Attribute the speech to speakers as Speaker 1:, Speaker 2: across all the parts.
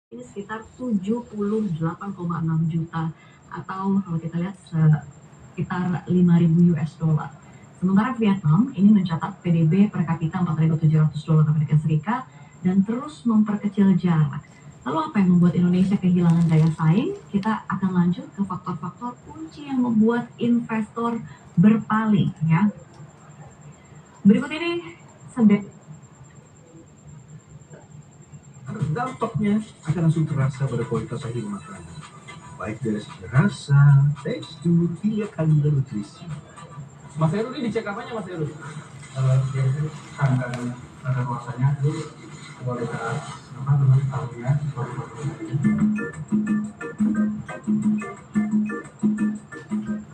Speaker 1: Ini sekitar 78,6 juta atau kalau kita lihat sekitar 5.000 US dollar. Sementara Vietnam ini mencatat PDB per kapita 4.700 dolar Amerika Serikat dan terus memperkecil jarak. Lalu apa yang membuat Indonesia kehilangan daya saing? Kita akan lanjut ke faktor-faktor kunci yang membuat investor berpaling ya. Berikut ini
Speaker 2: dampaknya akan langsung terasa pada kualitas akhir makanan, baik dari segi rasa, tekstur, hingga kandungan nutrisi.
Speaker 3: Mas Heru ini dicek apanya Mas Heru?
Speaker 4: Biasanya kandungan rasanya itu kualitas apa namanya tahunya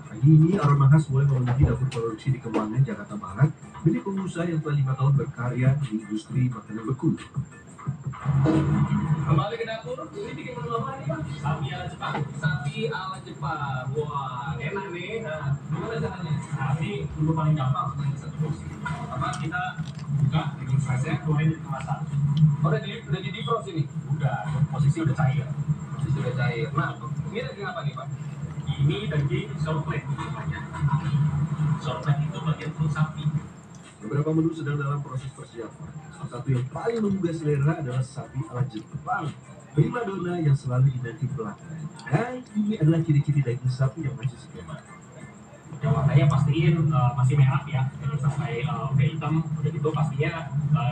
Speaker 2: Pagi ini Aroma Khas mulai memenuhi dapur produksi di Kembangan, Jakarta Barat, milik pengusaha yang telah 5 tahun berkarya di industri makanan beku.
Speaker 3: Kembali ke dapur, ini bikin menu apa nih Pak? Sapi ala Jepang. Sapi ala Jepang. Wah, enak nih. Nah, gimana caranya? Nah, ini dulu paling gampang sebenarnya satu porsi. Apa kita buka, bikin slice-nya, keluarin di kemasan. Oh, udah di defrost ini? Udah, posisi udah cair. Posisi udah cair. Nah, ini daging apa nih Pak? Ini daging sortlet namanya. Sortlet itu bagian perut sapi.
Speaker 2: Beberapa menu sedang dalam proses persiapan. Salah satu yang paling menggugah selera adalah sapi ala Jepang, primadona yang selalu dinanti pelanggan. Dan ini adalah ciri-ciri daging sapi yang masih segar.
Speaker 3: Yang warnanya pastiin masih merah ya, jadi sampai udah hitam, udah gitu pastinya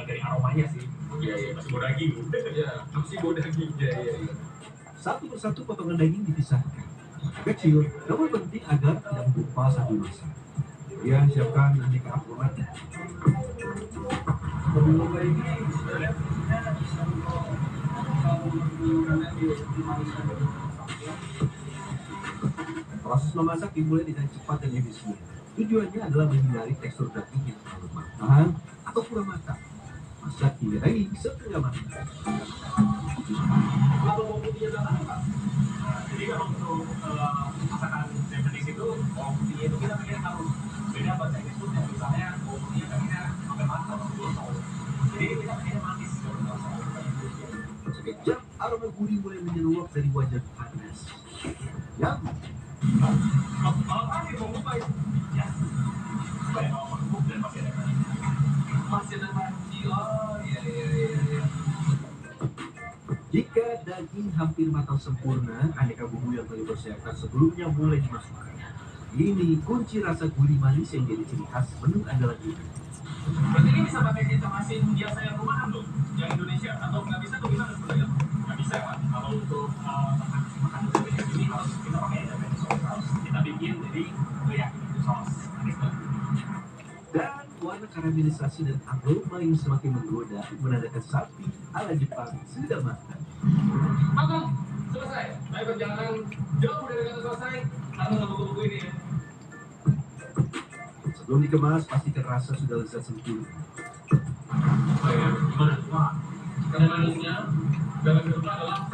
Speaker 3: dari aromanya sih. Iya iya, masih bau daging. Iya, masih bau daging. Iya iya.
Speaker 2: Satu persatu potongan daging dipisahkan. Kecil, namun penting agar tidak menggumpal saat dimasak. Ya, siapkan aneka aromat. Proses memasak dimulai dengan cepat dan efisien. Tujuannya adalah menghindari tekstur daging yang terlalu matang atau kurang matang. Masak hingga daging setengah matang.
Speaker 3: Kalau bawang putihnya datang apa? Jadi kalau untuk masakan Japanese itu bawang putihnya itu kita pengen harus beda apa Chinese food yang misalnya bawang putihnya pengennya sampai matang sebelum saus. Jadi kita pengennya manis sebelum saus.
Speaker 2: Sekejap aroma gurih mulai menyeruak dari wajan panas. Yang
Speaker 3: Kalau tadi mau lupa itu, ya supaya mau empuk dan masih ada crunchy. Oh iya iya iya iya.
Speaker 2: jika daging hampir matang sempurna, aneka bumbu yang telah dipersiapkan sebelumnya mulai dimasukkan. Ini kunci rasa gurih manis yang jadi ciri khas menu andalan ini.
Speaker 3: Berarti ini bisa pakai kita masin biasa yang rumahan loh, yang Indonesia atau nggak bisa tuh gimana sebenarnya? Nggak bisa kan? Kalau untuk makan Japanese ini harus kita pakai Japanese sauce. Kita bikin jadi kayak itu saus.
Speaker 2: Dan warna karamelisasi dan aroma yang semakin menggoda menandakan sapi ala Jepang sudah matang.
Speaker 3: Matang, selesai. Saya perjalanan jauh dari kata selesai karena nggak buku-buku ini ya.
Speaker 2: Sebelum dikemas, pastikan rasa sudah lezat sempurna.
Speaker 3: Gimana? Wah, dan manisnya dalam itu adalah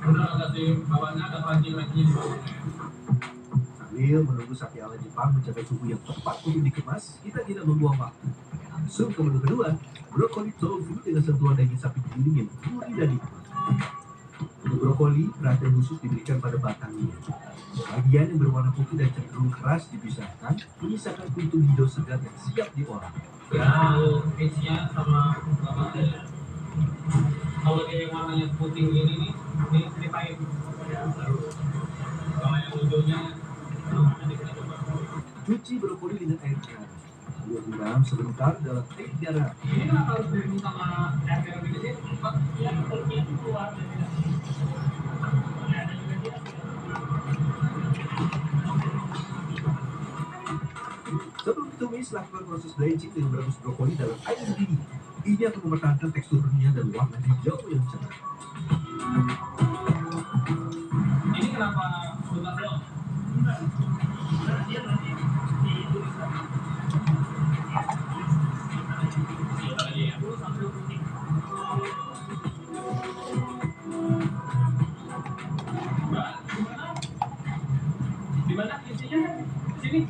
Speaker 3: udah ada di bawahnya ada ranking-rankingnya di bawahnya.
Speaker 2: Sambil menunggu sapi ala Jepang mencapai suhu yang tepat untuk dikemas, kita tidak membuang waktu. Langsung ke menu kedua, brokoli tofu dengan sentuhan daging sapi giling yang gurih dan nikmat. Untuk brokoli, perhatian khusus diberikan pada batangnya. Bagian yang berwarna putih dan cenderung keras dipisahkan, menyisakan kuntum hijau segar yang siap diolah.
Speaker 3: Ya, mixnya sama bawahnya. Kalau dia yang warnanya putih ini nih, ini pahit. Ya, baru. Kalau yang hijaunya, nanti kita coba.
Speaker 2: Cuci brokoli dengan air garam. Lalu rendam sebentar dalam air garam.
Speaker 3: Ini kenapa harus direbus sama air garam ini sih? Ya, itu keluar dari
Speaker 2: Sebelum ditumis, lakukan proses blanching dengan merebus brokoli dalam air mendidih. Ini akan mempertahankan teksturnya dan warna hijau yang cerah.
Speaker 3: ini kenapa sebentar doang? Dia nanti dituliskan. Iya, sambil putih. Di mana isinya? Di sini.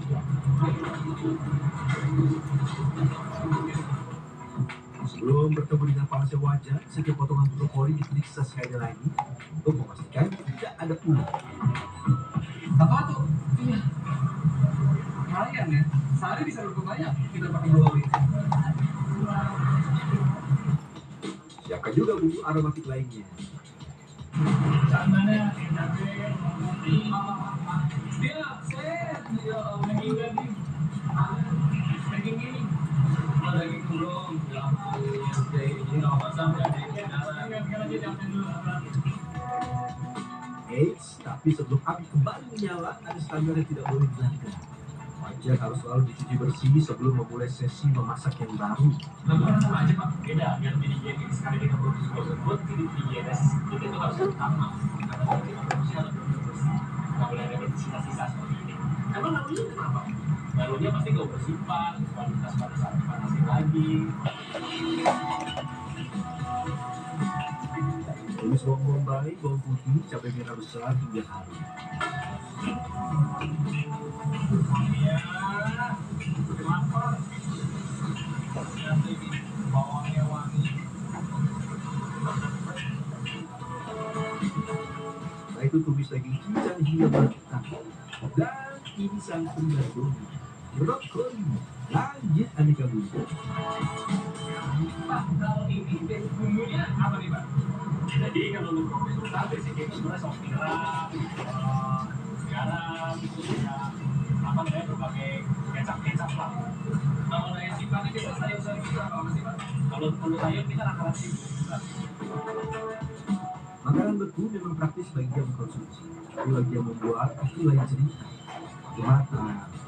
Speaker 2: Sebelum bertemu dengan para panasnya wajan, setiap potongan brokoli diperiksa sekali lagi untuk memastikan tidak ada ulat.
Speaker 3: Apa tuh? Iya. Lumayan ya. Sehari bisa berapa banyak kita pakai brokoli.
Speaker 2: Siapkan juga bumbu aromatik lainnya.
Speaker 3: Santannya dia set daging ini daging kurung ya ampun ini nggak pasang dagingnya
Speaker 2: Eits, tapi sebelum api kembali menyala, ada standar yang tidak boleh dilanggar. Wajan harus selalu dicuci bersih sebelum memulai sesi memasak yang baru.
Speaker 3: lakukan sama aja pak beda biar jadi higienis sekali kita produksi tersebut jadi higienis kita itu harus utama karena kalau kita produksi harus bersih nggak boleh ada sisa-sisa seperti ini emang lalunya kenapa? Lalunya pasti nggak bersifat kualitas pada saat dipanasin lagi.
Speaker 2: Tumis bawang bombay, bawang putih, cabai merah besar hingga harum.
Speaker 3: Iya, lapar. Lihat ini, bawangnya wangi.
Speaker 2: Setelah itu tumis daging cincang hingga matang. Dan ini sang prima brokoli. Lanjut aneka bumbu.
Speaker 3: Pak, kalau ini bumbunya apa nih, Pak? Jadi kalau untuk brokoli besar, basicnya itu sebenarnya saus tiram, garam, itu ya apa namanya berbagai kecap-kecap lah. Kalau dari sifatnya kita sayur-sayur gitu apa sih, Pak? Kalau perlu sayur kita rata-rata sih.
Speaker 2: Makanan beku memang praktis bagi yang mengkonsumsi. Tapi bagi yang membuat, itu lain cerita.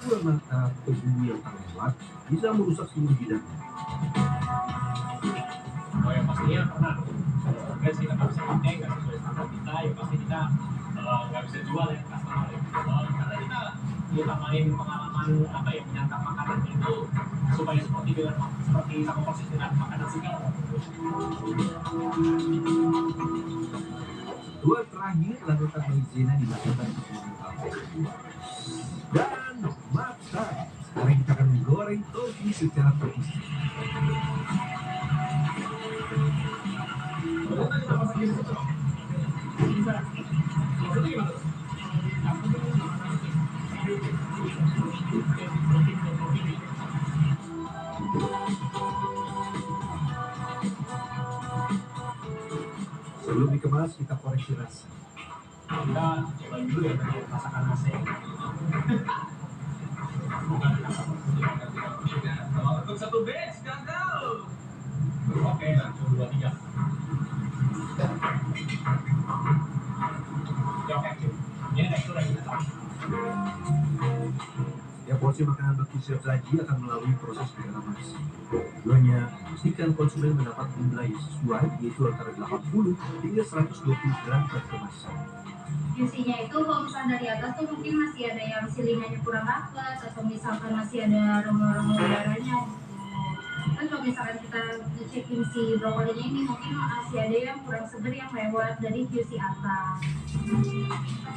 Speaker 2: Kurang mata, atau bumbu yang terlewat bisa merusak seluruh bidangnya.
Speaker 3: Oh yang pastinya pernah harga sih kita nggak bisa pakai nggak sesuai standar kita ya pasti kita nggak bisa jual ya customer ya. Karena kita utamain pengalaman apa ya menyantap makanan itu supaya seperti sama persis dengan makanan segar.
Speaker 2: Dua terakhir lakukan maizena dimasukkan ke dalam kafe. Dan matang. Sekarang kita akan menggoreng tofu secara terpisah. Sebelum dikemas, kita koreksi rasa.
Speaker 3: Kita coba dulu ya dari masakan nasi. Bukan untuk satu batch gagal. Oke, langsung 2, 3. Ya oke, ini tekstur yang kita tahu.
Speaker 2: Setiap porsi makanan beku siap saji akan melalui proses pengemas. Tujuannya, pastikan konsumen mendapat jumlah yang sesuai, yaitu antara 80 hingga 120 gram per kemasan.
Speaker 5: QC-nya itu kalau misalnya dari atas tuh mungkin masih ada yang silingannya kurang rapat atau misalkan masih ada rongga-rongga udaranya. Kan kalau misalkan kita cekin si brokolinya ini mungkin masih ada yang kurang seger yang lewat dari QC atas.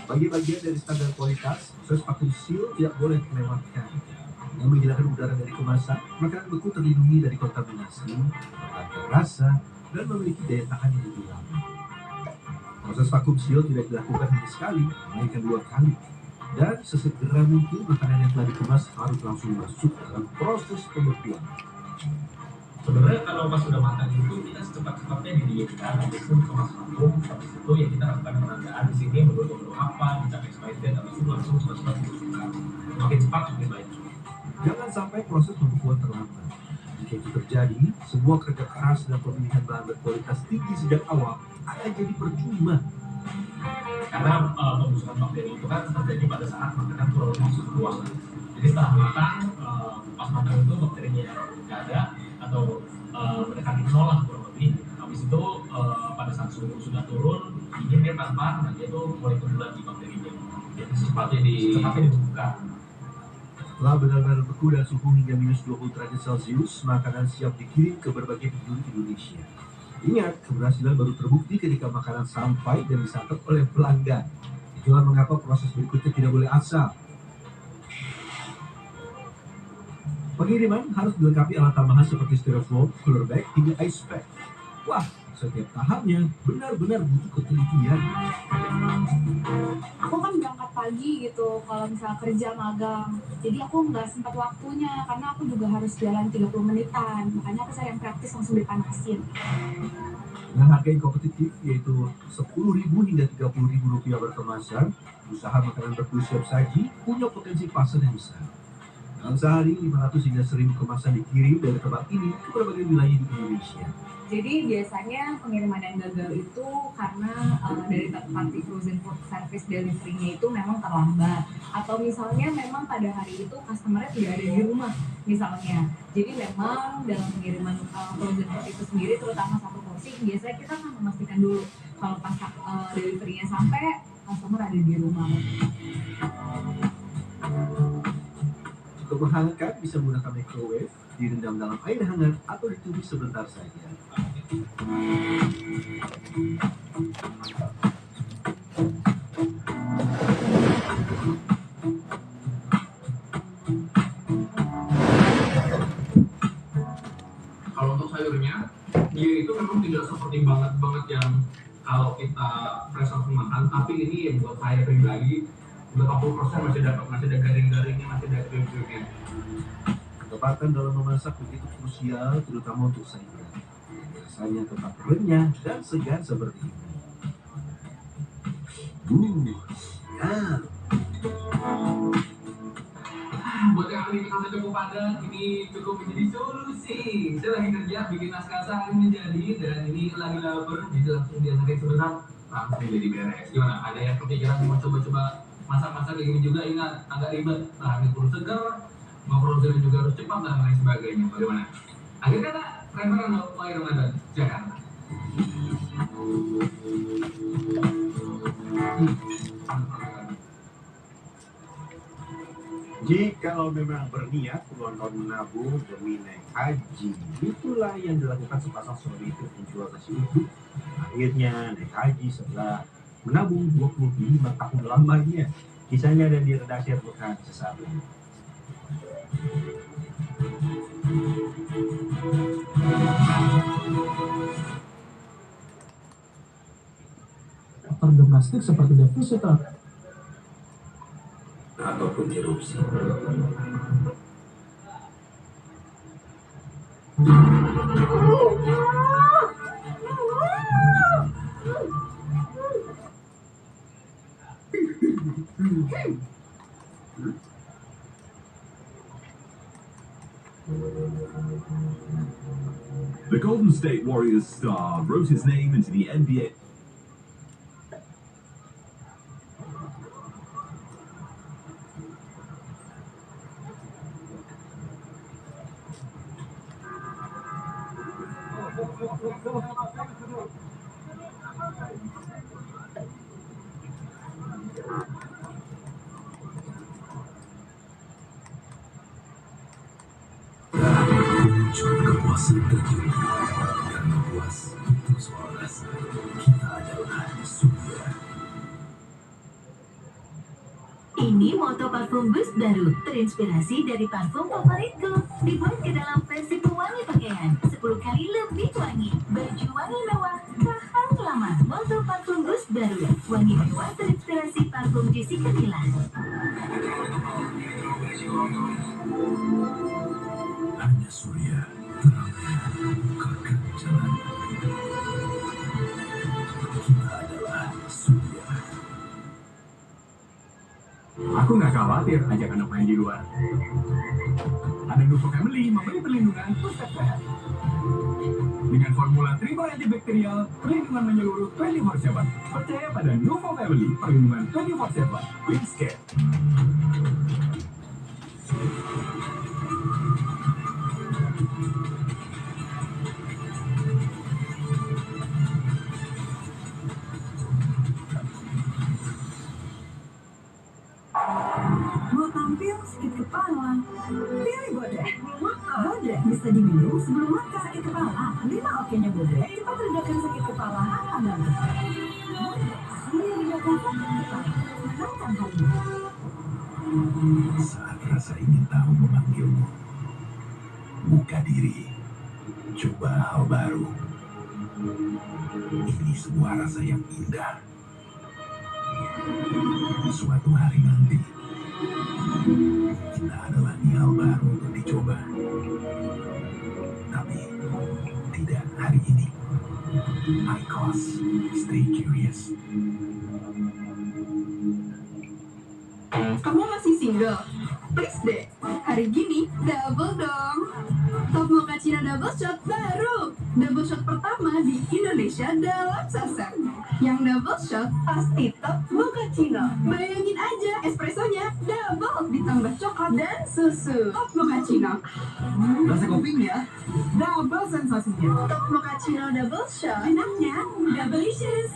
Speaker 2: Bagi bagian dari standar kualitas, proses vacuum seal tidak boleh terlewatkan. Yang menghilangkan udara dari kemasan, makanan beku terlindungi dari kontaminasi, bertambah rasa, dan memiliki daya tahan yang lebih lama. Proses vacuum seal tidak dilakukan hanya sekali, melainkan 2 kali. Dan sesegera mungkin makanan yang telah dikemas harus langsung masuk dalam proses pembekuan.
Speaker 3: Sebenarnya kalau pas sudah matang itu kita secepat-cepatnya didiamkan itu kemas vakum habis itu ya kita lakukan penandaan di sini menurut apa dicapai expired date habis itu langsung cepat-cepat dibuka makin cepat makin baik.
Speaker 2: Jangan sampai proses pembekuan terlambat. Jika itu terjadi, semua kerja keras dan pemilihan bahan berkualitas tinggi sejak awal akan jadi percuma.
Speaker 3: Karena pembusukan bakteri itu kan terjadi pada saat makanan kurang lebih suhu ruangan. Jadi setelah matang, pas matang itu bakterinya nggak ada atau mendekati 0 lah kurang lebih. Habis itu pada saat suhu sudah turun, dingin dia tanpa, nah dia tuh mulai tumbuh lagi bakterinya. Jadi secepatnya dibuka.
Speaker 2: Setelah benar-benar beku dan suhu hingga minus 20 derajat Celcius, makanan siap dikirim ke berbagai penjuru Indonesia. Ingat, keberhasilan baru terbukti ketika makanan sampai dan disantap oleh pelanggan. Itulah mengapa proses berikutnya tidak boleh asal. Pengiriman harus dilengkapi alat tambahan seperti styrofoam, cooler bag, hingga ice pack. Wah, setiap tahapnya benar-benar butuh ketelitian.
Speaker 6: Aku kan berangkat pagi gitu kalau misalnya kerja magang, jadi aku nggak sempat waktunya karena aku juga harus jalan 30 menitan, makanya aku sering praktis langsung dipanasin.
Speaker 2: Dengan harga yang kompetitif yaitu Rp10.000 hingga Rp30.000 per kemasan, usaha makanan berkulit siap saji punya potensi pasar yang besar. Dalam sehari, 500 hingga 1.000 kemasan dikirim dari tempat ini ke berbagai wilayah di Indonesia.
Speaker 7: Jadi biasanya pengiriman yang gagal itu karena dari third-party frozen food service delivery-nya itu memang terlambat, atau misalnya memang pada hari itu customer-nya tidak ada di rumah misalnya. Jadi memang dalam pengiriman frozen food itu sendiri, terutama satu porsi, biasanya kita akan memastikan dulu kalau pas delivery-nya sampai customer ada di rumah.
Speaker 2: Untuk menghangatkan bisa menggunakan microwave, direndam dalam air hangat atau ditumis sebentar saja.
Speaker 3: Kalau untuk sayurnya, dia itu memang tidak seperti banget yang kalau kita fresh langsung makan, tapi ini buat saya pribadi 80% masih ada garing-garingnya, masih ada kriuk-kriuknya.
Speaker 2: Ketepatan dalam memasak begitu krusial, terutama untuk sayuran. Biasanya tetap renyah dan segar seperti ini. Ya.
Speaker 3: Buat yang aktivitasnya cukup padat, ini cukup menjadi solusi. Saya lagi kerja bikin naskah sehari menjadi, dan ini lagi lapar, jadi langsung diantarin sebentar, langsung jadi beres. Gimana? Ada yang kepikiran mau coba-coba masak-masak kayak gini juga? Ingat, agak ribet, bahannya perlu segar, mau frozen juga harus cepat dan lain sebagainya. Bagaimana? Akhir kata, referan Wahyu Ramadan, Jakarta.
Speaker 2: Jikalau memang berniat puluhan tahun menabung demi naik haji, itulah yang dilakukan sepasang suami itu penjual nasi uduk. Akhirnya naik haji setelah menabung 25 tahun lamanya. Kisahnya ada di redaksi Al-Quran sesaat ini.
Speaker 8: Faktor domestik seperti defisit
Speaker 3: Ataupun erupsi.
Speaker 9: The Golden State Warriors star wrote his name into the NBA.
Speaker 10: Kepuasan tertinggi karena puas itu soal rasa. Kita adalah surga.
Speaker 11: Ini moto parfum Boost baru, terinspirasi dari parfum favoritku. Dibuat ke dalam versi pewangi pakaian, 10 kali lebih wangi. Baju wangi mewah, tahan lama. Moto parfum Boost baru, wangi mewah terinspirasi parfum Jessica Mila.
Speaker 10: Hanya surya, terangnya bukakan jalan. Kita adalah surya.
Speaker 3: Aku nggak khawatir ajak anak main di luar. Ada Nuvo Family memberi perlindungan pusat sehat. Dengan formula triple antibakterial, perlindungan menyeluruh 24/7. Percaya pada Nuvo Family, perlindungan 24/7. Winscare.
Speaker 11: Mau tampil sakit kepala? Pilih Bodrek. Bodrek bisa diminum sebelum makan. Sakit kepala, 5 oke-nya Bodrek cepat redakan sakit kepala ala banget. Bodrek, surya redakan sakit kepala. Menangkan harimu.
Speaker 10: Saat rasa ingin tahu memanggilmu, buka diri, coba hal baru. Ini sebuah rasa yang indah. Suatu hari nanti, kita adalah nial baru untuk dicoba. Tapi tidak hari ini. IQOS, stay curious.
Speaker 12: Kamu masih single? Please deh, hari gini double dong. Top Mochaccino Double Shot baru. Double shot pertama di Indonesia dalam saset. Yang double shot pasti Top Mochaccino. Bayangin aja espressonya double ditambah coklat dan susu. Top Mochaccino.
Speaker 13: Rasa kopinya double sensasinya.
Speaker 12: Top Mochaccino Double Shot. Enaknya double-licious.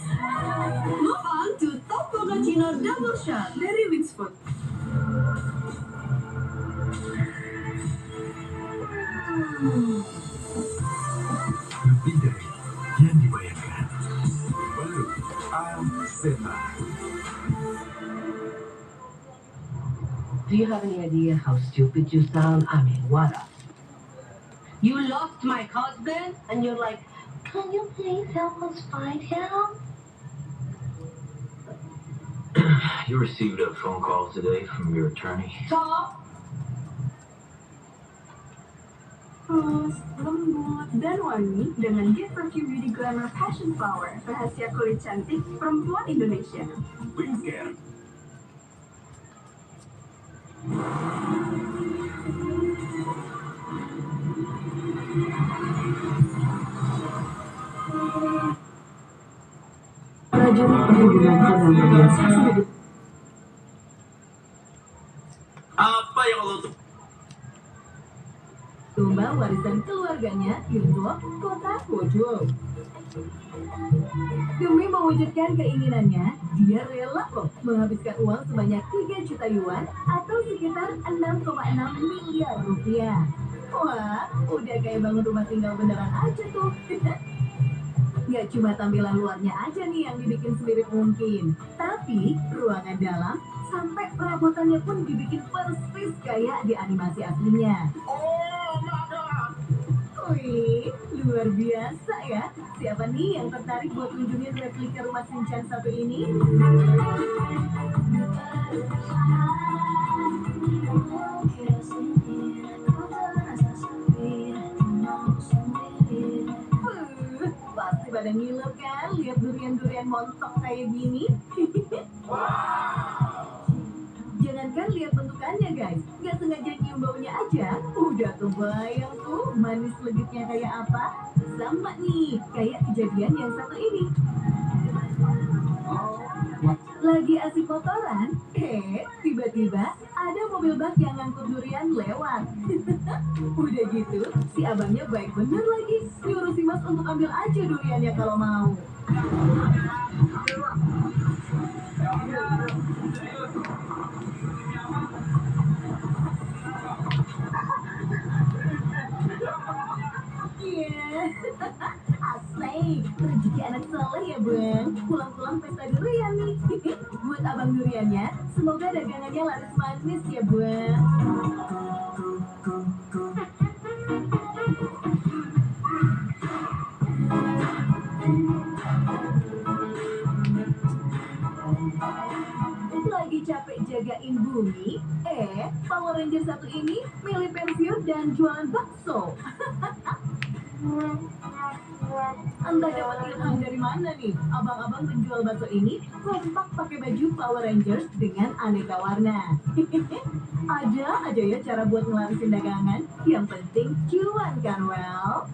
Speaker 12: Move on to Top Mochaccino Double Shot dari Winsfood.
Speaker 10: Lebih dari yang dibayangkan. Baru Alseta.
Speaker 14: Do you have any idea how stupid you sound? I mean, what up? You lost my husband and you're like, can you please help us find him?
Speaker 15: You received a phone call today from your attorney.
Speaker 14: Stop!
Speaker 12: Halus, lembut, dan wangi dengan Get Perfume Beauty Glamour Passion Flower, rahasia kulit cantik perempuan Indonesia.
Speaker 10: Wingscare.
Speaker 1: Prajurit perhubungan dalam bagian saksi dari
Speaker 3: Apa yang lo tuh?
Speaker 1: domba warisan keluarganya untuk kota Pojok. Demi mewujudkan keinginannya, dia rela loh menghabiskan uang sebanyak 3 juta yuan atau sekitar 6,6 miliar rupiah. Wah, udah kayak bangun rumah tinggal beneran aja tuh. Gak cuma tampilan luarnya aja nih yang dibikin semirip mungkin, tapi ruangan dalam sampai perabotannya pun dibikin persis kayak di animasi aslinya. Wih, luar biasa ya. Siapa nih yang tertarik buat kunjungin replika rumah Shinchan satu ini? Pasti pada ngiler kan lihat durian-durian montok kayak gini? Jangankan lihat bentukannya guys, nggak sengaja nyium baunya aja, udah kebayang tuh manis legitnya kayak apa? Sama nih, kayak kejadian yang satu ini. Lagi asik motoran, tiba-tiba ada mobil bak yang ngangkut durian lewat. Udah gitu, si abangnya baik bener lagi, nyuruh si mas untuk ambil aja duriannya kalau mau. Asik, rezeki anak soleh ya bang. Pulang-pulang pesta durian nih. Buat abang duriannya, semoga dagangannya laris manis ya bang. Lagi capek jagain bumi, Power Ranger satu ini milih pensiun dan jualan bakso. Entah dapat ilham dari mana nih, abang-abang penjual bakso ini kompak pakai baju Power Rangers dengan aneka warna. Ada aja ya cara buat ngelarisin dagangan, yang penting cuan kan well.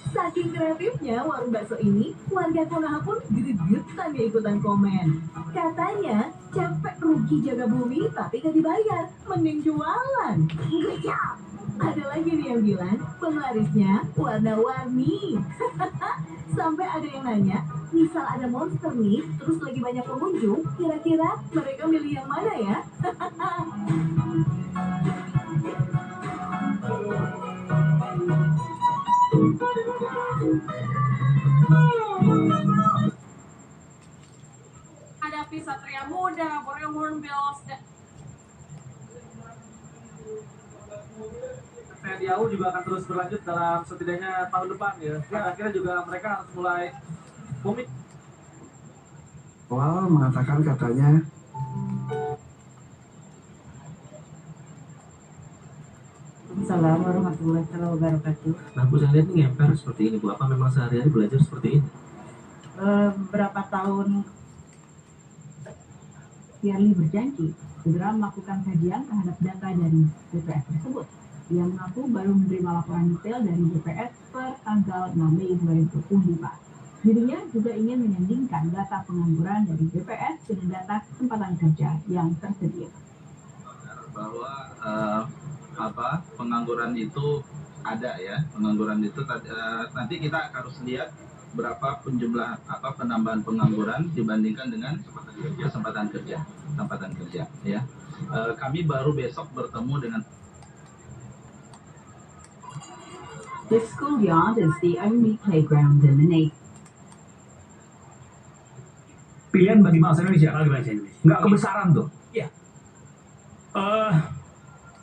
Speaker 1: Saking kreatifnya warung bakso ini, warga Konoha pun gregetan ya ikutan komen. Katanya, capek rugi jaga bumi tapi gak dibayar, mending jualan. Gejap! Ada lagi nih yang bilang, penglarisnya warna-warni. Sampai ada yang nanya, misal ada monster nih, terus lagi banyak pengunjung, kira-kira mereka milih yang mana ya?
Speaker 16: Hadapi Satria Muda, Borneo Hornbills,
Speaker 4: PDAU juga akan terus berlanjut dalam setidaknya tahun depan ya. Akhirnya juga mereka
Speaker 3: mulai komik.
Speaker 13: Awal mengatakan katanya
Speaker 17: Assalamualaikum warahmatullahi wabarakatuh.
Speaker 3: Nah, Bu, saya lihat ini ngemper seperti ini, Bu. Apa memang sehari-hari belajar seperti ini?
Speaker 17: Beberapa tahun Firly berjanji segera melakukan kajian terhadap data dari BPS tersebut. Ia mengaku baru menerima laporan detail dari BPS per tanggal 6 Mei 2025. Dirinya juga ingin menyandingkan data pengangguran dari BPS dengan data kesempatan kerja yang tersedia.
Speaker 3: Bahwa pengangguran itu ada ya, pengangguran itu nanti kita harus lihat berapa penjumlah penambahan pengangguran dibandingkan dengan kesempatan kerja ya. Kami baru besok bertemu dengan
Speaker 17: The schoolyard is the only playground in the nation.
Speaker 18: Pilihan bagi bangsa Indonesia kalau bahasa Indonesia. Nggak kebesaran tuh. Iya.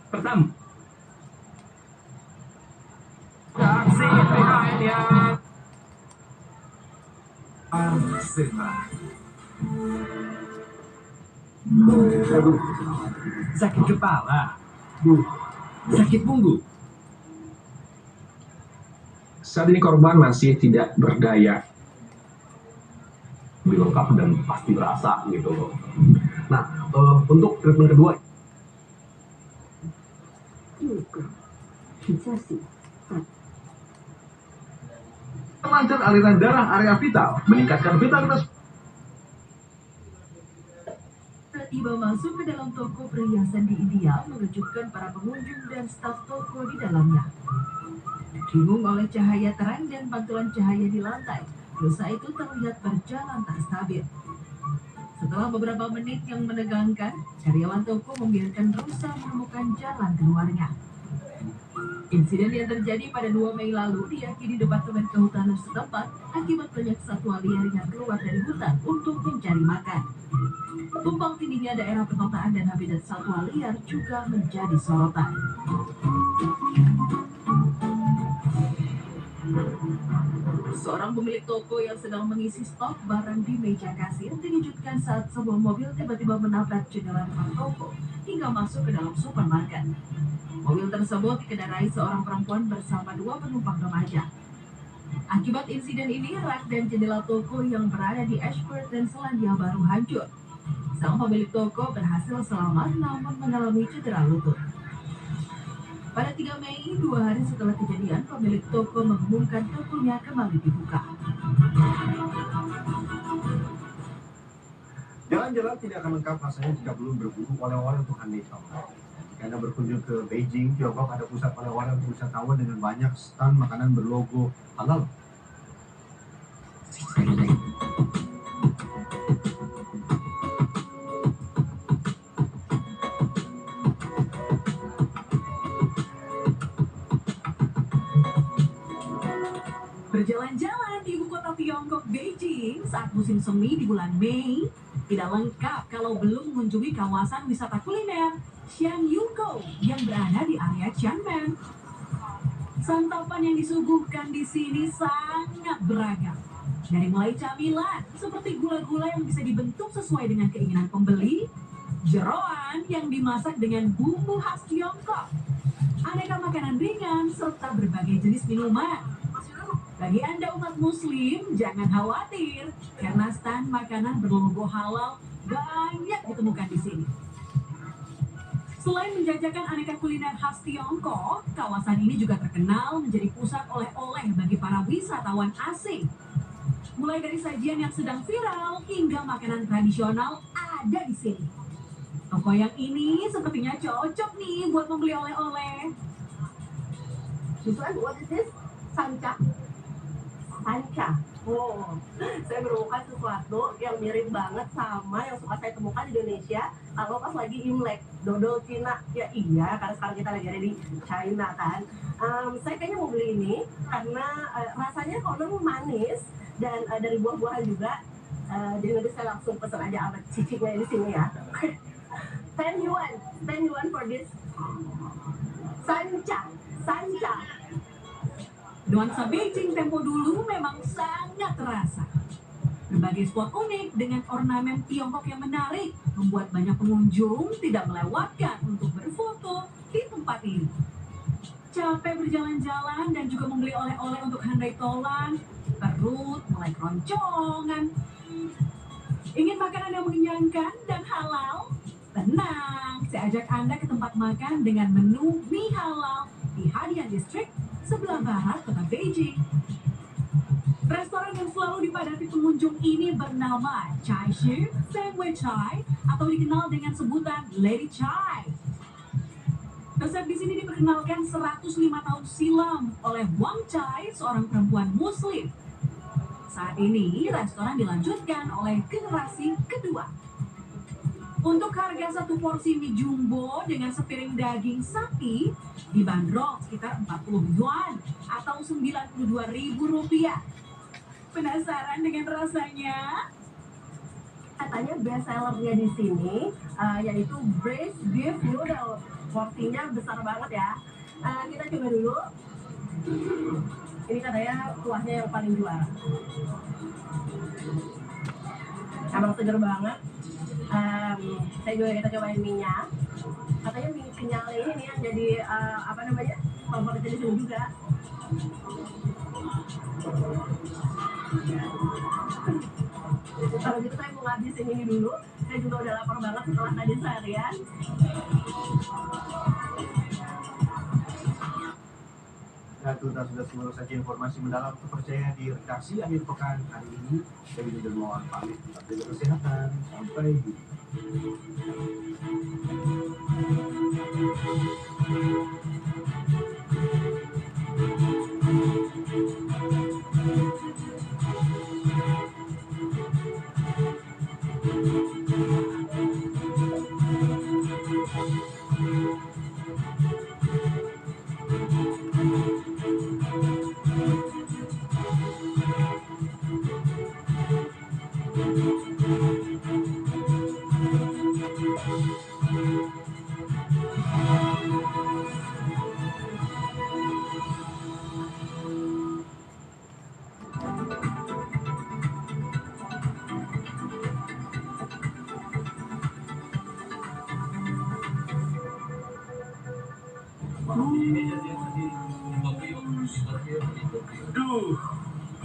Speaker 18: Pertama. Sakit kepala. Sakit punggung.
Speaker 19: Saat ini korban masih tidak berdaya.
Speaker 18: Lebih lengkap dan pasti berasa gitu loh. Nah, untuk treatment kedua,
Speaker 2: Melancar aliran darah area vital, meningkatkan vitalitas.
Speaker 1: Tiba masuk ke dalam toko perhiasan di India mengejutkan para pengunjung dan staf toko di dalamnya. Bingung oleh cahaya terang dan pantulan cahaya di lantai, rusa itu terlihat berjalan tak stabil. Setelah beberapa menit yang menegangkan, karyawan toko membiarkan rusa menemukan jalan keluarnya. Insiden yang terjadi pada 2 Mei lalu diyakini Departemen Kehutanan setempat akibat banyak satwa liar yang keluar dari hutan untuk mencari makan. Tumpang tindihnya daerah perkotaan dan habitat satwa liar juga menjadi sorotan. Seorang pemilik toko yang sedang mengisi stok barang di meja kasir dikejutkan saat sebuah mobil tiba-tiba menabrak jendela depan toko hingga masuk ke dalam supermarket. Mobil tersebut dikendarai seorang perempuan bersama 2 penumpang remaja. Akibat insiden ini, rak dan jendela toko yang berada di Ashford dan Selandia Baru hancur. Sang pemilik toko berhasil selamat namun mengalami cedera lutut. Pada 3 Mei, 2 hari setelah kejadian, pemilik toko mengumumkan tokonya kembali dibuka.
Speaker 2: Jalan-jalan tidak akan lengkap rasanya jika belum berburu oleh-oleh untuk Handai Tiongkok. Jika Anda berkunjung ke Beijing, Tiongkok, ada pusat oleh-oleh untuk wisatawan dengan banyak stand makanan berlogo halal.
Speaker 1: Berjalan-jalan di ibu kota Tiongkok, Beijing, saat musim semi di bulan Mei, tidak lengkap kalau belum mengunjungi kawasan wisata kuliner Xianyukou yang berada di area Xianmen. Santapan yang disuguhkan di sini sangat beragam. Dari mulai camilan seperti gula-gula yang bisa dibentuk sesuai dengan keinginan pembeli, jeroan yang dimasak dengan bumbu khas Tiongkok, aneka makanan ringan, serta berbagai jenis minuman. Bagi Anda umat muslim, jangan khawatir, karena stand makanan berlogo halal banyak ditemukan di sini. Selain menjajakan aneka kuliner khas Tiongkok, kawasan ini juga terkenal menjadi pusat oleh-oleh bagi para wisatawan asing. Mulai dari sajian yang sedang viral hingga makanan tradisional ada di sini. Toko yang ini sepertinya cocok nih buat membeli oleh-oleh.
Speaker 20: What is this? Sanca. Sanca. Oh, saya menemukan sesuatu yang mirip banget sama yang suka saya temukan di Indonesia kalau pas lagi Imlek, dodol Cina. Ya iya, karena sekarang kita lagi ada di China kan. Saya kayaknya mau beli ini karena rasanya konon manis dan dari buah-buahan juga. Jadi nanti saya langsung pesan aja sama ciciknya di sini ya. 10 yuan for this. Sanca.
Speaker 21: Nuansa Beijing tempo dulu memang sangat terasa. Berbagai spot unik dengan ornamen Tiongkok yang menarik membuat banyak pengunjung tidak melewatkan untuk berfoto di tempat ini. Capek berjalan-jalan dan juga membeli oleh-oleh untuk handai tolan, perut mulai keroncongan. Ingin makanan yang mengenyangkan dan halal? Tenang, saya ajak Anda ke tempat makan dengan menu mie halal di Hadian District sebelah barat kota Beijing. Restoran yang selalu dipadati pengunjung ini bernama Chai Shi Sandwich Chai atau dikenal dengan sebutan Lady Chai. Resep di sini diperkenalkan 105 tahun silam oleh Wang Chai, seorang perempuan Muslim. Saat ini restoran dilanjutkan oleh generasi kedua. Untuk harga satu porsi mie jumbo dengan sepiring daging sapi dibanderol sekitar 40 yuan atau Rp92.000. Penasaran dengan rasanya?
Speaker 20: Katanya best sellernya di sini yaitu braised beef noodle. Porsinya besar banget ya. Kita coba dulu. Ini katanya kuahnya yang paling juara. Emang seger banget. Saya juga kita cobain mie-nya. Katanya mie kenyal ini nih yang jadi favoritnya di sini juga. Kalau gitu saya mau ngabisin ini dulu. Saya juga udah lapar banget setelah tadi seharian.
Speaker 2: Nah, itu sudah semua saja informasi mendalam terpercaya di redaksi akhir pekan hari ini. Saya juga mohon pamit, tetap jaga kesehatan. Sampai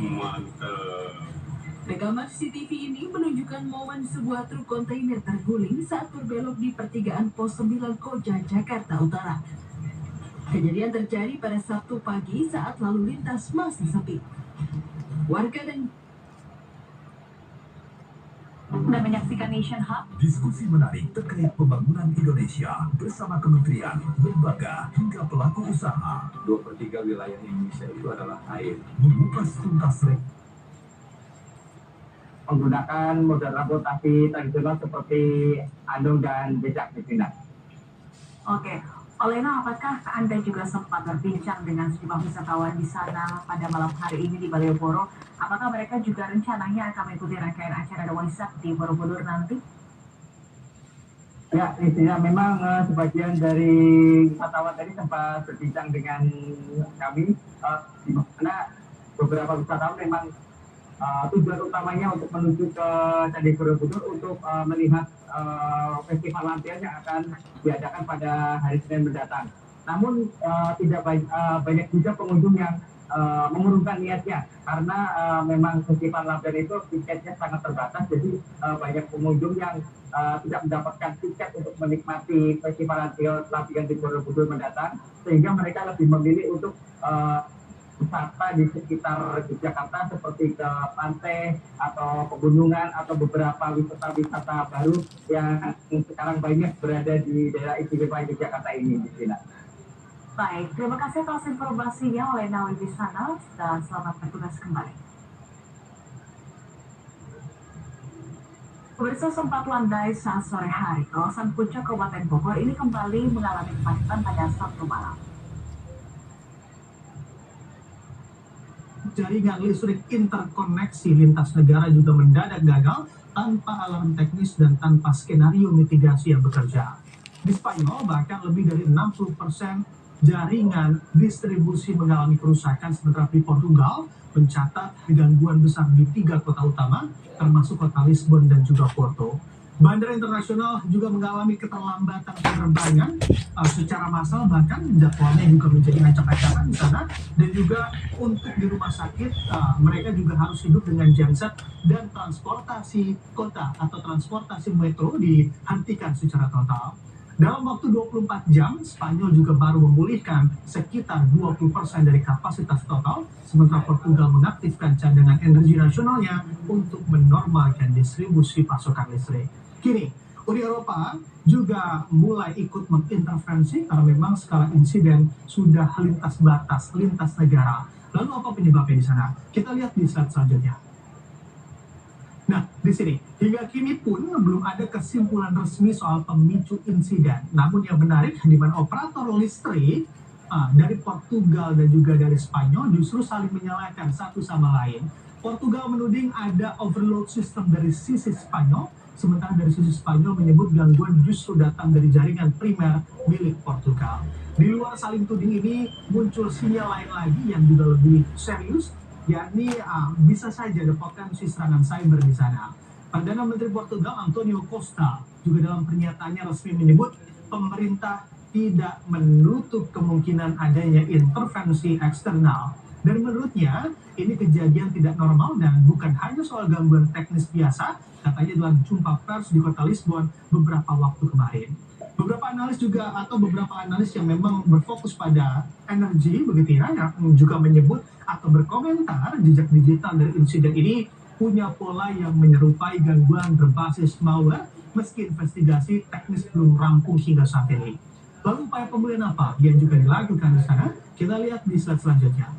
Speaker 9: mantap.
Speaker 21: Rekaman CCTV ini menunjukkan momen sebuah truk kontainer terguling saat berbelok di pertigaan Pos 9 Koja, Jakarta Utara. Kejadian terjadi pada Sabtu pagi saat lalu lintas masih sepi. Warga dan menyaksikan Nation Hub.
Speaker 10: Diskusi menarik terkait pembangunan Indonesia bersama kementerian, lembaga, hingga pelaku usaha.
Speaker 15: 2/3 wilayah Indonesia itu adalah air.
Speaker 10: Mengupas tuntas
Speaker 22: menggunakan moda transportasi tradisional seperti andong dan becak di sini.
Speaker 1: Oke, Olena, apakah Anda juga sempat berbincang dengan sejumlah wisatawan di sana pada malam hari ini di Malioboro? Apakah mereka juga rencananya akan mengikuti rangkaian acara Waisak di Borobudur nanti?
Speaker 22: Ya, intinya memang sebagian dari wisatawan tadi sempat berbincang dengan kami, di mana beberapa wisatawan memang tujuan utamanya untuk menuju ke Candi Borobudur untuk melihat festival lampion yang akan diadakan pada hari Senin mendatang. Namun tidak banyak juga pengunjung yang mengurungkan niatnya karena memang festival lampion itu tiketnya sangat terbatas, jadi banyak pengunjung yang tidak mendapatkan tiket untuk menikmati festival lampion di Borobudur mendatang, sehingga mereka lebih memilih untuk wisata di sekitar Yogyakarta seperti ke pantai atau pegunungan atau beberapa wisata-wisata baru yang sekarang banyak berada di daerah istimewa Yogyakarta ini di sini.
Speaker 1: Baik, terima kasih atas informasinya Olena Wibisono dan selamat bertugas kembali. Pemirsa, sempat landai saat sore hari, kawasan Puncak Kabupaten Bogor ini kembali mengalami kemacetan pada Sabtu malam.
Speaker 2: Jaringan listrik interkoneksi lintas negara juga mendadak gagal tanpa alarm teknis dan tanpa skenario mitigasi yang bekerja. Di Spanyol, bahkan lebih dari 60% jaringan distribusi mengalami kerusakan, sementara di Portugal mencatat gangguan besar di 3 kota utama, termasuk kota Lisbon dan juga Porto. Bandara internasional juga mengalami keterlambatan penerbangan secara massal, bahkan jadwalnya juga menjadi acak-acakan di sana. Dan juga untuk di rumah sakit, mereka juga harus hidup dengan genset, dan transportasi kota atau transportasi metro dihentikan secara total. Dalam waktu 24 jam, Spanyol juga baru memulihkan sekitar 20% dari kapasitas total, sementara Portugal mengaktifkan cadangan energi nasionalnya untuk menormalkan distribusi pasokan listrik. Kini, Uni Eropa juga mulai ikut mengintervensi karena memang skala insiden sudah lintas batas, lintas negara. Lalu apa penyebabnya di sana? Kita lihat di slide selanjutnya. Nah, di sini, hingga kini pun belum ada kesimpulan resmi soal pemicu insiden. Namun yang menarik, di mana operator listrik dari Portugal dan juga dari Spanyol justru saling menyalahkan satu sama lain. Portugal menuding ada overload sistem dari sisi Spanyol, sementara dari sisi Spanyol menyebut gangguan justru datang dari jaringan primer milik Portugal. Di luar saling tuding ini muncul sinyal lain lagi yang juga lebih serius, yakni bisa saja ada potensi serangan cyber di sana. Perdana Menteri Portugal Antonio Costa juga dalam pernyataannya resmi menyebut pemerintah tidak menutup kemungkinan adanya intervensi eksternal. Dan menurutnya ini kejadian tidak normal dan bukan hanya soal gangguan teknis biasa, katanya dalam jumpa pers di kota Lisbon beberapa waktu kemarin. Beberapa analis yang memang berfokus pada energi begitu ya, yang juga menyebut atau berkomentar jejak digital dari insiden ini punya pola yang menyerupai gangguan berbasis malware, meski investigasi teknis belum rampung hingga saat ini. Lalu upaya pemulihan apa yang juga dilakukan di sana? Kita lihat di slide selanjutnya.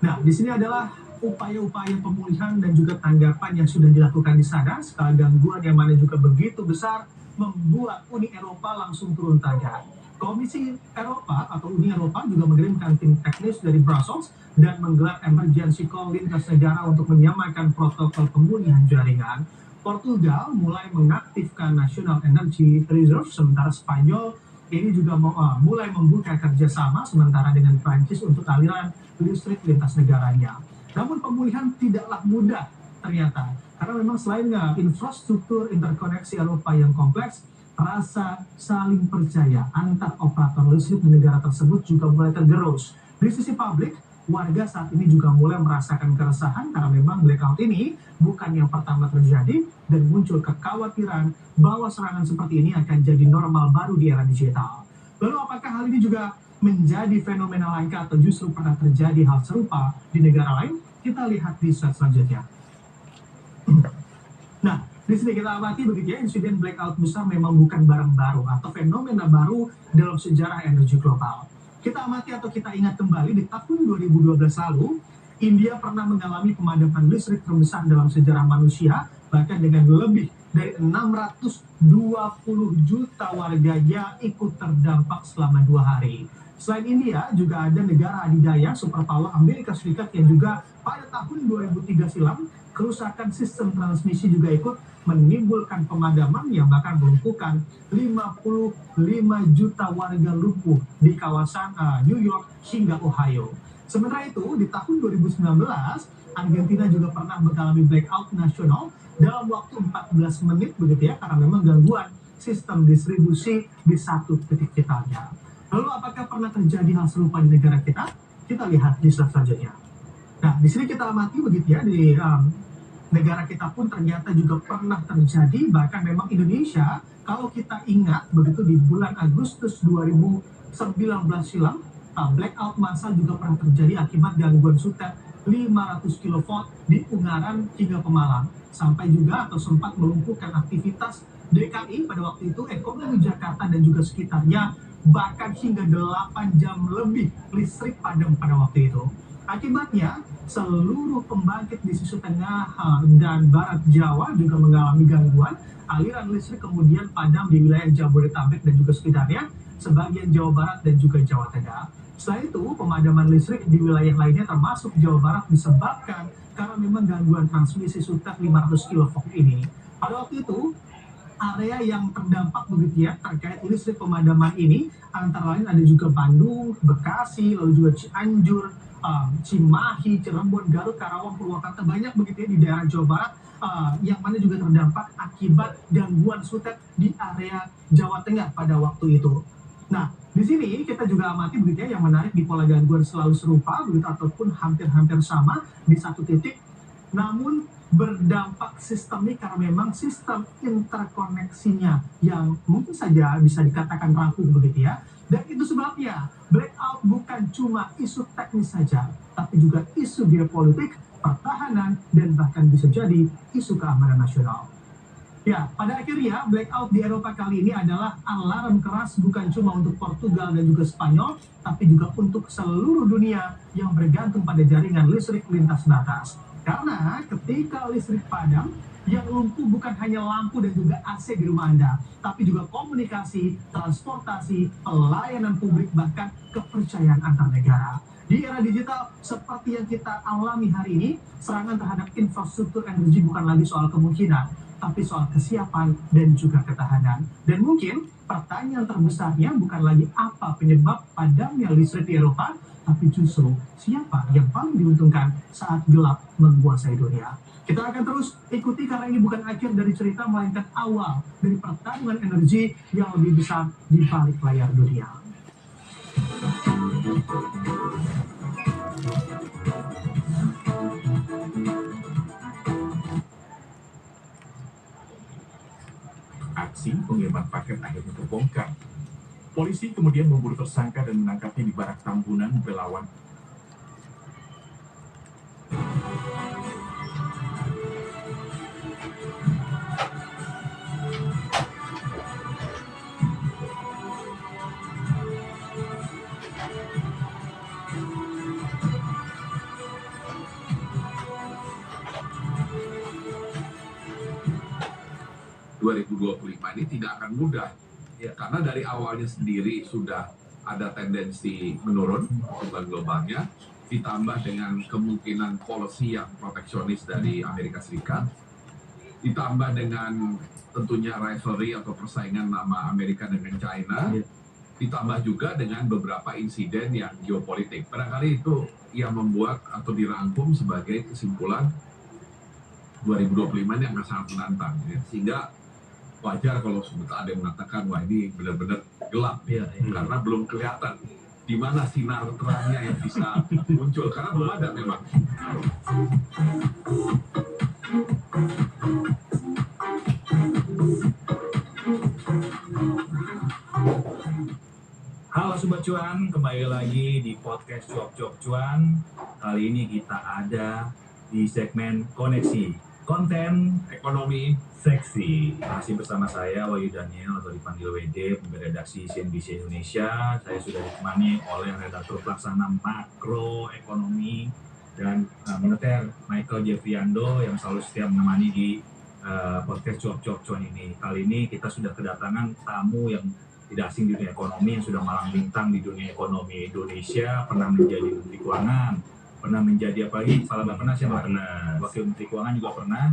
Speaker 2: Nah, di sini adalah upaya-upaya pemulihan dan juga tanggapan yang sudah dilakukan di sana. Skala gangguan yang mana juga begitu besar membuat Uni Eropa langsung turun tangan. Komisi Eropa atau Uni Eropa juga mengirimkan tim teknis dari Brussels dan menggelar emergency call lintas negara untuk menyamakan protokol pemulihan jaringan. Portugal mulai mengaktifkan National Energy Reserve, sementara Spanyol ini juga mulai membuka kerjasama sementara dengan Prancis untuk aliran listrik lintas negaranya. Namun pemulihan tidaklah mudah ternyata, karena memang selain infrastruktur interkoneksi Eropa yang kompleks, rasa saling percaya antar operator listrik di negara tersebut juga mulai tergerus. Di sisi publik, warga saat ini juga mulai merasakan keresahan karena memang blackout ini bukan yang pertama terjadi dan muncul kekhawatiran bahwa serangan seperti ini akan jadi normal baru di era digital. Lalu apakah hal ini juga menjadi fenomena langka atau justru pernah terjadi hal serupa di negara lain? Kita lihat di slide selanjutnya. Nah, di sini kita amati begitu ya, insiden blackout besar memang bukan barang baru atau fenomena baru dalam sejarah energi global. Kita amati atau kita ingat kembali di tahun 2012 lalu, India pernah mengalami pemadaman listrik terbesar dalam sejarah manusia, bahkan dengan lebih dari 620 juta warganya ikut terdampak selama 2 hari. Selain India, juga ada negara adidaya superpower Amerika Serikat yang juga pada tahun 2003 silam, kerusakan sistem transmisi juga ikut menimbulkan pemadaman yang bahkan melumpuhkan 55 juta warga lumpuh di kawasan New York hingga Ohio. Sementara itu, di tahun 2019, Argentina juga pernah mengalami blackout nasional dalam waktu 14 menit begitu ya, karena memang gangguan sistem distribusi di satu titik vitalnya. Lalu apakah pernah terjadi hal serupa di negara kita? Kita lihat di slide selanjutnya. Nah, di sini kita amati begitu ya, di negara kita pun ternyata juga pernah terjadi, bahkan memang Indonesia, kalau kita ingat begitu di bulan Agustus 2019 silam, blackout massal juga pernah terjadi akibat gangguan sutet 500 kV di Ungaran hingga Pemalang, sampai juga atau sempat melumpuhkan aktivitas DKI pada waktu itu, ekonomi Jakarta dan juga sekitarnya, bahkan hingga 8 jam lebih listrik padam pada waktu itu. Akibatnya, seluruh pembangkit di sisi tengah dan barat Jawa juga mengalami gangguan. Aliran listrik kemudian padam di wilayah Jabodetabek dan juga sekitarnya, sebagian Jawa Barat dan juga Jawa Tengah. Selain itu, pemadaman listrik di wilayah lainnya termasuk Jawa Barat disebabkan karena memang gangguan transmisi sutet 500 kV ini. Pada waktu itu, area yang terdampak begitu ya terkait listrik pemadaman ini, antara lain ada juga Bandung, Bekasi, lalu juga Cianjur, Cimahi, Cirebon, Garut, Karawang, Purwakarta, banyak begitu ya di daerah Jawa Barat yang mana juga terdampak akibat gangguan sutet di area Jawa Tengah pada waktu itu. Nah, di sini kita juga amati begitu ya, yang menarik di pola gangguan selalu serupa begitu ataupun hampir-hampir sama di satu titik, namun berdampak sistemik karena memang sistem interkoneksinya yang mungkin saja bisa dikatakan rapuh begitu ya. Dan itu sebabnya blackout bukan cuma isu teknis saja, tapi juga isu geopolitik, pertahanan, dan bahkan bisa jadi isu keamanan nasional. Ya, pada akhirnya blackout di Eropa kali ini adalah alarm keras bukan cuma untuk Portugal dan juga Spanyol, tapi juga untuk seluruh dunia yang bergantung pada jaringan listrik lintas batas. Karena ketika listrik padam, yang lumpuh bukan hanya lampu dan juga AC di rumah Anda, tapi juga komunikasi, transportasi, pelayanan publik, bahkan kepercayaan antar negara. Di era digital seperti yang kita alami hari ini, serangan terhadap infrastruktur energi bukan lagi soal kemungkinan, tapi soal kesiapan dan juga ketahanan. Dan mungkin pertanyaan terbesarnya bukan lagi apa penyebab padamnya listrik di Eropa, tapi justru siapa yang paling diuntungkan saat gelap menguasai dunia. Kita akan terus ikuti karena ini bukan akhir dari cerita, melainkan awal dari pertarungan energi yang lebih besar di balik layar dunia.
Speaker 5: Aksi pengiriman paket akhirnya terbongkar. Polisi kemudian memburu tersangka dan menangkapnya di Barak Tambunan, Belawan.
Speaker 6: ini tidak akan mudah. Ya, karena dari awalnya sendiri sudah ada tendensi menurun pertumbuhan globalnya, ditambah dengan kemungkinan policy yang proteksionis dari Amerika Serikat, ditambah dengan tentunya rivalry atau persaingan nama Amerika dengan China, ditambah juga dengan beberapa insiden yang geopolitik. Barangkali itu yang membuat atau dirangkum sebagai kesimpulan 2025 ini akan sangat menantang, ya. Sehingga wajar kalau sebetulnya ada yang mengatakan wah ini benar-benar gelap, ya, karena belum kelihatan di mana sinar terangnya yang bisa muncul, karena belum ada memang.
Speaker 23: Halo Sobat Cuan, kembali lagi di podcast Cuap-Cuap Cuan. Kali ini kita ada di segmen Koneksi Konten Ekonomi Seksi. Masih bersama saya Wahyu Daniel atau dipanggil WD, pemimpin redaksi CNBC Indonesia. Saya sudah ditemani oleh redaktur pelaksana makro ekonomi dan moneter Michael Jeffriando yang selalu setia menemani di podcast Cuap-Cuap Cuan ini. Kali ini kita sudah kedatangan tamu yang tidak asing di dunia ekonomi, yang sudah malang bintang di dunia ekonomi Indonesia, pernah menjadi Menteri Keuangan, pernah menjadi apa lagi? Kepala Bappenas ya, pernah. Wakil Menteri Keuangan juga pernah.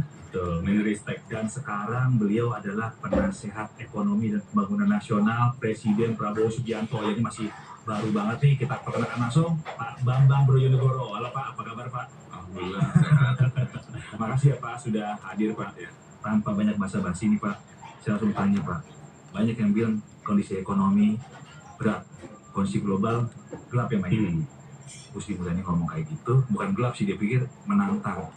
Speaker 23: Menristek. Dan sekarang beliau adalah penasehat ekonomi dan pembangunan nasional Presiden Prabowo Subianto. Jadi masih baru banget nih, kita perkenalkan langsung Pak Bambang Brojonegoro. Halo Pak, apa kabar Pak?
Speaker 6: Alhamdulillah sehat.
Speaker 23: Terima kasih ya Pak sudah hadir Pak. Tanpa banyak basa-basi nih Pak, saya langsung tanya Pak. Banyak yang bilang kondisi ekonomi berat, kondisi global gelap ya Mike. Terus Mulani ngomong kayak gitu, bukan gelap sih, dia pikir menantang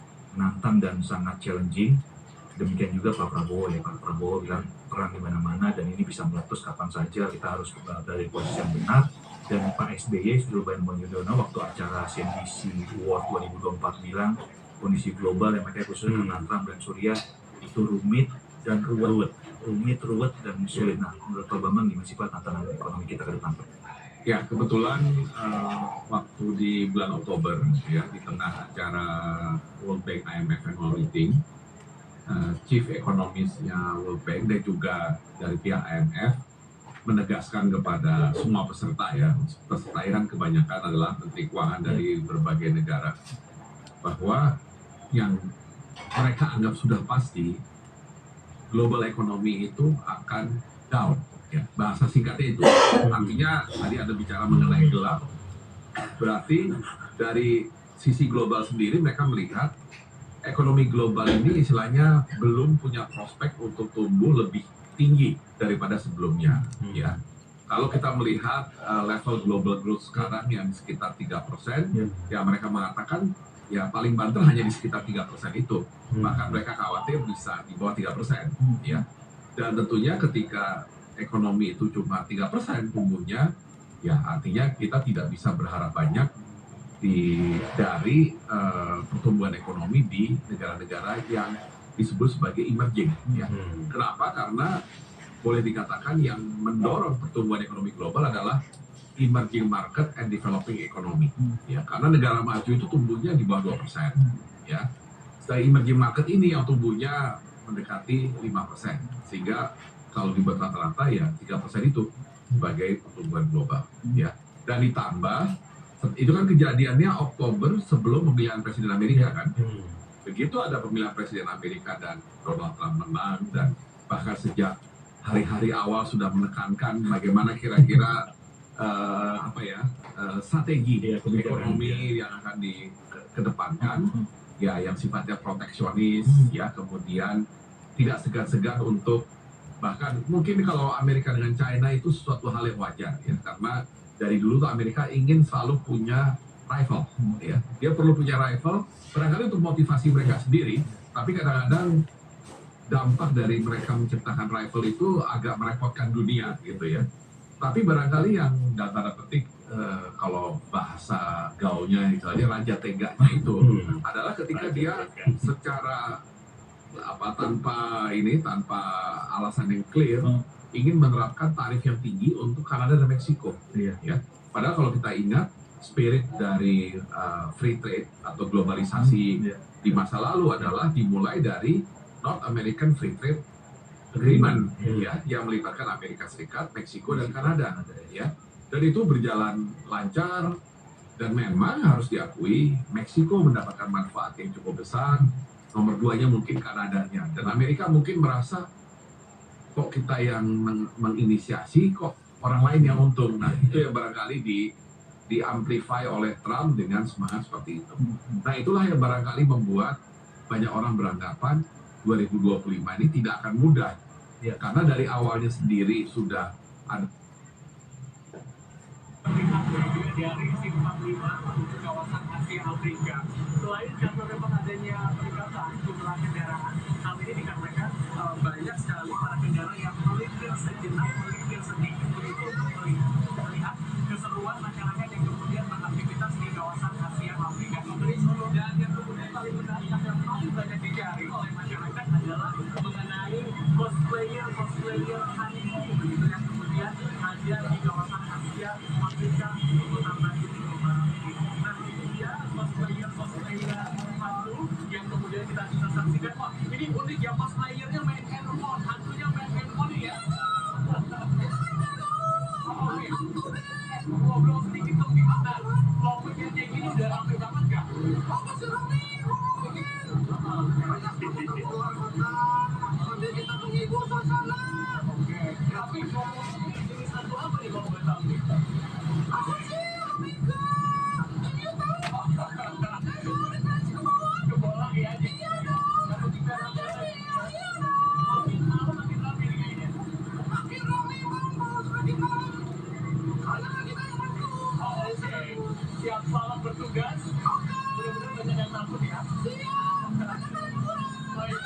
Speaker 23: dan sangat challenging. Demikian juga Pak Prabowo ya, Pak Prabowo bilang perang di mana-mana dan ini bisa meletus kapan saja, kita harus dari posisi yang benar. Dan Pak SBY Susilo Yudhoyono waktu acara CNBC World 2024 bilang kondisi global yang mereka khususnya karena Trump dan Surya itu rumit dan ruwet dan sulit. Nah, menurut Pak Bambang gimana sih Pak tantangan ekonomi kita ke depan Pak?
Speaker 6: Ya, kebetulan waktu di bulan Oktober ya, di tengah acara World Bank IMF Annual Meeting, Chief Economist-nya World Bank dan juga dari pihak IMF menegaskan kepada semua peserta ya, peserta kan kebanyakan adalah menteri keuangan dari berbagai negara, bahwa yang mereka anggap sudah pasti global economy itu akan down. Ya, bahasa singkatnya itu. Artinya tadi ada bicara mengenai gelap. Berarti dari sisi global sendiri mereka melihat ekonomi global ini istilahnya belum punya prospek untuk tumbuh lebih tinggi daripada sebelumnya. Ya, kalau kita melihat level global growth sekarang yang sekitar 3%, ya mereka mengatakan ya paling banter hanya di sekitar 3% itu. Bahkan mereka khawatir bisa di bawah 3%. Ya. Dan tentunya ketika ekonomi itu cuma 3% tumbuhnya, ya artinya kita tidak bisa berharap banyak dari pertumbuhan ekonomi di negara-negara yang disebut sebagai emerging. Ya. Kenapa? Karena boleh dikatakan yang mendorong pertumbuhan ekonomi global adalah emerging market and developing economy. Ya, karena negara maju itu tumbuhnya di bawah 2%. Ya. Setelah emerging market ini yang tumbuhnya mendekati 5%. Sehingga kalau dibuat rata-rata ya 3% itu sebagai pertumbuhan global. Ya. Dan ditambah, itu kan kejadiannya Oktober sebelum pemilihan Presiden Amerika kan. Begitu ada pemilihan Presiden Amerika dan Donald Trump menang, dan bahkan sejak hari-hari awal sudah menekankan bagaimana kira-kira strategi ekonomi yang akan dikedepankan, ya yang sifatnya proteksionis, ya kemudian tidak segan-segan untuk bahkan mungkin kalau Amerika dengan China itu suatu hal yang wajar, ya karena dari dulu tuh Amerika ingin selalu punya rival, ya dia perlu punya rival barangkali untuk motivasi mereka sendiri, tapi kadang-kadang dampak dari mereka menciptakan rival itu agak merepotkan dunia gitu ya. Tapi barangkali yang tanda petik kalau bahasa gaulnya misalnya raja teganya itu adalah ketika dia secara tanpa alasan yang clear ingin menerapkan tarif yang tinggi untuk Kanada dan Meksiko. Ya. Padahal kalau kita ingat spirit dari free trade atau globalisasi di masa lalu adalah dimulai dari North American Free Trade Agreement, ya, yang melibatkan Amerika Serikat, Meksiko, dan Kanada, ya. Dan itu berjalan lancar, dan memang harus diakui Meksiko mendapatkan manfaat yang cukup besar. Nomor 2-nya mungkin Kanadanya, dan Amerika mungkin merasa kok kita yang menginisiasi, kok orang lain yang untung. Nah itu yang barangkali di-amplify oleh Trump dengan semangat seperti itu. Nah itulah yang barangkali membuat banyak orang beranggapan 2025 ini tidak akan mudah, ya, karena dari awalnya sendiri sudah ada
Speaker 3: dari simpang 5 menuju kawasan Asia Afrika. Selain karena memang adanya peningkatan jumlah kendaraan, hal ini dikarenakan banyak sekali para kendaraan yang melintir sejenak, melintir sedikit begitu untuk melihat keseruan masyarakat yang kemudian beraktivitas di kawasan Asia Afrika ini. Dan yang kemudian paling menarik yang paling banyak dicari oleh masyarakat adalah mengenai cosplayer hantu begitu yang kemudian ada di kawasan Asia Afrika Kota Bandung, Jawa Barat. Nah ini dia cosplayer hantu yang kemudian kita bisa saksikan. Wah ini unik ya, cosplayernya main handphone, hantunya main handphone ya. Oke, ngobrol sedikit dong gimana kelompoknya kayak gini udah rame banget gak? Masih rame, sambil kita menghibur suasana. Oke, tapi ngomongin jenis hantu apa nih kalau boleh tahu nih? Aku sih Omega. Ini tahu? Ke bawah ya aja. Iya dong. Kalau kita rame lagi. Iya dong. Makin rame nih kayaknya. Makin rame bang, makin malam. Karena kita yang hantu. Oke, siap salam bertugas. Benar-benar banyak yang takut ya. Siap. Baik.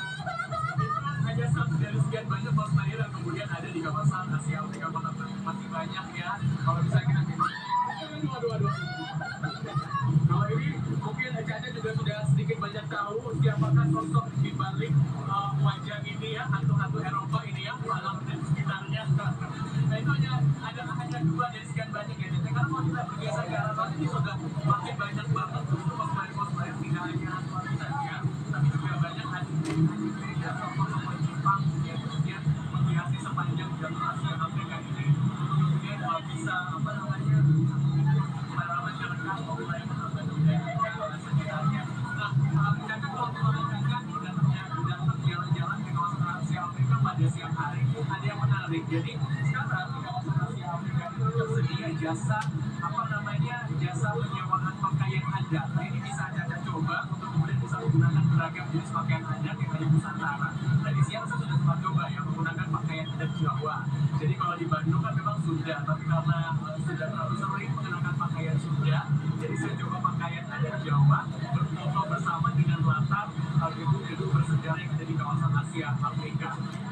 Speaker 3: Hanya satu dari sekian banyak cosplayer yang kemudian ada di kawasan Asia Afrika Kota Bandung. Masih banyak ya. Kalau misalnya kita aduh. Kalau ini mungkin Caca juga sudah sedikit banyak tahu siapakah sosok di balik wajah ini ya, hantu-hantu Eropa ini ya, alam dan sekitarnya. Nah itu hanya dua dari sekian banyak ya. Karena kalau kita bergeser ke arah sana ini sudah makin banyak banget untuk cosplayer tidak hanya hantu saja, tapi juga banyak hantu tokoh-tokoh Jepang yang kemudian menghiasi sepanjang jalur Asia Afrika ini. Kemudian bisa para masyarakat mulai menonton budaya sekitarnya. Nah, Caca kalau menanyakan datang jalan-jalan ke kawasan Asia Afrika pada siang hari. Ada yang menarik. Jadi sekarang di kawasan Asia Afrika itu tersedia jasa jasa penyewaan pakaian adat. Nah, ini bisa Caca coba untuk kemudian bisa menggunakan beragam jenis pakaian adat yang ada di Nusantara. Tadi siang saya sudah sempat coba ya menggunakan pakaian adat Jawa. Jadi kalau di Bandung kan memang sudah, tapi karena sudah terlalu sering mengenakan pakaian Sunda, jadi saya coba pakaian adat Jawa, berfoto bersama dengan latar gedung-gedung bersejarah yang ada di kawasan Asia Afrika.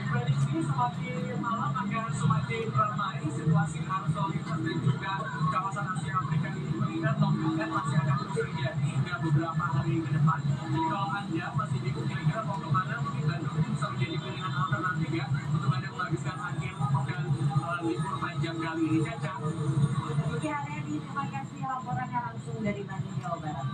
Speaker 3: Prediksi semakin malam akan semakin ramai situasi arus lalu lintas dan juga kawasan Asia Afrika ini mengingat lombongan masih akan terjadi hingga beberapa hari ke depan. Jadi kalau Anda masih bingung kira-kira mau kemana, mungkin Bandung ini bisa menjadi pilihan alternatif ya untuk Anda menghabiskan akhir pekan libur panjang kali ini. Caca.
Speaker 21: Oke, Haryadi, terima kasih laporannya langsung dari Bandung, Jawa Barat.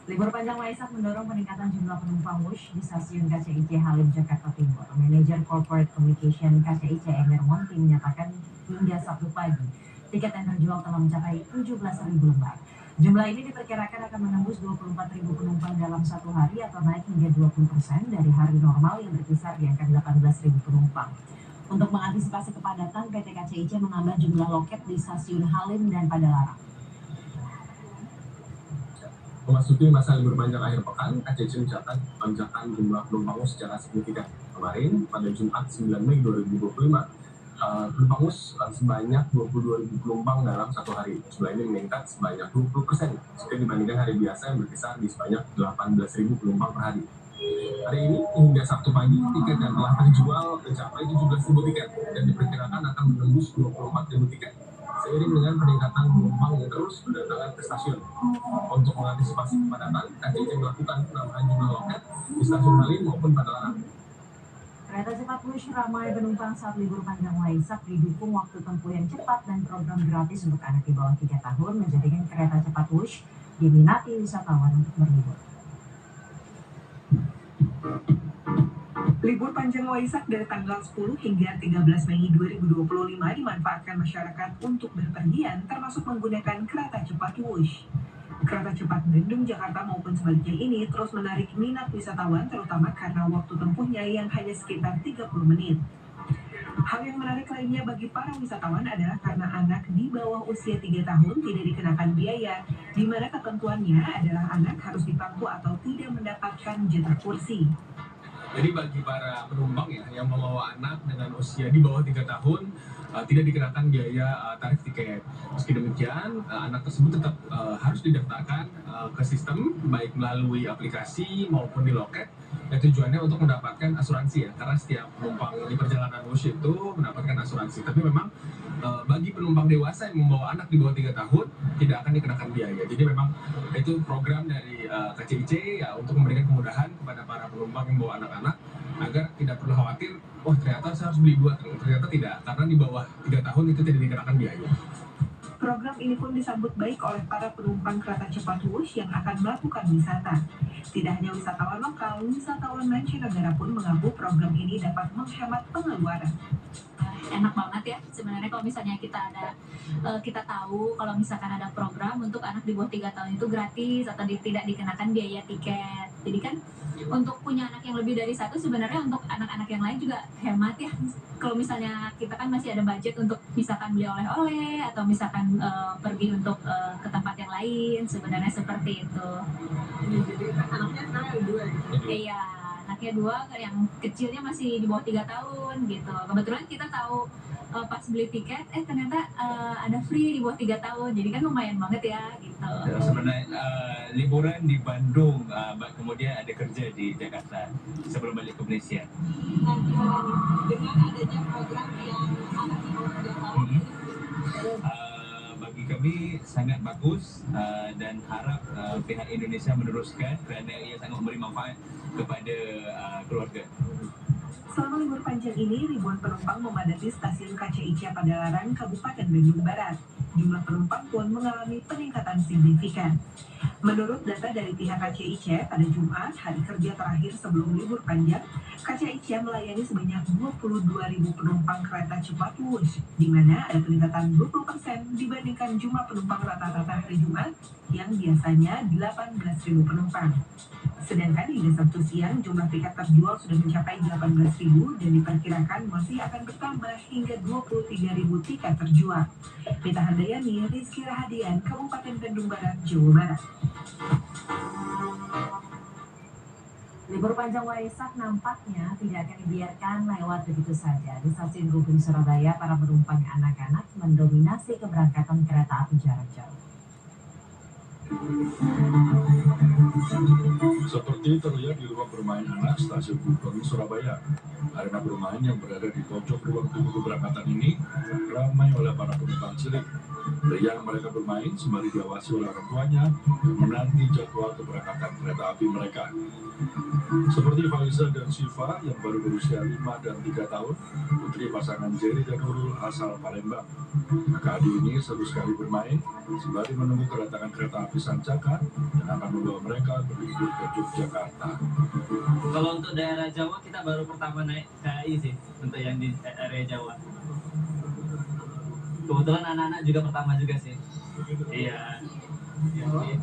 Speaker 21: Libur panjang Waisak mendorong peningkatan jumlah penumpang Wush di stasiun KCIC Halim, Jakarta Timur. Manajer Corporate Communication KCIC Emir Monti menyatakan hingga Sabtu pagi, tiket yang terjual telah mencapai 17.000 lembar. Jumlah ini diperkirakan akan menembus 24.000 penumpang dalam satu hari atau naik hingga 20% dari hari normal yang berkisar di angka 18.000 penumpang. Untuk mengantisipasi kepadatan, PT KCIC menambah jumlah loket di stasiun Halim dan Padalarang.
Speaker 7: Memasuki masa libur panjang akhir pekan, KCIC mencatat lonjakan jumlah penumpang secara signifikan. Kemarin, pada Jumat 9 Mei 2025, penumpang sebanyak 22.000 penumpang dalam satu hari. Jumlah ini meningkat sebanyak 20% jika dibandingkan hari biasa yang berkisar di sebanyak 18.000 penumpang per hari. Hari ini, hingga Sabtu pagi, tiket yang telah terjual mencapai 17.000 tiket dan diperkirakan akan menembus 24.000 tiket. Seiring dengan peningkatan penumpang yang terus berdatangan ke stasiun. Untuk mengantisipasi kepadatan, KCIC melakukan penambahan jumlah loket di stasiun Halim maupun Padalarang.
Speaker 21: Kereta cepat Wush ramai penumpang saat libur panjang Waisak didukung waktu tempuh yang cepat dan program gratis untuk anak di bawah 3 tahun menjadikan kereta cepat Wush diminati wisatawan untuk berlibur.
Speaker 8: Libur panjang Waisak dari tanggal 10 hingga 13 Mei 2025 dimanfaatkan masyarakat untuk berpergian termasuk menggunakan kereta cepat Wush. Kereta cepat Bandung, Jakarta maupun sebaliknya ini terus menarik minat wisatawan terutama karena waktu tempuhnya yang hanya sekitar 30 menit. Hal yang menarik lainnya bagi para wisatawan adalah karena anak di bawah usia 3 tahun tidak dikenakan biaya, di mana ketentuannya adalah anak harus dipangku atau tidak mendapatkan jatah kursi.
Speaker 3: Jadi bagi para penumpang ya yang membawa anak dengan usia di bawah 3 tahun tidak dikenakan biaya tarif tiket. Meski demikian, anak tersebut tetap harus didaftarkan ke sistem baik melalui aplikasi maupun di loket. Dan tujuannya untuk mendapatkan asuransi ya, karena setiap penumpang di perjalanan Wush itu mendapatkan asuransi. Tapi memang bagi penumpang dewasa yang membawa anak di bawah 3 tahun tidak akan dikenakan biaya. Jadi memang itu program dari KCIC ya untuk memberikan kemudahan kepada para penumpang yang membawa anak-anak agar tidak perlu khawatir, oh ternyata saya harus beli 2, ternyata tidak, karena di bawah 3 tahun itu tidak dikenakan biaya.
Speaker 8: Program ini pun disambut baik oleh para penumpang kereta cepat Wush yang akan melakukan wisata. Tidak hanya wisatawan lokal, wisatawan mancanegara pun mengaku program ini dapat menghemat pengeluaran.
Speaker 11: Enak banget ya sebenarnya kalau misalnya kita tahu kalau misalkan ada program untuk anak di bawah 3 tahun itu gratis atau tidak dikenakan biaya tiket. Jadi kan untuk punya anak yang lebih dari 1 sebenarnya untuk anak-anak yang lain juga hemat ya. Kalau misalnya kita kan masih ada budget untuk misalkan beli oleh-oleh atau misalkan pergi untuk ke tempat yang lain, sebenarnya seperti itu.
Speaker 21: Jadi anaknya sekarang ada 2 gitu.
Speaker 11: Iya, anaknya 2, yang kecilnya masih di bawah 3 tahun gitu. Kebetulan kita tahu pas beli tiket, ternyata ada free di bawah 3 tahun, jadi kan lumayan banget ya gitu.
Speaker 24: Sebenarnya liburan di Bandung, kemudian ada kerja di Jakarta sebelum balik ke Malaysia.
Speaker 21: Dengan adanya program yang anak di bawah 3 tahun,
Speaker 24: bagi kami sangat bagus dan harap pihak Indonesia meneruskan kerana ia sangat memberi manfaat kepada keluarga.
Speaker 8: Selama libur panjang ini, ribuan penumpang memadati stasiun KCIC Padalarang, Kabupaten Bandung Barat. Jumlah penumpang pun mengalami peningkatan signifikan. Menurut data dari pihak KCIC, pada Jumat, hari kerja terakhir sebelum libur panjang, KCIC melayani sebanyak 22.000 penumpang kereta cepat Wush, di mana ada peningkatan 20% dibandingkan jumlah penumpang rata-rata hari Jumat yang biasanya 18.000 penumpang. Sedangkan hingga Sabtu siang, jumlah tiket terjual sudah mencapai 18.000 dan diperkirakan masih akan bertambah hingga 23.000 tiket terjual. Mita Handayani, Rizky Rahadian, Kabupaten Bandung Barat, Jawa Barat.
Speaker 4: Libur panjang Waisak nampaknya tidak akan dibiarkan lewat begitu saja. Di Stasiun Gubeng Surabaya, para penumpang anak-anak mendominasi keberangkatan kereta api jarak jauh.
Speaker 12: Seperti terlihat di ruang bermain anak Stasiun Gubeng Surabaya. Arena bermain yang berada di pojok ruang tunggu keberangkatan ini ramai oleh para penumpang cilik. Yang mereka bermain sembari diawasi oleh orang tuanya yang menanti jadwal keberangkatan kereta api mereka. Seperti Faiza dan Syifa yang baru berusia 5 dan 3 tahun, putri pasangan Jerry dan Nurul asal Palembang. Kakak adik ini seru sekali bermain sembari menunggu kedatangan kereta api Sancaka yang akan membawa mereka berlibur ke Yogyakarta.
Speaker 14: Kalau untuk daerah Jawa kita baru pertama naik KAI sih untuk yang di area Jawa. Kebetulan anak-anak juga pertama juga sih. Iya.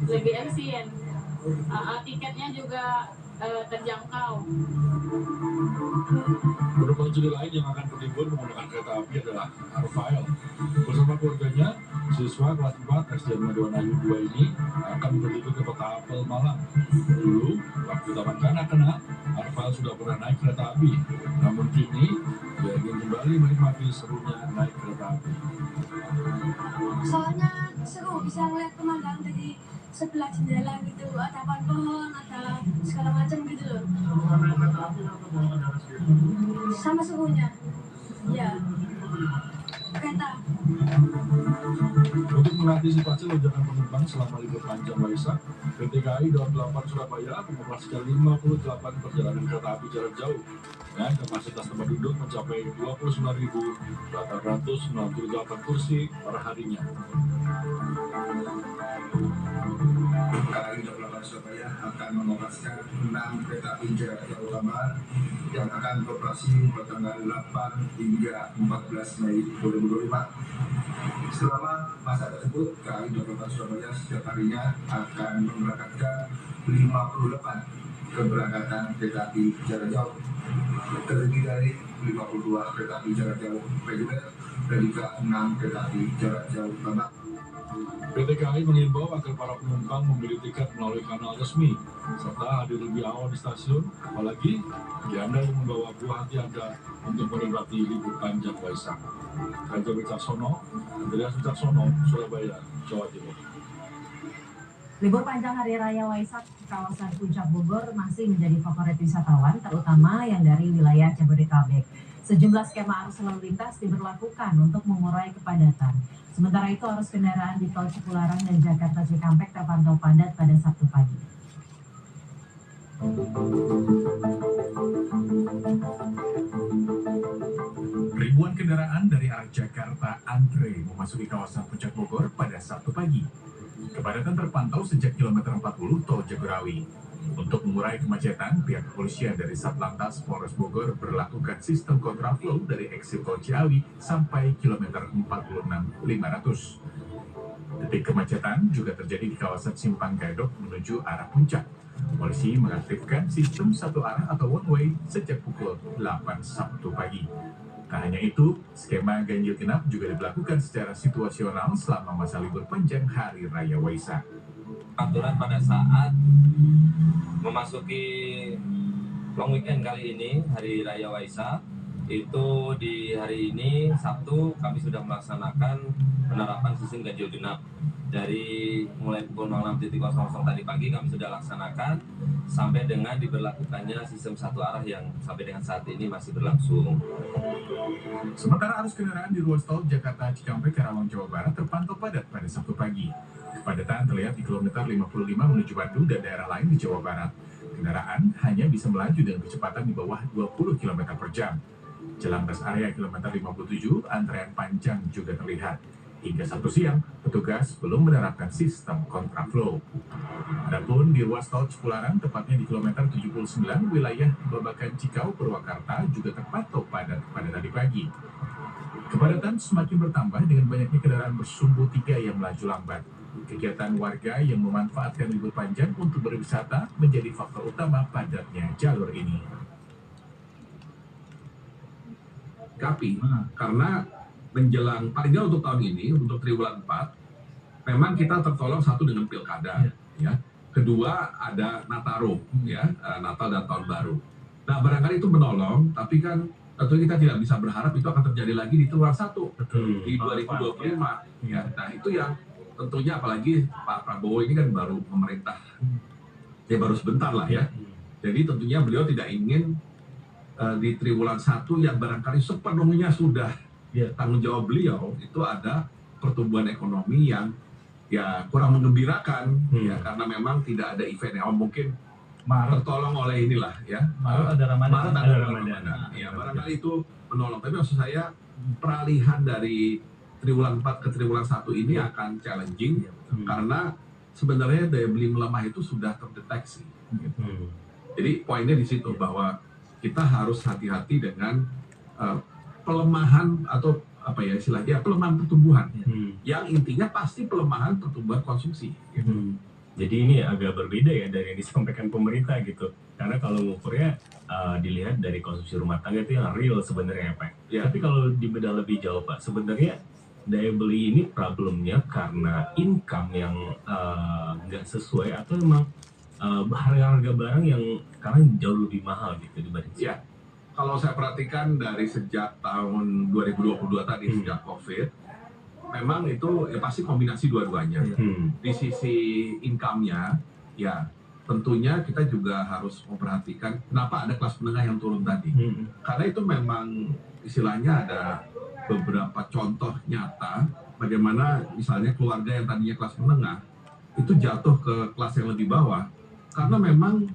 Speaker 16: Lebih efisien. Tiketnya juga terjangkau.
Speaker 12: Penumpang cilik lain yang akan berlibur menggunakan kereta api adalah Arfael. Bersama keluarganya, siswa kelas 4 SDN Madwanayu 2 ini akan berlibur ke Kota Apel, Malang. Dulu, waktu taman kanak-kanak, Arfael sudah pernah naik kereta api. Namun kini, dia ingin kembali menikmati serunya naik kereta api.
Speaker 16: Soalnya seru, bisa ngeliat pemandangan dari sebelah jendela gitu, ada pohon, ada segala macam gitu loh. Sama serunya, ya. Kereta.
Speaker 12: Untuk mengantisipasi lonjakan penumpang selama libur panjang Waisak, PT KAI Daob 8 Surabaya mengoperasikan 58 perjalanan kereta api jarak jauh dengan kapasitas tempat duduk mencapai 29.898 kursi per harinya.
Speaker 25: KAI Daob 8 Surabaya akan mengoperasikan 6 kereta api jarak jauh tambahan yang akan beroperasi mulai tanggal 8 hingga 14 Mei 2025. Selama masa tersebut, KAI Daob 8 Surabaya setiap harinya akan memberangkatkan 58 keberangkatan kereta api jarak jauh, terdiri dari 52 kereta api jarak jauh reguler dan juga 6 kereta api jarak jauh tambahan.
Speaker 12: PT KAI mengimbau agar para penumpang membeli tiket melalui kanal resmi serta hadir lebih awal di stasiun, apalagi bagi Anda yang membawa buah hati Anda untuk menikmati libur panjang Waisak. Raja Wicaksono, Andreas Wicaksono, Surabaya, Jawa Timur.
Speaker 4: Libur panjang Hari Raya Waisak di kawasan Puncak Bogor masih menjadi favorit wisatawan, terutama yang dari wilayah Jabodetabek. Sejumlah skema arus lalu lintas diberlakukan untuk mengurai kepadatan. Sementara itu arus kendaraan di Tol Cipularang dan Jakarta Cikampek terpantau padat pada Sabtu pagi.
Speaker 5: Ribuan kendaraan dari arah Jakarta antre memasuki kawasan Puncak Bogor pada Sabtu pagi. Kepadatan terpantau sejak kilometer 40 Tol Jagorawi. Untuk mengurai kemacetan, pihak kepolisian dari Satlantas Polres Bogor berlakukan sistem kontraflow dari exit Tol Ciawi sampai kilometer 46.500. Titik kemacetan juga terjadi di kawasan Simpang Gadok menuju arah puncak. Polisi mengaktifkan sistem satu arah atau one way sejak pukul 8 Sabtu pagi. Tak hanya itu, skema ganjil genap juga diberlakukan secara situasional selama masa libur panjang Hari Raya Waisak.
Speaker 26: Aturan pada saat memasuki long weekend kali ini, Hari Raya Waisak, itu di hari ini, Sabtu, kami sudah melaksanakan penerapan sistem ganjil genap. Dari mulai pukul 06.00 tadi pagi kami sudah laksanakan sampai dengan diberlakukannya sistem satu arah yang sampai dengan saat ini masih berlangsung.
Speaker 5: Sementara arus kendaraan di ruas tol Jakarta Cikampek Karawang Jawa Barat terpantau padat pada Sabtu pagi. Kepadatan terlihat di kilometer 55 menuju Bandung dan daerah lain di Jawa Barat. Kendaraan hanya bisa melaju dengan kecepatan di bawah 20 km per jam. Jelang rest area kilometer 57, antrean panjang juga terlihat. Hingga Sabtu siang, petugas belum menerapkan sistem kontraflow. Adapun di ruas tol Cipularang, tepatnya di kilometer 79, wilayah Babakan Cikau, Purwakarta juga terpantau padat pada tadi pagi. Kepadatan semakin bertambah dengan banyaknya kendaraan bersumbu 3 yang melaju lambat. Kegiatan warga yang memanfaatkan libur panjang untuk berwisata menjadi faktor utama padatnya jalur ini.
Speaker 6: Tapi karena menjelang paling nggak untuk tahun ini, untuk triwulan 4, memang kita tertolong satu dengan pilkada, ya. Kedua ada Nataru, ya, Natal dan Tahun Baru. Nah barangkali itu menolong, tapi kan tentu kita tidak bisa berharap itu akan terjadi lagi di triwulan 1 di 2025, ya. Nah itu yang tentunya apalagi Pak Prabowo ini kan baru pemerintah, ya baru sebentar lah ya. Jadi tentunya beliau tidak ingin di triwulan 1 yang barangkali sepenuhnya sudah tanggung jawab beliau itu ada pertumbuhan ekonomi yang ya kurang menggembirakan, ya karena memang tidak ada event yang mungkin tertolong oleh inilah ya.
Speaker 23: Maret ada Ramadan.
Speaker 6: Ya barangkali itu menolong. Tapi maksud saya peralihan dari triwulan 4 ke triwulan 1 ini akan challenging karena sebenarnya daya beli melemah itu sudah terdeteksi. Gitu. Jadi poinnya di situ bahwa kita harus hati-hati dengan pelemahan atau apa ya istilahnya pelemahan pertumbuhan yang intinya pasti pelemahan pertumbuhan konsumsi gitu.
Speaker 23: Jadi ini agak berbeda ya dari yang disampaikan pemerintah gitu, karena kalau ngukurnya dilihat dari konsumsi rumah tangga itu yang real sebenarnya Pak. Tapi kalau dibedah lebih jauh Pak, sebenarnya daya beli ini problemnya karena income yang nggak sesuai atau memang harga barang yang sekarang jauh lebih mahal gitu dibanding
Speaker 6: Kalau saya perhatikan dari sejak tahun 2022 tadi, sejak COVID, memang itu ya pasti kombinasi dua-duanya. Di sisi income-nya, ya tentunya kita juga harus memperhatikan kenapa ada kelas menengah yang turun tadi. Karena itu memang istilahnya ada beberapa contoh nyata bagaimana misalnya keluarga yang tadinya kelas menengah itu jatuh ke kelas yang lebih bawah karena memang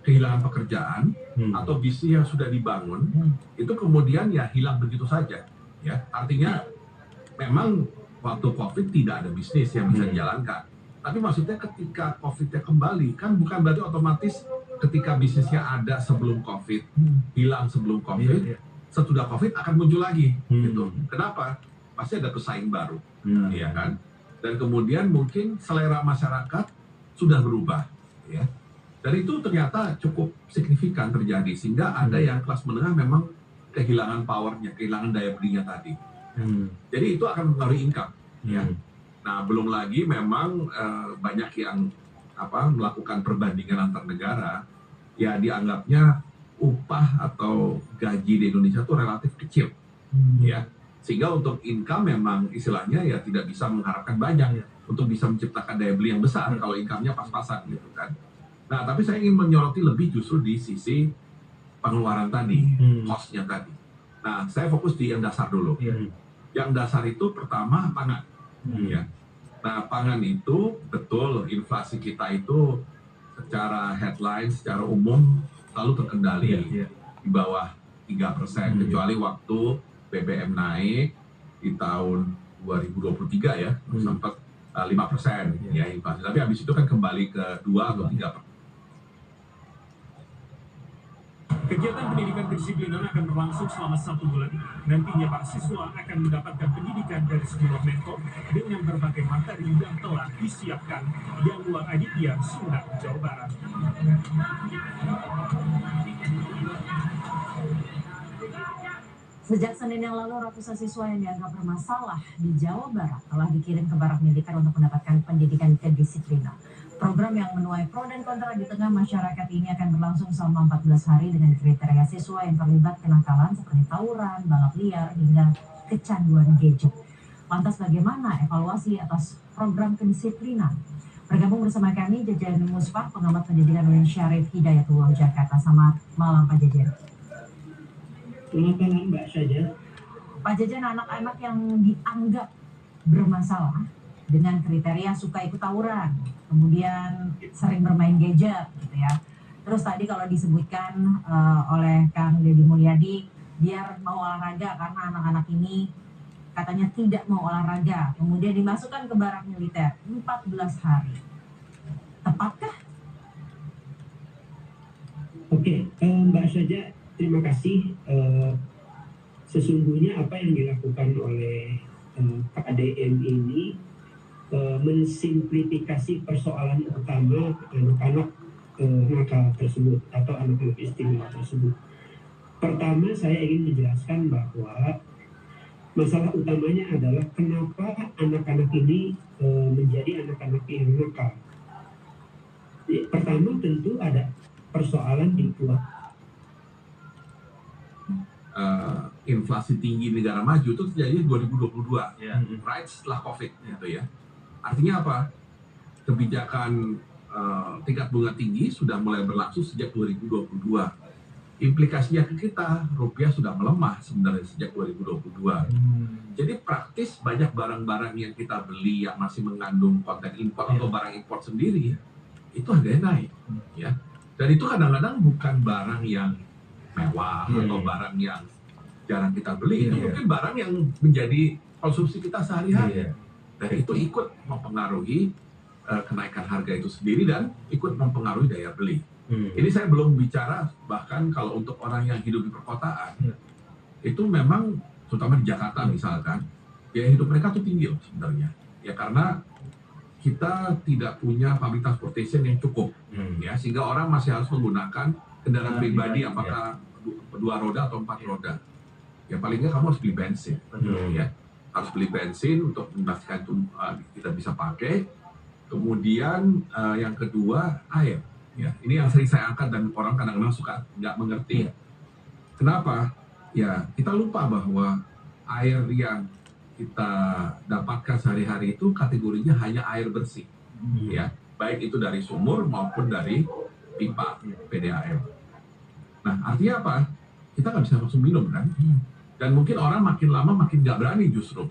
Speaker 6: kehilangan pekerjaan atau bisnis yang sudah dibangun itu kemudian ya hilang begitu saja, ya artinya memang waktu COVID tidak ada bisnis yang bisa dijalankan, tapi maksudnya ketika COVID-nya kembali kan bukan berarti otomatis ketika bisnisnya ada sebelum COVID hilang sebelum COVID, sesudah COVID akan muncul lagi gitu. Kenapa? Pasti ada pesaing baru, ya kan, dan kemudian mungkin selera masyarakat sudah berubah, ya. Dan itu ternyata cukup signifikan terjadi, sehingga ada yang kelas menengah memang kehilangan powernya, kehilangan daya belinya tadi. Jadi itu akan mempengaruhi income. Ya. Nah, belum lagi memang banyak yang melakukan perbandingan antar negara, ya dianggapnya upah atau gaji di Indonesia itu relatif kecil, ya. Sehingga untuk income memang istilahnya ya tidak bisa mengharapkan banyak untuk bisa menciptakan daya beli yang besar kalau income-nya pas-pasan gitu kan. Nah, tapi saya ingin menyoroti lebih justru di sisi pengeluaran tadi, cost-nya tadi. Nah, saya fokus di yang dasar dulu. Yang dasar itu pertama pangan. Ya. Nah, pangan itu betul inflasi kita itu secara headline, secara umum selalu terkendali di bawah 3%, kecuali waktu BBM naik di tahun 2023 ya, sempat 5% ya inflasi. Tapi habis itu kan kembali ke 2 atau 3%.
Speaker 9: Kegiatan pendidikan kedisiplinan akan berlangsung selama 1 bulan. Nantinya para siswa akan mendapatkan pendidikan dari sejumlah mentor dengan berbagai materi yang telah disiapkan. Yanuar Aditya, Sumedang, Jawa Barat.
Speaker 4: Sejak Senin yang lalu, ratusan siswa yang dianggap bermasalah di Jawa Barat telah dikirim ke barak militer untuk mendapatkan pendidikan kedisiplinan. Program yang menuai pro dan kontra di tengah masyarakat ini akan berlangsung selama 14 hari dengan kriteria siswa yang terlibat kenakalan seperti tawuran, balap liar, hingga kecanduan gadget. Lantas bagaimana evaluasi atas program kedisiplinan? Bergabung bersama kami Jajan Musfah, pengamat pendidikan UIN Syarif Hidayatullah Jakarta. Selamat malam Pak Jajan.
Speaker 13: Selamat malam Mbak Saja.
Speaker 4: Pak Jajan, anak-anak yang dianggap bermasalah dengan kriteria suka ikut tawuran, kemudian sering bermain gadget gitu ya. Terus tadi kalau disebutkan oleh Kang Deddy Mulyadi, biar mau olahraga karena anak-anak ini katanya tidak mau olahraga, kemudian dimasukkan ke barak militer 14 hari. Tepatkah?
Speaker 13: Oke, Mbak Saja, terima kasih. Sesungguhnya apa yang dilakukan oleh KDM ini mensimplifikasi persoalan utama anak-anak nakal tersebut atau anak-anak istimewa tersebut. Pertama, saya ingin menjelaskan bahwa masalah utamanya adalah kenapa anak-anak ini menjadi anak-anak yang nakal. Pertama tentu ada persoalan di keluarga.
Speaker 6: Inflasi tinggi negara maju itu terjadi 2022, right setelah COVID gitu ya. Artinya apa? Kebijakan tingkat bunga tinggi sudah mulai berlangsung sejak 2022. Implikasinya ke kita, rupiah sudah melemah sebenarnya sejak 2022. Jadi praktis banyak barang-barang yang kita beli yang masih mengandung konten impor atau barang impor sendiri, itu harganya naik, ya. Dan itu kadang-kadang bukan barang yang mewah atau barang yang jarang kita beli, itu mungkin barang yang menjadi konsumsi kita sehari-hari. Dan itu ikut mempengaruhi kenaikan harga itu sendiri dan ikut mempengaruhi daya beli. Ini saya belum bicara bahkan kalau untuk orang yang hidup di perkotaan, itu memang terutama di Jakarta misalkan, biaya hidup mereka tuh tinggi loh sebenarnya. Ya karena kita tidak punya public transportation yang cukup, ya sehingga orang masih harus menggunakan kendaraan pribadi, apakah 2 roda atau 4 roda. Ya paling nggak kamu harus beli bensin, ya harus beli bensin untuk memastikan itu kita bisa pakai. Kemudian yang kedua air, ya ini yang sering saya angkat dan orang kadang-kadang suka nggak mengerti. Kenapa? Ya kita lupa bahwa air yang kita dapatkan sehari-hari itu kategorinya hanya air bersih, ya baik itu dari sumur maupun dari pipa PDAM. Nah artinya apa? Kita nggak bisa langsung minum kan? Dan mungkin orang makin lama makin nggak berani justru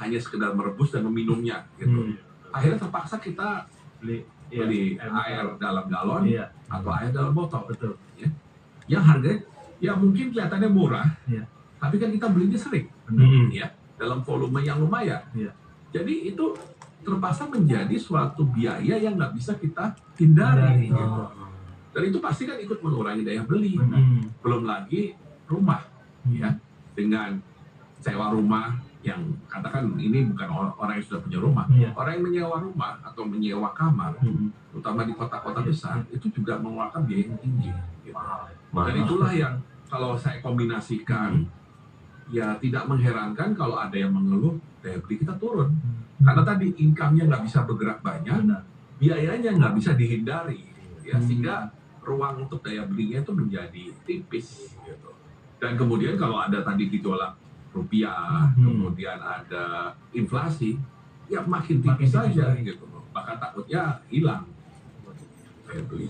Speaker 6: hanya sekedar merebus dan meminumnya gitu. Akhirnya terpaksa kita beli air dalam galon atau air dalam botol, ya. Yang harganya ya mungkin kelihatannya murah, tapi kan kita belinya sering, ya dalam volume yang lumayan. Jadi itu terpaksa menjadi suatu biaya yang nggak bisa kita hindari, gitu. Dan itu pasti kan ikut mengurangi daya beli. Belum lagi rumah, ya dengan sewa rumah yang katakan ini bukan orang yang sudah punya rumah, orang yang menyewa rumah atau menyewa kamar, terutama di kota-kota besar itu juga mengeluarkan biaya yang tinggi. Gitu. Dan itulah yang kalau saya kombinasikan, ya tidak mengherankan kalau ada yang mengeluh daya beli kita turun, karena tadi income-nya nggak bisa bergerak banyak, biayanya nggak bisa dihindari, ya sehingga ruang untuk daya belinya itu menjadi tipis. Gitu. Dan kemudian kalau ada tadi gejolak rupiah, kemudian ada inflasi, ya makin tipis saja gitu. Bahkan takutnya hilang daya beli.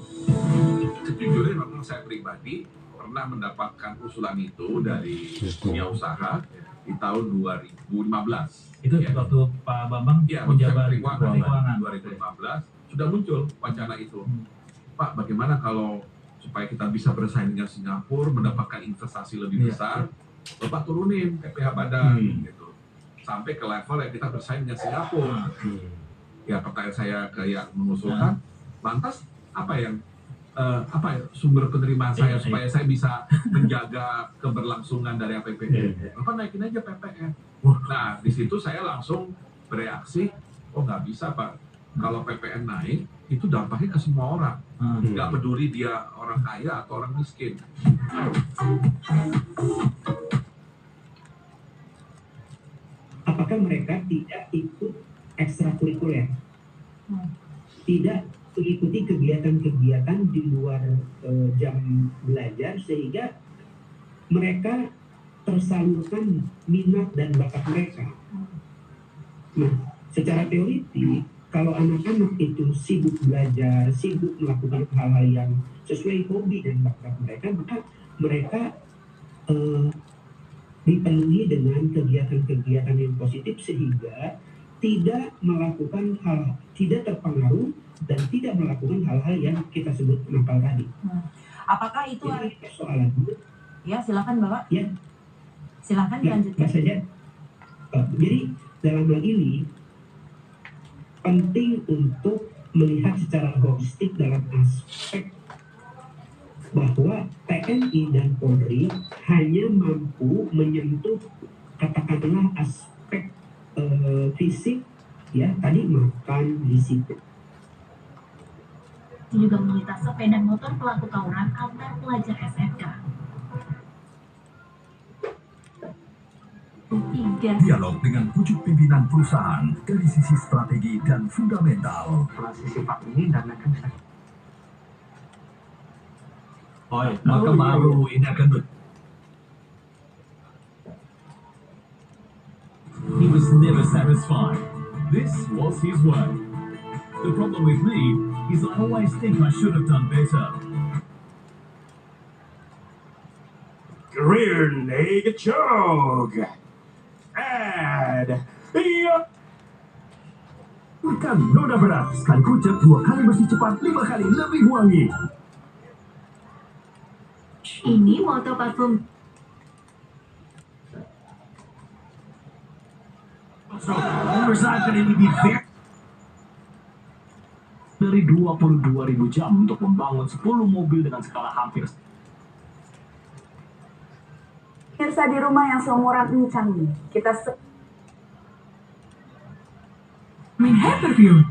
Speaker 6: Sejujurnya memang saya pribadi pernah mendapatkan usulan itu dari dunia usaha di tahun 2015.
Speaker 14: Itu ya. Waktu Pak Bambang
Speaker 6: menjabat keuangan 2015 sudah muncul wacana itu. Pak, bagaimana kalau supaya kita bisa bersaing dengan Singapura, mendapatkan investasi lebih besar, Bapak turunin PPh badan gitu. Sampai ke level yang kita bersaing dengan Singapura. Ya pertanyaan saya kayak mengusulkan, lantas apa sumber penerimaan saya supaya saya bisa menjaga keberlangsungan dari APBN? Bapak naikin aja PPN. Nah di situ saya langsung bereaksi, oh nggak bisa Pak, kalau PPN naik itu dampaknya ke semua orang, nggak peduli dia orang kaya atau orang miskin.
Speaker 13: Apakah mereka tidak ikut ekstrakurikuler, tidak mengikuti kegiatan-kegiatan di luar jam belajar sehingga mereka tersalurkan minat dan bakat mereka? Nah, secara teoritis kalau anak-anak itu sibuk belajar, sibuk melakukan hal-hal yang sesuai hobi dan bakat mereka, maka mereka dipenuhi dengan kegiatan-kegiatan yang positif sehingga tidak melakukan hal, tidak terpengaruh dan tidak melakukan hal-hal yang kita sebut nakal tadi.
Speaker 4: Apakah itu
Speaker 13: jadi, persoalan?
Speaker 4: Ya, silakan Bapak.
Speaker 13: Ya.
Speaker 4: Silakan dilanjutkan.
Speaker 13: Saja. Jadi dalam hal ini penting untuk melihat secara holistik dalam aspek bahwa TNI dan Polri hanya mampu menyentuh katakanlah aspek fisik, ya tadi makan, disiplin.
Speaker 11: Juga menyita sepeda motor pelaku tawuran antar pelajar SMK.
Speaker 5: Dialog dengan pucuk pimpinan perusahaan dari sisi strategi dan fundamental.
Speaker 22: Sifat ini dan akan
Speaker 23: maka baru ini akan
Speaker 9: He was never satisfied. This was his work. The problem with me is I always think I should have done better.
Speaker 10: Grenade jog. And
Speaker 5: Makan noda berat, sekali kucek 2 kali bersih cepat, 5 kali lebih wangi.
Speaker 11: Ini motor parfum
Speaker 9: Meresahkan ini di dari 22.000 jam untuk membangun 10 mobil dengan skala hampir.
Speaker 15: Pemirsa di rumah yang seumuran Encang nih, kita
Speaker 11: hair perfume.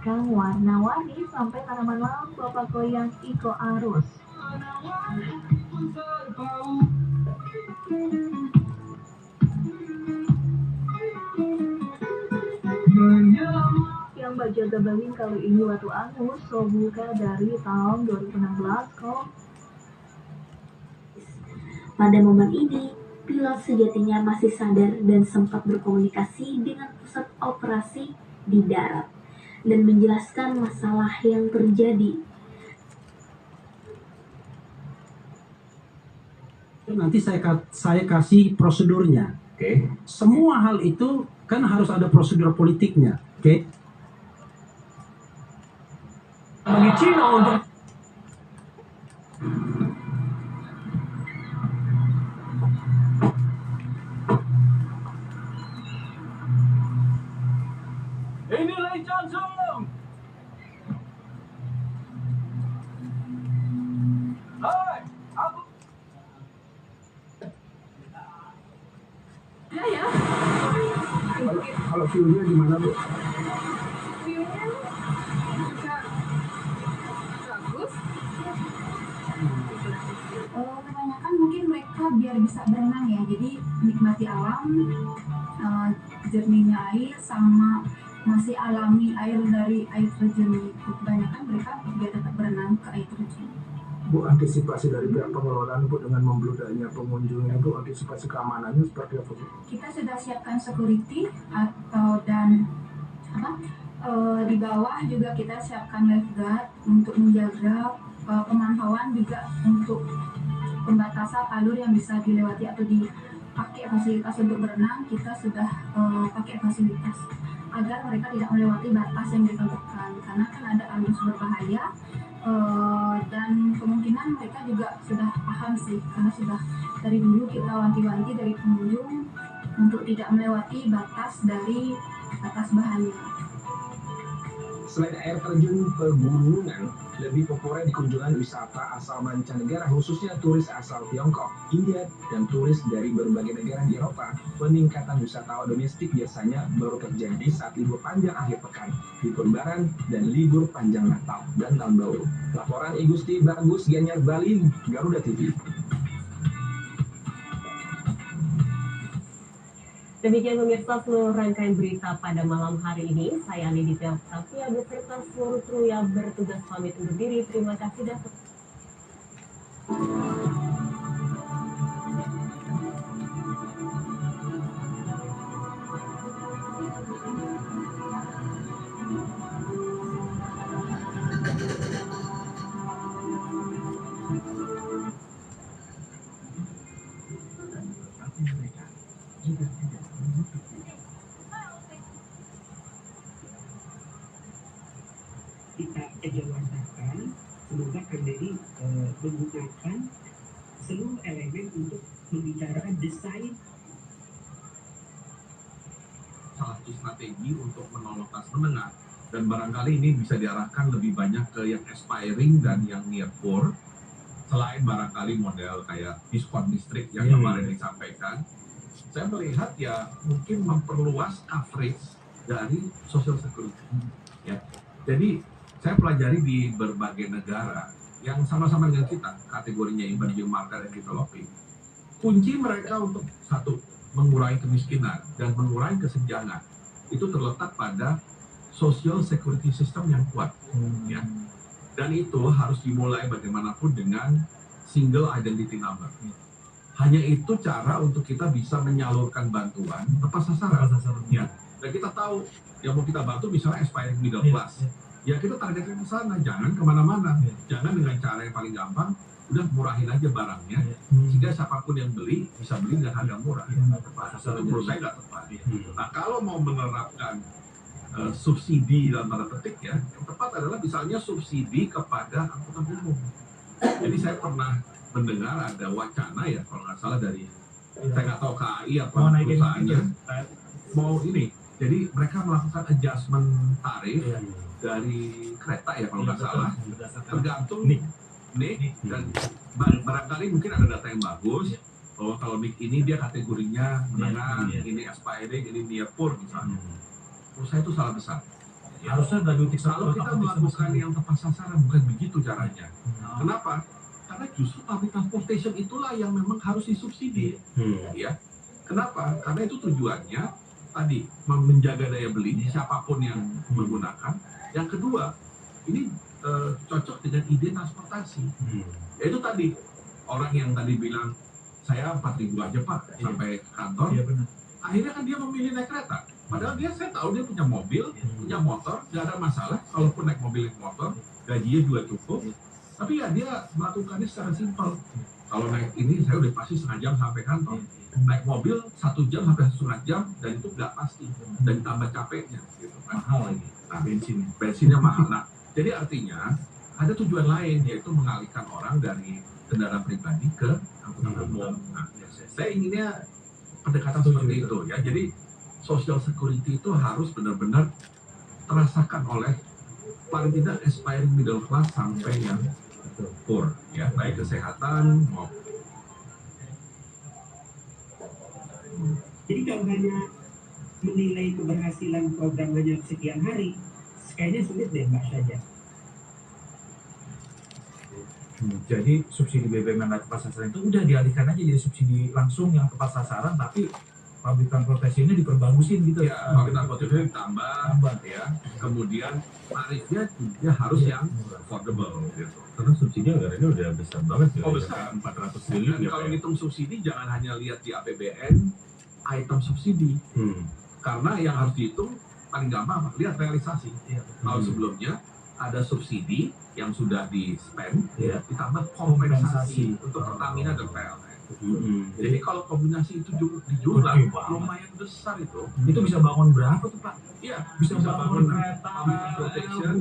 Speaker 11: Kang warna-warni sampai tanaman lampu Bapak goyang Iko Arus. Yang bajaga bawin kali ini Watu Angus so buka dari tahun 2016 kok.
Speaker 17: Pada momen ini, pilot sejatinya masih sadar dan sempat berkomunikasi dengan pusat operasi di darat dan menjelaskan masalah yang terjadi.
Speaker 18: Nanti saya kasih prosedurnya.
Speaker 23: Oke.
Speaker 18: Semua hal itu kan harus ada prosedur politiknya. Oke.
Speaker 9: Bagi Cina untuk ini Ray Johnson. Hai, aku.
Speaker 11: Ya.
Speaker 18: Kalau view-nya gimana, Bu?
Speaker 11: View-nya bagus.
Speaker 19: Kebanyakan mungkin mereka biar bisa berenang ya, jadi nikmati alam, jernihnya air sama masih alami air dari air terjun itu. Kebanyakan mereka biar tetap berenang ke air terjun.
Speaker 18: Bu, antisipasi dari pihak pengelolaan Bu dengan membludaknya pengunjungnya, Bu, antisipasi keamanannya seperti apa, Bu?
Speaker 19: Kita sudah siapkan security dan di bawah juga kita siapkan lifeguard untuk menjaga pemantauan juga untuk pembatasan alur yang bisa dilewati atau dipakai fasilitas untuk berenang. Kita sudah pakai fasilitas agar mereka tidak melewati batas yang ditentukan, karena kan ada arus berbahaya. Dan kemungkinan mereka juga sudah paham sih, karena sudah dari dulu kita wanti-wanti dari pengunjung untuk tidak melewati batas dari batas bahaya.
Speaker 20: Selain air terjun pegunungan, lebih populer di kunjungan wisata asal mancanegara, khususnya turis asal Tiongkok, India, dan turis dari berbagai negara di Eropa. Peningkatan wisatawan domestik biasanya baru terjadi saat libur panjang akhir pekan, libur Lebaran, dan libur panjang Natal dan Tahun Baru. Laporan Igusti Bagus Gianyar Bali, Garuda TV.
Speaker 27: Demikian pemirsa seluruh rangkaian berita pada malam hari ini. Saya Lidita Octavia beserta seluruh kru yang bertugas pamit undur diri. Terima kasih dan
Speaker 20: Mereka
Speaker 13: menggunakan seluruh elemen untuk membicarakan desain
Speaker 6: salah satu strategi untuk menolong kelas menengah, dan barangkali ini bisa diarahkan lebih banyak ke yang aspiring dan yang near poor, selain barangkali model kayak diskon listrik yang kemarin disampaikan. Saya melihat ya mungkin memperluas coverage dari social security ya. Jadi saya pelajari di berbagai negara yang sama-sama dengan kita, kategorinya emerging market dan developing. Kunci mereka untuk satu, mengurangi kemiskinan dan mengurangi kesenjangan itu terletak pada social security system yang kuat ya. Dan itu harus dimulai bagaimanapun dengan single identity number. Hanya itu cara untuk kita bisa menyalurkan bantuan tepat sasaran ya. Dan kita tahu yang mau kita bantu misalnya aspiring middle class ya, kita targetkan ke sana, jangan kemana-mana, jangan dengan cara yang paling gampang, udah murahin aja barangnya, sehingga siapapun yang beli bisa beli dengan harga murah. Menurut saya nggak tepat. Nah, kalau mau menerapkan subsidi dalam tanda petik ya, yang tepat adalah misalnya subsidi kepada angkutan umum. Jadi saya pernah mendengar ada wacana ya, kalau nggak salah dari, saya nggak tahu KAI atau perusahaannya, mau ini, jadi mereka melakukan adjustment tarif dari kereta ya kalau nggak salah, tergantung nik dan barangkali mungkin ada data yang bagus bahwa kalau nik ini dia kategorinya menengah, ini aspiring, ini near poor misalnya. Menurut saya itu salah besar. Harusnya kalau kita melakukan yang tepat sasaran, bukan begitu caranya. Kenapa? Karena justru public transportation itulah yang memang harus disubsidi. Ya. Kenapa? Karena itu tujuannya tadi menjaga daya beli siapapun yang menggunakan. Yang kedua, ini cocok dengan ide transportasi. Yaitu tadi, orang yang tadi bilang, saya 4.000 aja Pak sampai kantor. Akhirnya kan dia memilih naik kereta. Padahal saya tahu dia punya mobil, punya motor, nggak ada masalah. Kalaupun naik mobil, naik motor, gajinya juga cukup. Tapi ya dia melakukannya secara simpel. Kalau naik ini, saya udah pasti setengah jam sampai kantor. Naik mobil 1 jam sampai 1,5 jam, dan itu nggak pasti. Dan tambah capeknya. Gitu. Mahal lagi. Nah, bensinnya mahal. Nah, jadi artinya ada tujuan lain, yaitu mengalihkan orang dari kendaraan pribadi ke angkutan umum. Nah, saya inginnya pendekatan seperti itu ya. Jadi social security itu harus benar-benar terasakan oleh paling tidak aspiring middle class sampai yang poor ya, baik kesehatan maupun.
Speaker 13: Jadi kalau hanya menilai keberhasilan program hanya sekian hari, kayaknya sulit deh Mbak saja.
Speaker 23: Jadi subsidi BBM yang nggak tepat sasaran itu udah dialihkan aja jadi subsidi langsung yang tepat sasaran, tapi public transportation-nya diperbagusin gitu
Speaker 6: ya. Public transportation ditambah ya. Kemudian tarifnya juga harus yang affordable gitu.
Speaker 23: Karena subsidi anggarannya udah besar banget ya.
Speaker 6: Oh besar,
Speaker 23: 400 triliun.
Speaker 6: Dan kalau ngitung subsidi jangan hanya lihat di APBN item subsidi. Karena yang harus dihitung paling gampang lihat realisasi. Tahun sebelumnya ada subsidi yang sudah di-spend ditambah kompensasi untuk Pertamina dan PLN. Jadi kalau kombinasi itu dijumlah lumayan besar itu.
Speaker 23: Itu bisa bangun berapa tuh Pak?
Speaker 6: Iya, bisa bangun kereta, transportation,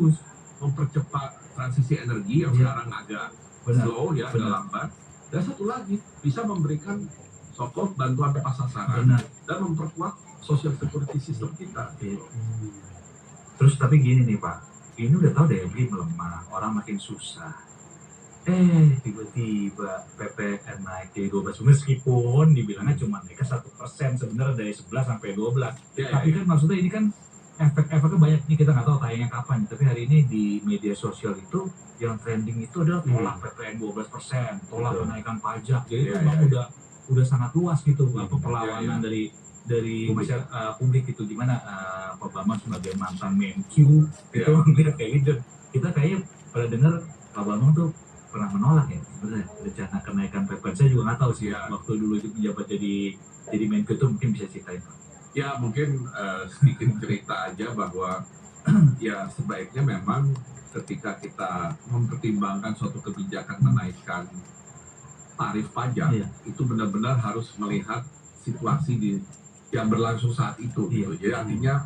Speaker 6: mempercepat transisi energi yang sekarang agak slow ya, agak lambat. Dan satu lagi bisa memberikan sokong bantuan tepat sasaran dan memperkuat social security system kita.
Speaker 23: Terus tapi gini nih Pak, ini udah tahu daya beli melemah, orang makin susah. Tiba-tiba PPN naik jadi 12, meskipun dibilangnya cuma naik 1% sebenarnya dari 11 sampai 12. Tapi kan maksudnya ini kan efek-efeknya banyak nih, kita nggak tahu tayangnya kapan. Tapi hari ini di media sosial itu yang trending itu adalah tolak PPN 12%, tolak kenaikan pajak. Jadi memang udah sangat luas gitu apa perlawanan dari masyarakat publik itu, gimana Pak Bambang sebagai mantan Menq itu melihat kayak gitu. Kita kayaknya pada dengar Pak Bambang tuh pernah menolak ya sebenarnya rencana kenaikan PPN. Saya juga nggak tahu sih waktu dulu itu menjabat jadi Menq itu, mungkin bisa ceritain Pak.
Speaker 6: Ya mungkin sedikit cerita aja bahwa ya sebaiknya memang ketika kita mempertimbangkan suatu kebijakan menaikkan tarif pajak itu benar-benar harus melihat situasi yang berlangsung saat itu gitu. Jadi artinya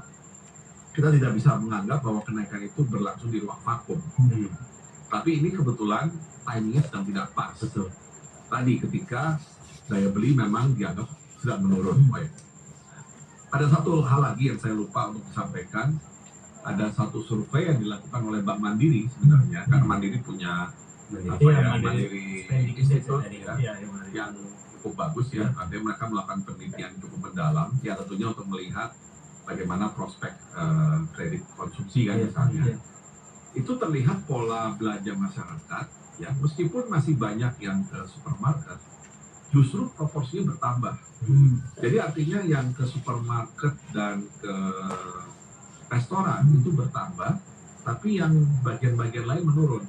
Speaker 6: kita tidak bisa menganggap bahwa kenaikan itu berlangsung di ruang vakum. Tapi ini kebetulan timingnya sedang tidak pas.
Speaker 23: Betul.
Speaker 6: Tadi ketika daya beli memang dianggap sedang menurun. Baik. Ada satu hal lagi yang saya lupa untuk disampaikan. Ada satu survei yang dilakukan oleh Bank Mandiri sebenarnya, karena Mandiri punya Mandiri Institute yang cukup bagus ya. Nanti mereka melakukan penelitian cukup mendalam, ya tentunya untuk melihat bagaimana prospek kredit konsumsi kan misalnya. Itu terlihat pola belanja masyarakat, ya meskipun masih banyak yang ke supermarket, justru proporsinya bertambah. Jadi artinya yang ke supermarket dan ke restoran itu bertambah, tapi yang bagian-bagian lain menurun.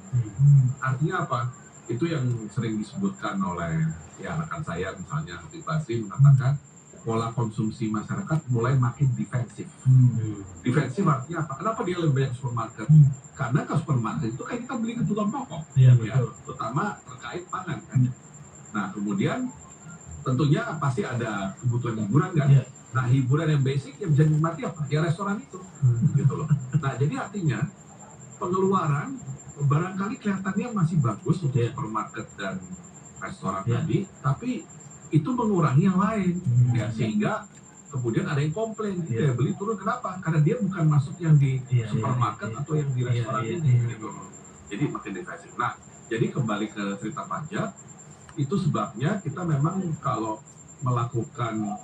Speaker 6: Artinya apa? Itu yang sering disebutkan oleh ya rekan saya misalnya Habib Basri mengatakan pola konsumsi masyarakat mulai makin defensif. Defensif artinya apa? Kenapa dia lebih banyak supermarket? Karena ke supermarket itu kan kita beli kebutuhan pokok, ya, terutama terkait pangan kan. Nah kemudian tentunya pasti ada kebutuhan hiburan kan. Nah hiburan yang basic yang bisa dinikmati apa? Ya restoran itu, gitu loh. Nah jadi artinya pengeluaran barangkali kelihatannya masih bagus untuk supermarket dan restoran tadi, tapi itu mengurangi yang lain, ya sehingga kemudian ada yang komplain, daya beli turun. Kenapa? Karena dia bukan masuk yang di supermarket atau yang di restoran ini, gitu loh. Jadi makin defensif. Nah jadi kembali ke cerita pajak, itu sebabnya kita memang kalau melakukan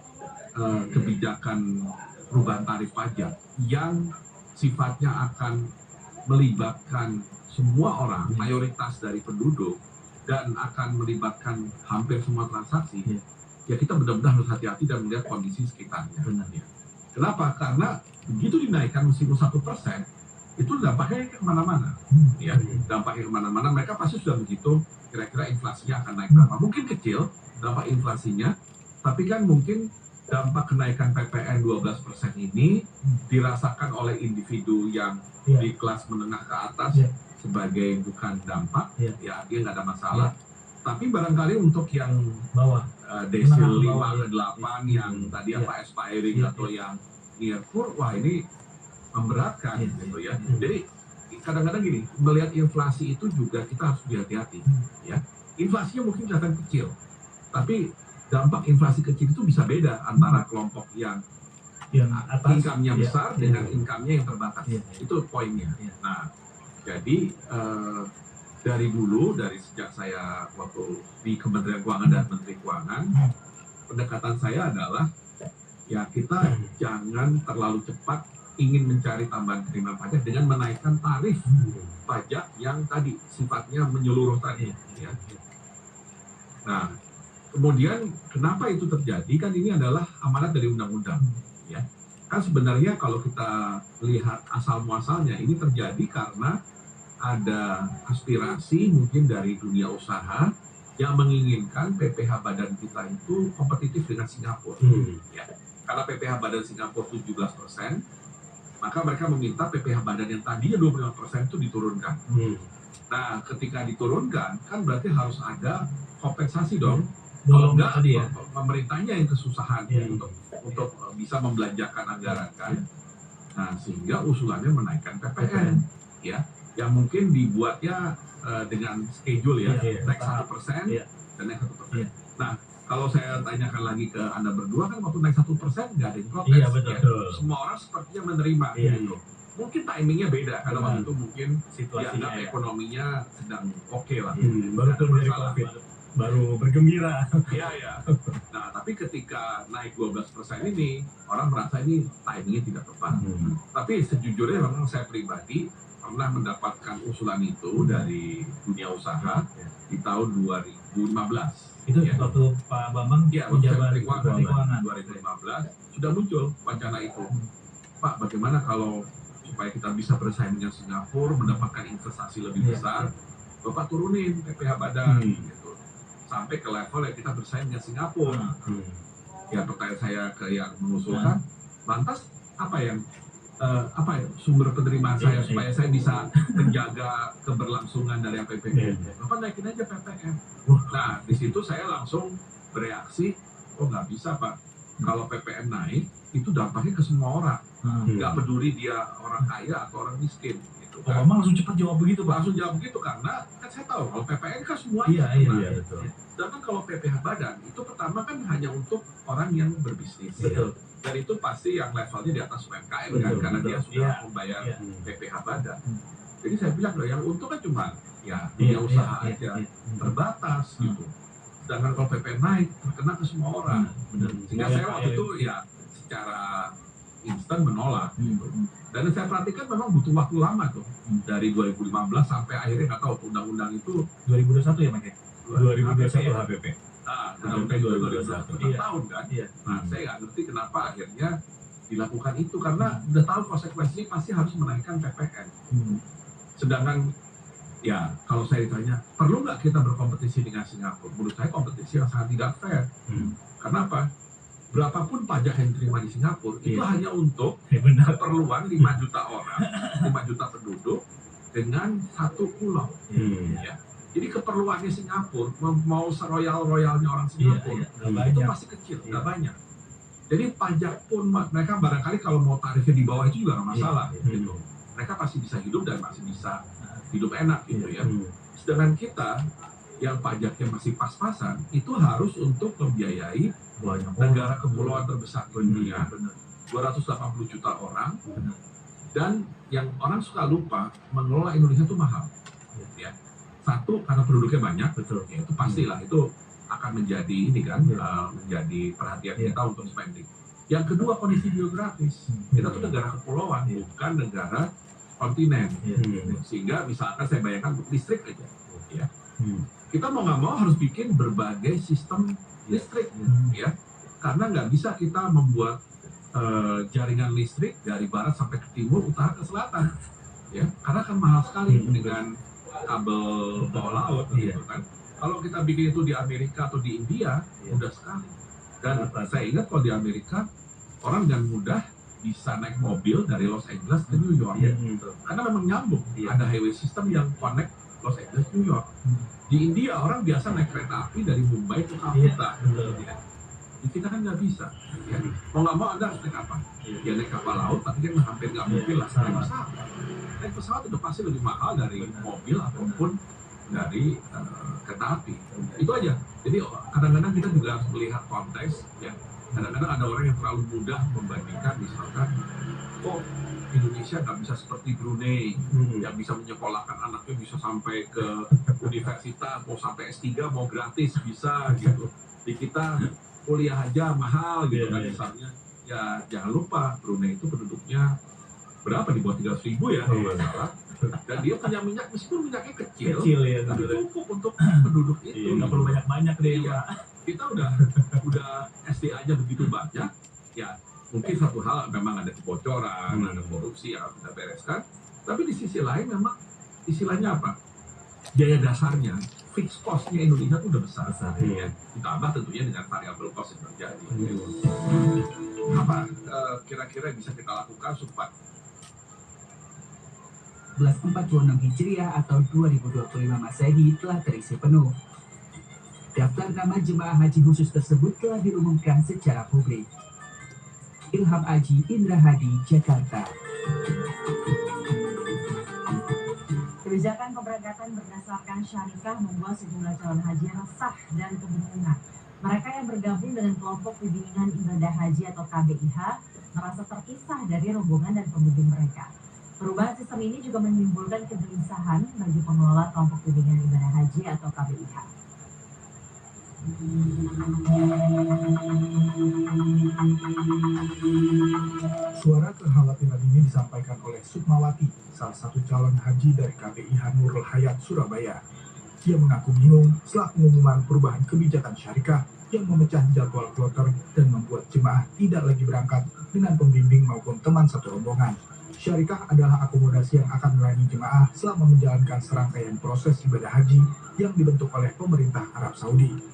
Speaker 6: kebijakan perubahan tarif pajak yang sifatnya akan melibatkan semua orang, mayoritas dari penduduk, dan akan melibatkan hampir semua transaksi, ya kita benar-benar harus hati-hati dan melihat kondisi sekitarnya. Kenapa? Karena begitu dinaikkan meskipun 1%, itu dampaknya kemana-mana. Ya, dampaknya kemana-mana, mereka pasti sudah begitu, kira-kira inflasinya akan naik berapa. Mungkin kecil dampak inflasinya, tapi kan mungkin dampak kenaikan PPN 12% ini dirasakan oleh individu yang di kelas menengah ke atas sebagai bukan dampak, ya dia nggak ada masalah. Tapi barangkali untuk yang bawah, desil 5 ke 8 yang tadi apa aspiring atau yang near poor, wah ini memberatkan gitu ya. Jadi kadang-kadang gini, melihat inflasi itu juga kita harus hati-hati ya. Inflasinya mungkin kelihatan kecil, tapi dampak inflasi kecil itu bisa beda antara kelompok yang atas, income-nya besar dengan income-nya yang terbatas. Itu poinnya. Nah, jadi dari dulu, dari sejak saya waktu di Kementerian Keuangan dan Menteri Keuangan, pendekatan saya adalah ya kita jangan terlalu cepat ingin mencari tambahan penerimaan pajak dengan menaikkan tarif pajak yang tadi sifatnya menyeluruh tadi. Ya. Nah, kemudian kenapa itu terjadi? Kan ini adalah amanat dari undang-undang, ya. Kan sebenarnya kalau kita lihat asal muasalnya ini terjadi karena ada aspirasi mungkin dari dunia usaha yang menginginkan PPh badan kita itu kompetitif dengan Singapura. Ya. Karena PPh badan Singapura 17%, maka mereka meminta PPh badan yang tadinya 25% itu diturunkan. Nah, ketika diturunkan, kan berarti harus ada kompensasi dong. Kalau enggak, pemerintahnya yang kesusahan untuk bisa membelanjakan anggaran kan. Nah, sehingga usulannya menaikkan PPN, ya, yang mungkin dibuatnya dengan schedule ya, naik 1% dan naik 1%. Nah, kalau saya tanyakan lagi ke Anda berdua kan waktu naik 1% nggak ada yang protes. Ya. Semua orang sepertinya menerima gitu. Mungkin timingnya beda, karena waktu itu mungkin dianggap ekonominya sedang oke lah.
Speaker 23: Baru turun dari COVID, baru bergembira.
Speaker 6: Iya. Nah, tapi ketika naik 12% ini, orang merasa ini timingnya tidak tepat. Tapi sejujurnya memang saya pribadi pernah mendapatkan usulan itu dari dunia usaha di tahun 2015.
Speaker 23: Itu waktu Pak Bambang
Speaker 6: menjabat keuangan 2015 sudah muncul wacana itu. Pak, bagaimana kalau supaya kita bisa bersaing dengan Singapura, mendapatkan investasi lebih besar, Bapak turunin PPh badan gitu. Sampai ke level yang kita bersaing dengan Singapura. Ya, pertanyaan saya ke yang mengusulkan, lantas apa yang sumber penerimaan saya supaya saya bisa menjaga keberlangsungan dari APBN? Bapak naikin aja PPN. Nah, di situ saya langsung bereaksi, oh nggak bisa Pak. Kalau PPN naik, itu dampaknya ke semua orang. Nggak peduli dia orang kaya atau orang miskin. Gitu. gitu
Speaker 23: Obama langsung cepat jawab begitu, Pak.
Speaker 6: Langsung jawab begitu karena kan saya tahu kalau PPN kan semuanya.
Speaker 23: Iya, betul.
Speaker 6: Sedangkan kalau PPH badan itu pertama kan hanya untuk orang yang berbisnis.
Speaker 23: Betul.
Speaker 6: Dan itu pasti yang levelnya di atas UMKM kan,
Speaker 23: Betul,
Speaker 6: karena
Speaker 23: betul.
Speaker 6: dia sudah membayar PPH badan. Jadi saya bilang loh, yang untung kan cuma ya dunia usaha aja, terbatas gitu. Sedangkan kalau PPN naik terkena ke semua orang. Sehingga saya waktu itu ya secara instan menolak gitu. Dan saya perhatikan memang butuh waktu lama tuh, dari 2015 sampai akhirnya nggak tahu undang-undang itu
Speaker 23: 2021 ya, Mas? 2021 HPP.
Speaker 6: Undang-undang 2021
Speaker 23: Iya.
Speaker 6: tahun kan.
Speaker 23: Iya.
Speaker 6: Nah, saya nggak ngerti kenapa akhirnya dilakukan itu, karena udah tahu konsekuensinya pasti harus menaikkan PPN. Sedangkan ya kalau saya ditanya perlu nggak kita berkompetisi dengan Singapura, menurut saya kompetisi yang sangat tidak fair. Karena apa? Berapapun pajak yang diterima di Singapura itu hanya untuk keperluan 5 juta orang, 5 juta penduduk dengan 1 pulau. Ya. Jadi keperluannya Singapura, mau seroyal-royalnya orang Singapura, itu masih kecil, nggak banyak. Jadi pajak pun mereka barangkali kalau mau tarifnya di bawah itu juga nggak masalah. Gitu. Mereka pasti bisa hidup dan masih bisa hidup enak gitu ya. Sedangkan kita yang pajaknya masih pas-pasan itu harus untuk membiayai negara kepulauan terbesar di dunia, 280 juta orang, dan yang orang suka lupa mengelola Indonesia itu mahal. Ya. Satu karena penduduknya banyak, ya, itu pastilah itu akan menjadi ini kan, menjadi perhatian kita untuk spending. Yang kedua kondisi geografis, kita tuh negara kepulauan, bukan negara kontinen, sehingga misalkan saya bayangkan untuk listrik aja, ya. Kita mau nggak mau harus bikin berbagai sistem listrik, ya, karena nggak bisa kita membuat jaringan listrik dari barat sampai ke timur, utara ke selatan, ya, karena kan mahal sekali dengan kabel bawah laut, gitu kan. Kalau kita bikin itu di Amerika atau di India, mudah sekali. Dan saya ingat kalau di Amerika orang dengan mudah bisa naik mobil dari Los Angeles ke New York, karena memang nyambung, ada highway system yang connect Los Angeles New York. Di India orang biasa naik kereta api dari Mumbai ke Calcutta. Di kita kan nggak bisa. Ya. Mau nggak mau Anda harus naik apa? Ya naik kapal laut, tapi kan hampir nggak mungkin lah naik pesawat. Naik pesawat itu pasti lebih mahal dari mobil ataupun dari kereta api. Itu aja. Jadi kadang-kadang kita juga harus melihat konteks. Ya. Kadang-kadang ada orang yang terlalu mudah membandingkan, misalkan, kok Indonesia nggak bisa seperti Brunei, yang bisa menyekolahkan anaknya bisa sampai ke universitas, mau sampai S3 mau gratis bisa gitu. Di kita kuliah aja mahal gitu kan misalnya. Ya jangan lupa Brunei itu penduduknya berapa, di bawah 300.000 ya kalau nggak salah. Dan dia punya minyak, meskipun minyaknya kecil ya, tapi cukup untuk penduduk itu.
Speaker 23: Nggak perlu banyak-banyak deh ya.
Speaker 6: Kita udah SDA-nya begitu banyak, ya mungkin satu hal memang ada kebocoran, ada korupsi yang harus kita bereskan. Tapi di sisi lain memang istilahnya apa? Biaya dasarnya, fixed cost-nya Indonesia itu udah besar. Ya. Ditambah tentunya dengan variable cost yang terjadi. Apa kira-kira bisa kita lakukan supaya
Speaker 1: 1446 Hijriah atau 2025 Masehi telah terisi penuh. Daftar nama jemaah haji khusus tersebut telah diumumkan secara publik. Ilham Aji, Indra Hadi, Jakarta.
Speaker 4: Kebijakan pemberangkatan berdasarkan syarikah membuat sejumlah calon haji resah dan kebingungan. Mereka yang bergabung dengan kelompok bimbingan ibadah haji atau KBIH merasa terpisah dari rombongan dan pembimbing mereka. Perubahan sistem ini juga menimbulkan kegelisahan bagi pengelola kelompok bimbingan ibadah haji atau KBIH.
Speaker 18: Suara kekhawatiran ini disampaikan oleh Sukmawati, salah satu calon haji dari KBIH Nurul Hayat Surabaya. Ia mengaku bingung setelah pengumuman perubahan kebijakan syarikah yang memecah jadwal kloter dan membuat jemaah tidak lagi berangkat dengan pembimbing maupun teman satu rombongan. Syarikah adalah akomodasi yang akan melayani jemaah selama menjalankan serangkaian proses ibadah haji yang dibentuk oleh pemerintah Arab Saudi.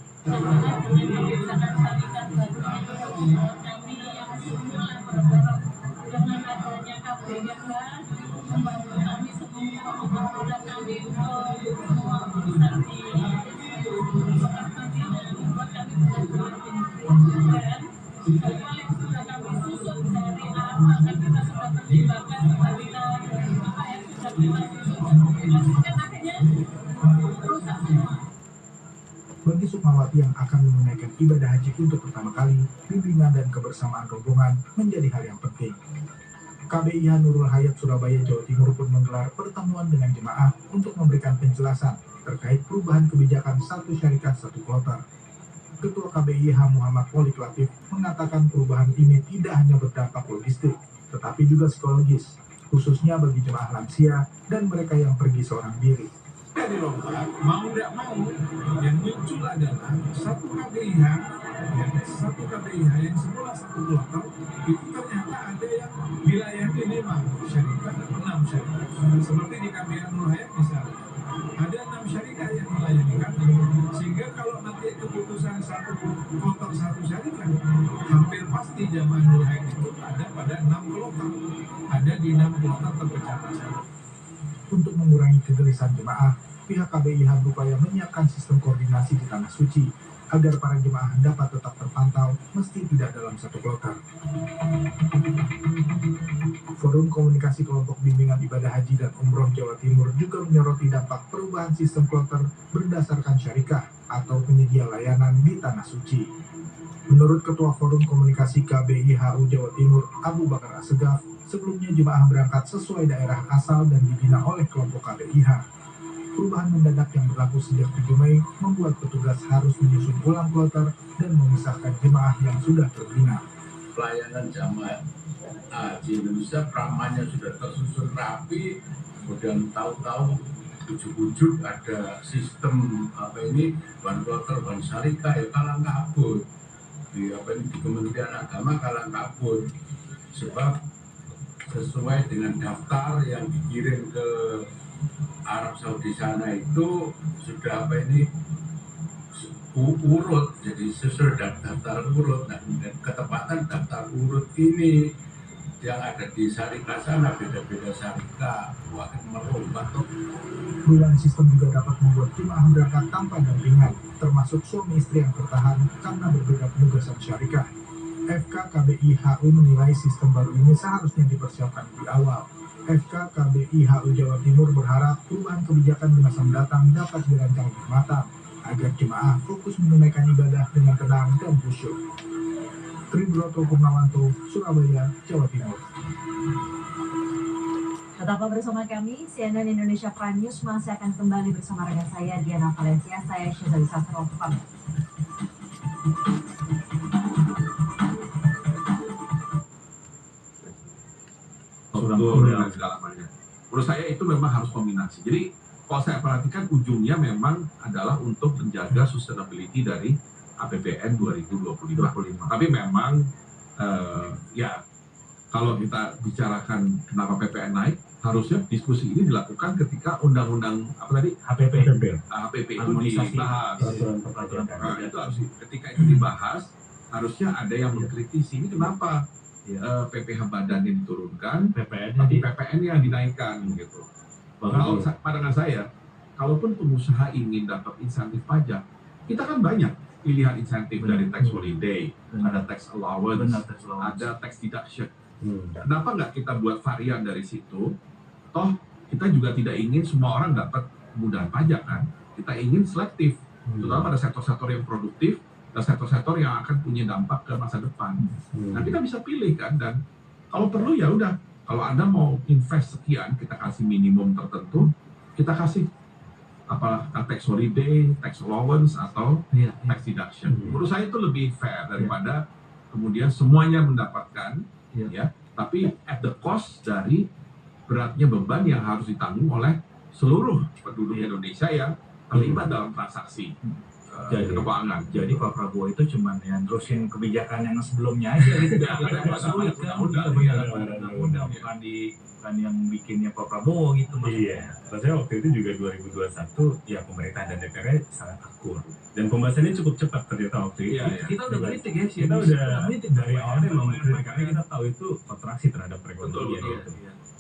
Speaker 18: Sukmawati yang akan menunaikan ibadah haji untuk pertama kali, bimbingan dan kebersamaan rombongan menjadi hal yang penting. KBIH Nurul Hayat Surabaya Jawa Timur pun menggelar pertemuan dengan jemaah untuk memberikan penjelasan terkait perubahan kebijakan satu syarikat satu kloter. Ketua KBIH Muhammad Polik Latif mengatakan perubahan ini tidak hanya berdampak logistik, tetapi juga psikologis, khususnya bagi jemaah lansia dan mereka yang pergi seorang diri.
Speaker 6: Dari lompat, mau tidak mau, yang muncul adalah satu KBIH yang semula satu kloter, itu ternyata ada yang dilayani 5 syarikat, 6 syarikat. Seperti di KBIH Nurul Hayat misalnya, ada 6 syarikat yang melayani kami, sehingga kalau nanti keputusan satu kloter satu syarikat, hampir pasti jamaah Nurul Hayat itu ada pada 6 kloter, ada di 6 kloter terpecah-pecah.
Speaker 18: Untuk mengurangi kegelisahan jemaah, pihak KBIH berupaya menyiapkan sistem koordinasi di Tanah Suci agar para jemaah dapat tetap terpantau meski tidak dalam satu kloter. Forum Komunikasi Kelompok Bimbingan Ibadah Haji dan Umroh Jawa Timur juga menyoroti dampak perubahan sistem kloter berdasarkan syarikah atau penyedia layanan di Tanah Suci. Menurut Ketua Forum Komunikasi KBIHU Jawa Timur, Abu Bakar Assegaf, sebelumnya jemaah berangkat sesuai daerah asal dan dibina oleh kelompok KBIH. Perubahan mendadak yang berlaku sejak 7 Mei membuat petugas harus menyusun ulang kloter dan memisahkan jemaah yang sudah terbina.
Speaker 2: Pelayanan jamaah haji Indonesia pramanya sudah tersusun rapi, kemudian tahu-tahu ujuk-ujuk ada sistem one kloter, one syarikah, ya kalang kabut. Di Kementerian Agama kalang kabut, sebab sesuai dengan daftar yang dikirim ke Arab Saudi sana itu sudah urut, jadi sesuai daftar urut. Nah, ketepatan daftar urut ini yang ada di syarikah sana beda-beda syarikah, merubah.
Speaker 18: Perubahan sistem juga dapat membuat jemaah berangkat tanpa dampingan, termasuk suami istri yang bertahan karena berbeda penugasan syarikah. FK KBIHU menilai sistem baru ini seharusnya dipersiapkan di awal. FK KBIHU Jawa Timur berharap perubahan kebijakan di masa mendatang dapat dirancang lebih matang agar jemaah fokus menunaikan ibadah dengan tenang dan khusyuk. Tribroto Purnawanto, Surabaya, Jawa Timur.
Speaker 4: Tetaplah bersama kami, CNN Indonesia Prime News masih akan kembali bersama rekan saya Diana Valencia, saya Syazali Sastro.
Speaker 6: Dan segala macam. Menurut saya itu memang harus kombinasi. Jadi kalau saya perhatikan ujungnya memang adalah untuk menjaga sustainability dari APBN 2025. Tapi memang ya kalau kita bicarakan kenapa PPN naik, harusnya diskusi ini dilakukan ketika undang-undang HPP itu dibahas. Nah, itu harus ketika itu dibahas, harusnya ada yang mengkritisi ini kenapa PPh badan yang diturunkan, tapi PPN yang dinaikkan gitu. Kalau pandangan saya, kalaupun pengusaha ingin dapat insentif pajak, kita kan banyak pilihan insentif dari tax holiday, ada tax allowance, ada tax deduction. Kenapa nggak kita buat varian dari situ? Toh kita juga tidak ingin semua orang dapat kemudahan pajak kan? Kita ingin selektif, terutama pada sektor-sektor yang produktif dan sektor-sektor yang akan punya dampak ke masa depan. Nah kita bisa pilih kan, dan kalau perlu ya udah, kalau Anda mau invest sekian, kita kasih minimum tertentu, kita kasih tax holiday, tax allowance atau tax deduction. Menurut saya itu lebih fair daripada kemudian semuanya mendapatkan, ya, tapi at the cost dari beratnya beban yang harus ditanggung oleh seluruh penduduk Indonesia yang terlibat dalam transaksi keuangan.
Speaker 23: Jadi Pak Prabowo itu cuma yang terusin kebijakan yang sebelumnya aja gitu. Bukan yang bikinnya Pak Prabowo gitu.
Speaker 3: Iya, saya waktu itu juga 2021 ya pemerintah dan DPR sangat akur. Dan pembahasannya cukup cepat ternyata waktu itu.
Speaker 23: Kita udah kritik ya sih.
Speaker 3: Kita udah kritik dari awalnya memang kritik, karena kita tahu itu kontraksi terhadap perekonomian gitu.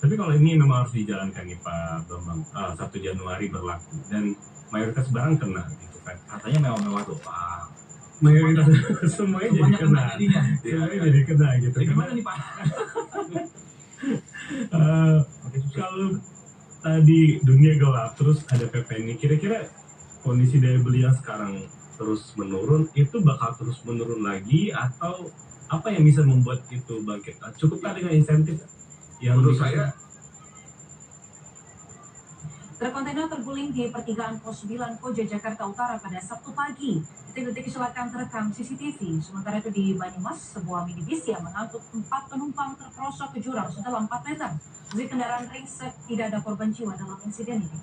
Speaker 3: Tapi kalau ini memang harus dijalankan nih Pak Bambang, 1 Januari berlaku dan mayoritas barang kena gitu kan. Katanya mewah-mewah tuh Pak. Mayoritas semuanya jadi kena. Semuanya jadi kena gitu.
Speaker 23: Gimana nih Pak?
Speaker 3: Kalau tadi dunia gelap terus ada PP ini, kira-kira kondisi daya beli yang sekarang terus menurun, itu bakal terus menurun lagi atau apa yang bisa membuat itu bangkit? Cukupkah dengan insentif yang
Speaker 6: menurut saya
Speaker 4: Truk kontainer terguling di pertigaan Pos 9 Koja, Jakarta Utara pada Sabtu pagi. Detik-detik kecelakaan terekam CCTV. Sementara itu di Banyumas, sebuah minibus yang mengangkut 4 penumpang terperosok ke jurang sedalam 4 meter. Meski kendaraan ringsek, tidak ada korban jiwa dalam insiden ini.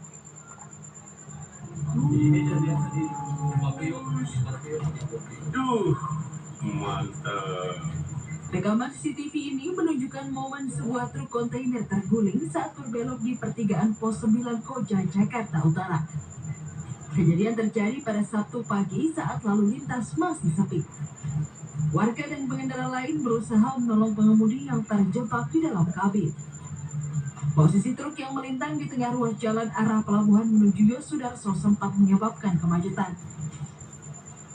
Speaker 3: Mantap.
Speaker 7: Rekaman CCTV ini menunjukkan momen sebuah truk kontainer terguling saat berbelok di pertigaan Pos 9 Koja, Jakarta Utara. Kejadian terjadi pada Sabtu pagi saat lalu lintas masih sepi. Warga dan pengendara lain berusaha menolong pengemudi yang terjebak di dalam kabin. Posisi truk yang melintang di tengah ruas jalan arah pelabuhan menuju Yosudarso sempat menyebabkan kemacetan.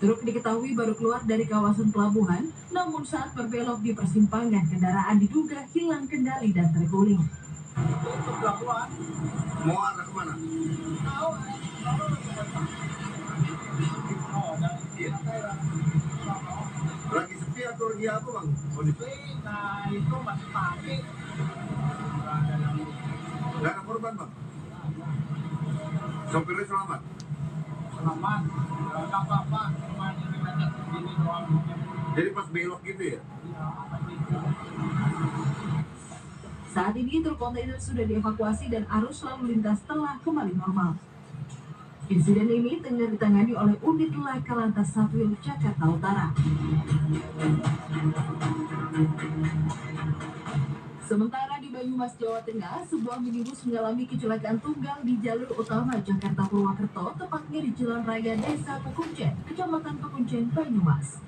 Speaker 7: Truk diketahui baru keluar dari kawasan pelabuhan, namun saat berbelok di persimpangan, kendaraan diduga hilang kendali dan terguling.
Speaker 8: Pelabuhan, mau arah kemana? Lagi sepi atau lagi apa bang? Nah itu masih pagi. Nggak ada korban bang? Sopirnya selamat? Selamat, nggak apa-apa. Jadi pas belok gitu ya?
Speaker 7: Saat ini truk kontainer sudah dievakuasi dan arus lalu lintas telah kembali normal. Insiden ini tengah ditangani oleh unit Laka Lantas 1 Jakarta Utara. Sementara di Banyumas, Jawa Tengah, sebuah minibus mengalami kecelakaan tunggal di jalur utama Jakarta Purwokerto, tepatnya di Jalan Raya Desa Pekuncen, Kecamatan Pekuncen, Banyumas.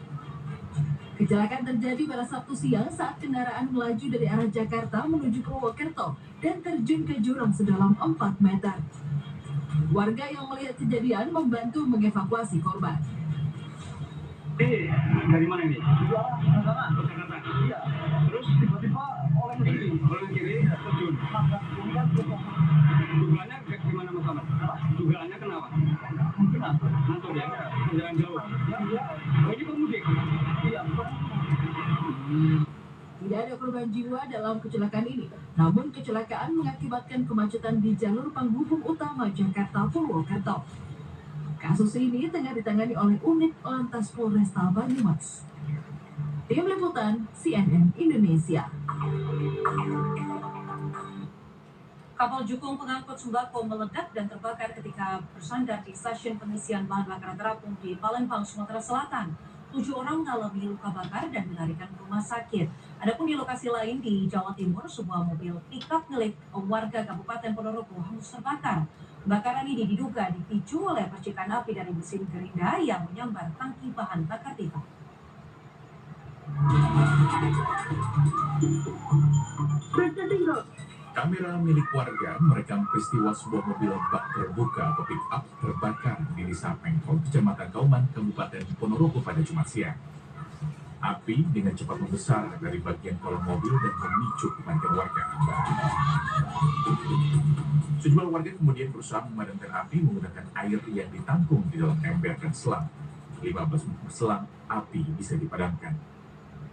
Speaker 7: Kecelakaan terjadi pada Sabtu siang saat kendaraan melaju dari arah Jakarta menuju Purwokerto dan terjun ke jurang sedalam 4 meter. Warga yang melihat kejadian membantu mengevakuasi korban.
Speaker 22: Dari mana ini? Jakarta. Iya. Terus tiba-tiba oleh kiri terjun. Dugaannya gimana Mas Ahmad? Dugaannya kenapa? Ngantuk ya? Jalan jauh. Oh ini pemudik? Iya.
Speaker 7: Tidak ada korban jiwa dalam kecelakaan ini, namun kecelakaan mengakibatkan kemacetan di jalur penghubung utama Jakarta Purwokerto. Kasus ini tengah ditangani oleh unit Lantas Polresta Banyumas. Tim Liputan CNN Indonesia.
Speaker 4: Kapal jukung pengangkut sembako meledak dan terbakar ketika bersandar di stasiun pengisian bahan bakar terapung di Palembang, Sumatera Selatan. 7 orang mengalami luka bakar dan dilarikan ke rumah sakit. Adapun di lokasi lain di Jawa Timur, sebuah mobil pickup milik warga Kabupaten Ponorogo hangus terbakar. Kebakaran ini diduga dipicu oleh percikan api dari mesin gerinda yang menyambar tangki bahan bakar pipa.
Speaker 5: Kamera milik warga merekam peristiwa sebuah mobil bak terbuka atau pick-up terbakar di Desa Pengkol, Kecamatan Kauman, Kabupaten Ponorogo pada Jumat siang. Api dengan cepat membesar dari bagian kolong mobil dan memicu kepanikan warga. Sejumlah warga kemudian berusaha memadamkan api menggunakan air yang ditampung di dalam ember dan selang. 15 menit berselang, api bisa dipadamkan.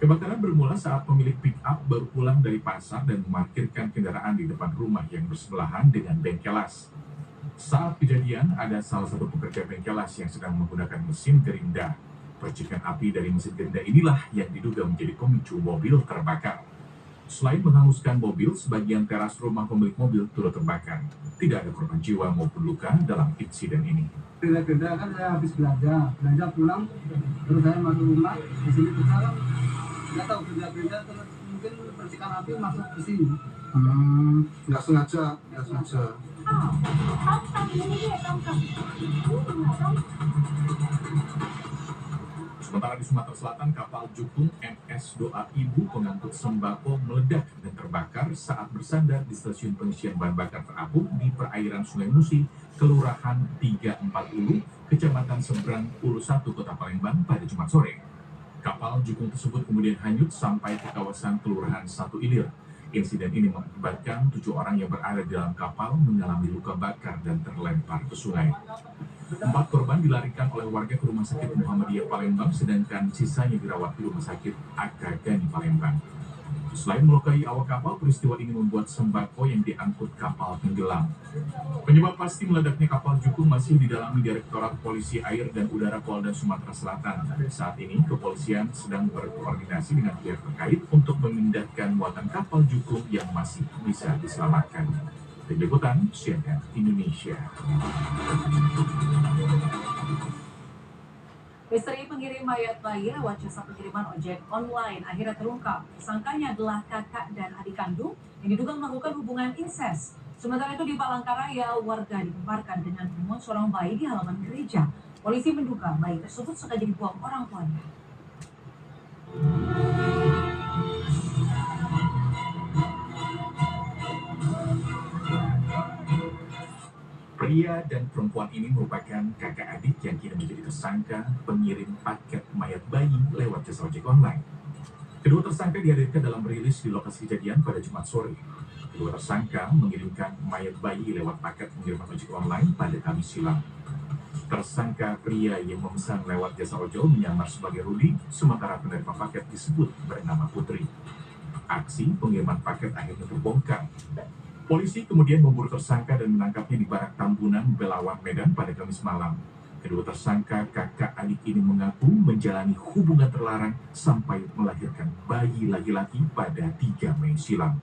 Speaker 5: Kebakaran bermula saat pemilik pick-up baru pulang dari pasar dan memarkirkan kendaraan di depan rumah yang bersebelahan dengan bengkelas. Saat kejadian, ada salah satu pekerja bengkelas yang sedang menggunakan mesin gerinda. Percikan api dari mesin gerinda inilah yang diduga menjadi pemicu mobil terbakar. Selain menghanguskan mobil, sebagian teras rumah pemilik mobil turut terbakar. Tidak ada korban jiwa maupun luka dalam insiden ini.
Speaker 12: Gerinda kan saya habis belanja pulang, terus saya masuk rumah, di sini tersalam. Nggak tahu benda-benda terus mungkin percikan api masuk ke sini.
Speaker 8: Nggak sengaja.
Speaker 5: Sementara di Sumatera Selatan, kapal jukung MS Doa Ibu pengangkut sembako meledak dan terbakar saat bersandar di stasiun pengisian bahan bakar terapung di perairan Sungai Musi, Kelurahan 340, Kecamatan Seberang, Ulu 1, Kota Palembang pada Jumat sore. Kapal jukung tersebut kemudian hanyut sampai ke kawasan Kelurahan 1 Ilir. Insiden ini mengakibatkan 7 orang yang berada di dalam kapal mengalami luka bakar dan terlempar ke sungai. 4 korban dilarikan oleh warga ke Rumah Sakit Muhammadiyah Palembang, sedangkan sisanya dirawat di Rumah Sakit Aka Gani Palembang. Selain melukai awak kapal, peristiwa ini membuat sembako yang diangkut kapal tenggelam. Penyebab pasti meledaknya kapal Jukung masih didalami Direktorat Polisi Air dan Udara Polda Sumatera Selatan. Saat ini, kepolisian sedang berkoordinasi dengan pihak terkait untuk memindahkan muatan kapal Jukung yang masih bisa diselamatkan. Tim Liputan CNN Indonesia.
Speaker 10: Misteri pengirim mayat bayi lewat jasa pengiriman ojek online akhirnya terungkap. Tersangkanya adalah kakak dan adik kandung yang diduga melakukan hubungan incest. Sementara itu di Palangkaraya, warga digemparkan dengan menemukan seorang bayi di halaman gereja. Polisi menduga bayi tersebut sengaja dibuang orang tuanya.
Speaker 5: Pria dan perempuan ini merupakan kakak adik yang kini menjadi tersangka pengirim paket mayat bayi lewat jasa ojek online. Kedua tersangka dihadirkan dalam rilis di lokasi kejadian pada Jumat sore. Kedua tersangka mengirimkan mayat bayi lewat paket pengiriman ojek online pada Kamis silam. Tersangka pria yang memesan lewat jasa ojol menyamar sebagai Rudi, sementara penerima paket disebut bernama Putri. Aksi pengiriman paket akhirnya terbongkar. Polisi kemudian memburu tersangka dan menangkapnya di Barak Tambunan, Belawan, Medan pada Kamis malam. Kedua tersangka kakak adik ini mengaku menjalani hubungan terlarang sampai melahirkan bayi laki-laki pada 3 Mei silam.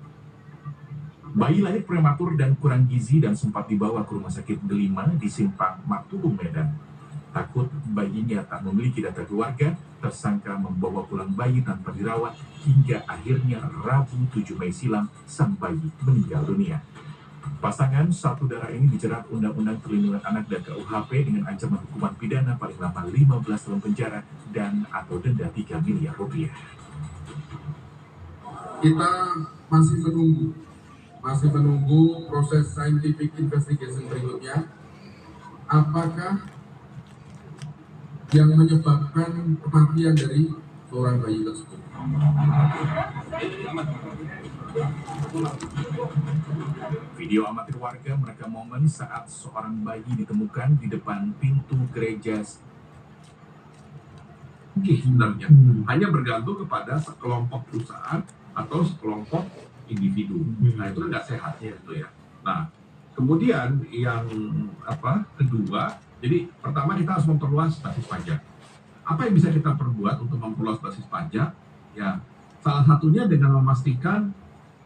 Speaker 5: Bayi lahir prematur dan kurang gizi dan sempat dibawa ke Rumah Sakit Delima di Simpang Martulung, Medan. Takut bayinya tak memiliki data keluarga, tersangka membawa pulang bayi tanpa dirawat hingga akhirnya Rabu 7 Mei silam sang bayi meninggal dunia. Pasangan satu darah ini dijerat Undang-Undang Perlindungan Anak dan KUHP dengan ancaman hukuman pidana paling lama 15 tahun penjara dan atau denda 3 miliar rupiah.
Speaker 14: Kita masih menunggu proses scientific investigation berikutnya. Apakah yang menyebabkan kematian dari seorang bayi tersebut?
Speaker 5: Video amatir warga merekam momen saat seorang bayi ditemukan di depan pintu gereja.
Speaker 6: Sebenarnya hanya bergantung kepada sekelompok perusahaan atau sekelompok individu. Nah itu nggak sehat gitu ya. Nah kemudian yang kedua, jadi pertama kita harus memperluas basis pajak. Apa yang bisa kita perbuat untuk memperluas basis pajak? Ya, salah satunya dengan memastikan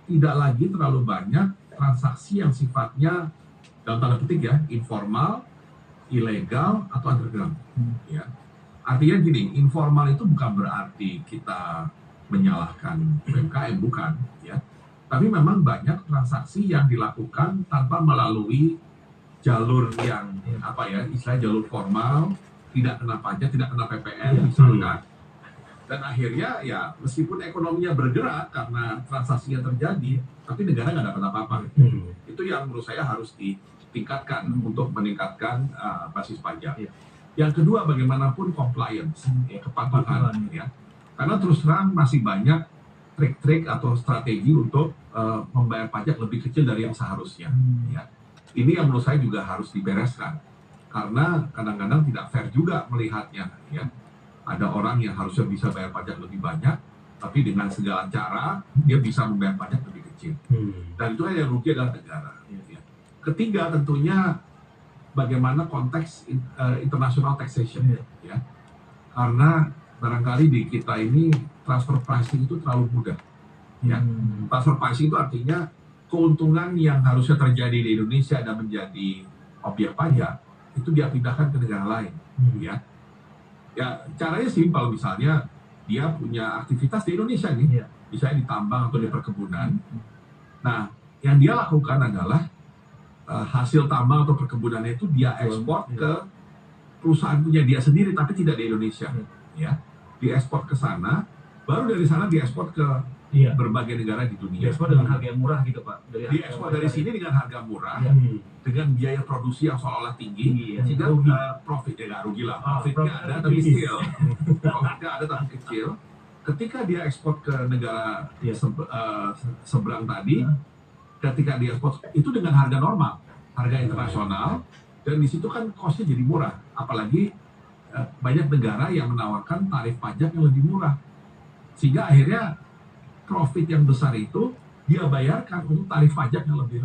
Speaker 6: tidak lagi terlalu banyak transaksi yang sifatnya dalam tanda petik ya informal, ilegal atau underground. Ya, artinya gini, informal itu bukan berarti kita menyalahkan UMKM, bukan. Ya, tapi memang banyak transaksi yang dilakukan tanpa melalui jalur yang istilah jalur formal, tidak kena pajak, tidak kena PPN misalkan. Dan akhirnya ya meskipun ekonominya bergerak karena transaksinya terjadi, tapi negara nggak dapat apa-apa. Itu yang menurut saya harus ditingkatkan untuk meningkatkan basis pajak. Yang kedua, bagaimanapun compliance, kepatuhan ya. Karena terus terang masih banyak trik-trik atau strategi untuk membayar pajak lebih kecil dari yang seharusnya. Ya. Ini yang menurut saya juga harus dibereskan, karena kadang-kadang tidak fair juga melihatnya. Ya, ada orang yang harusnya bisa bayar pajak lebih banyak, tapi dengan segala cara dia bisa membayar pajak lebih kecil. Dan itu yang rugi adalah negara. Ya. Ketiga tentunya bagaimana konteks international taxation. Ya, karena barangkali di kita ini transfer pricing itu terlalu mudah. Ya, transfer pricing itu artinya keuntungan yang harusnya terjadi di Indonesia dan menjadi objek pajak itu dia pindahkan ke negara lain. Ya, caranya simpel, misalnya dia punya aktivitas di Indonesia nih, misalnya di tambang atau di perkebunan. Nah, yang dia lakukan adalah hasil tambang atau perkebunannya itu dia ekspor ke perusahaan punya dia sendiri, tapi tidak di Indonesia. Ya, diekspor ke sana, baru dari sana diekspor ke berbagai negara di dunia.
Speaker 23: Diekspor dengan harga yang murah gitu Pak.
Speaker 6: Diekspor dari sini dengan harga murah, dengan biaya produksi yang seolah-olah tinggi, sehingga profitnya nggak rugi lah. Profitnya ada tapi kecil. Profitnya ada tapi kecil. ketika dia ekspor ke negara seberang tadi, ketika dia ekspor itu dengan harga normal, harga internasional, dan di situ kan cost-nya jadi murah. Apalagi banyak negara yang menawarkan tarif pajak yang lebih murah, sehingga akhirnya profit yang besar itu dia bayarkan untuk tarif pajak yang lebih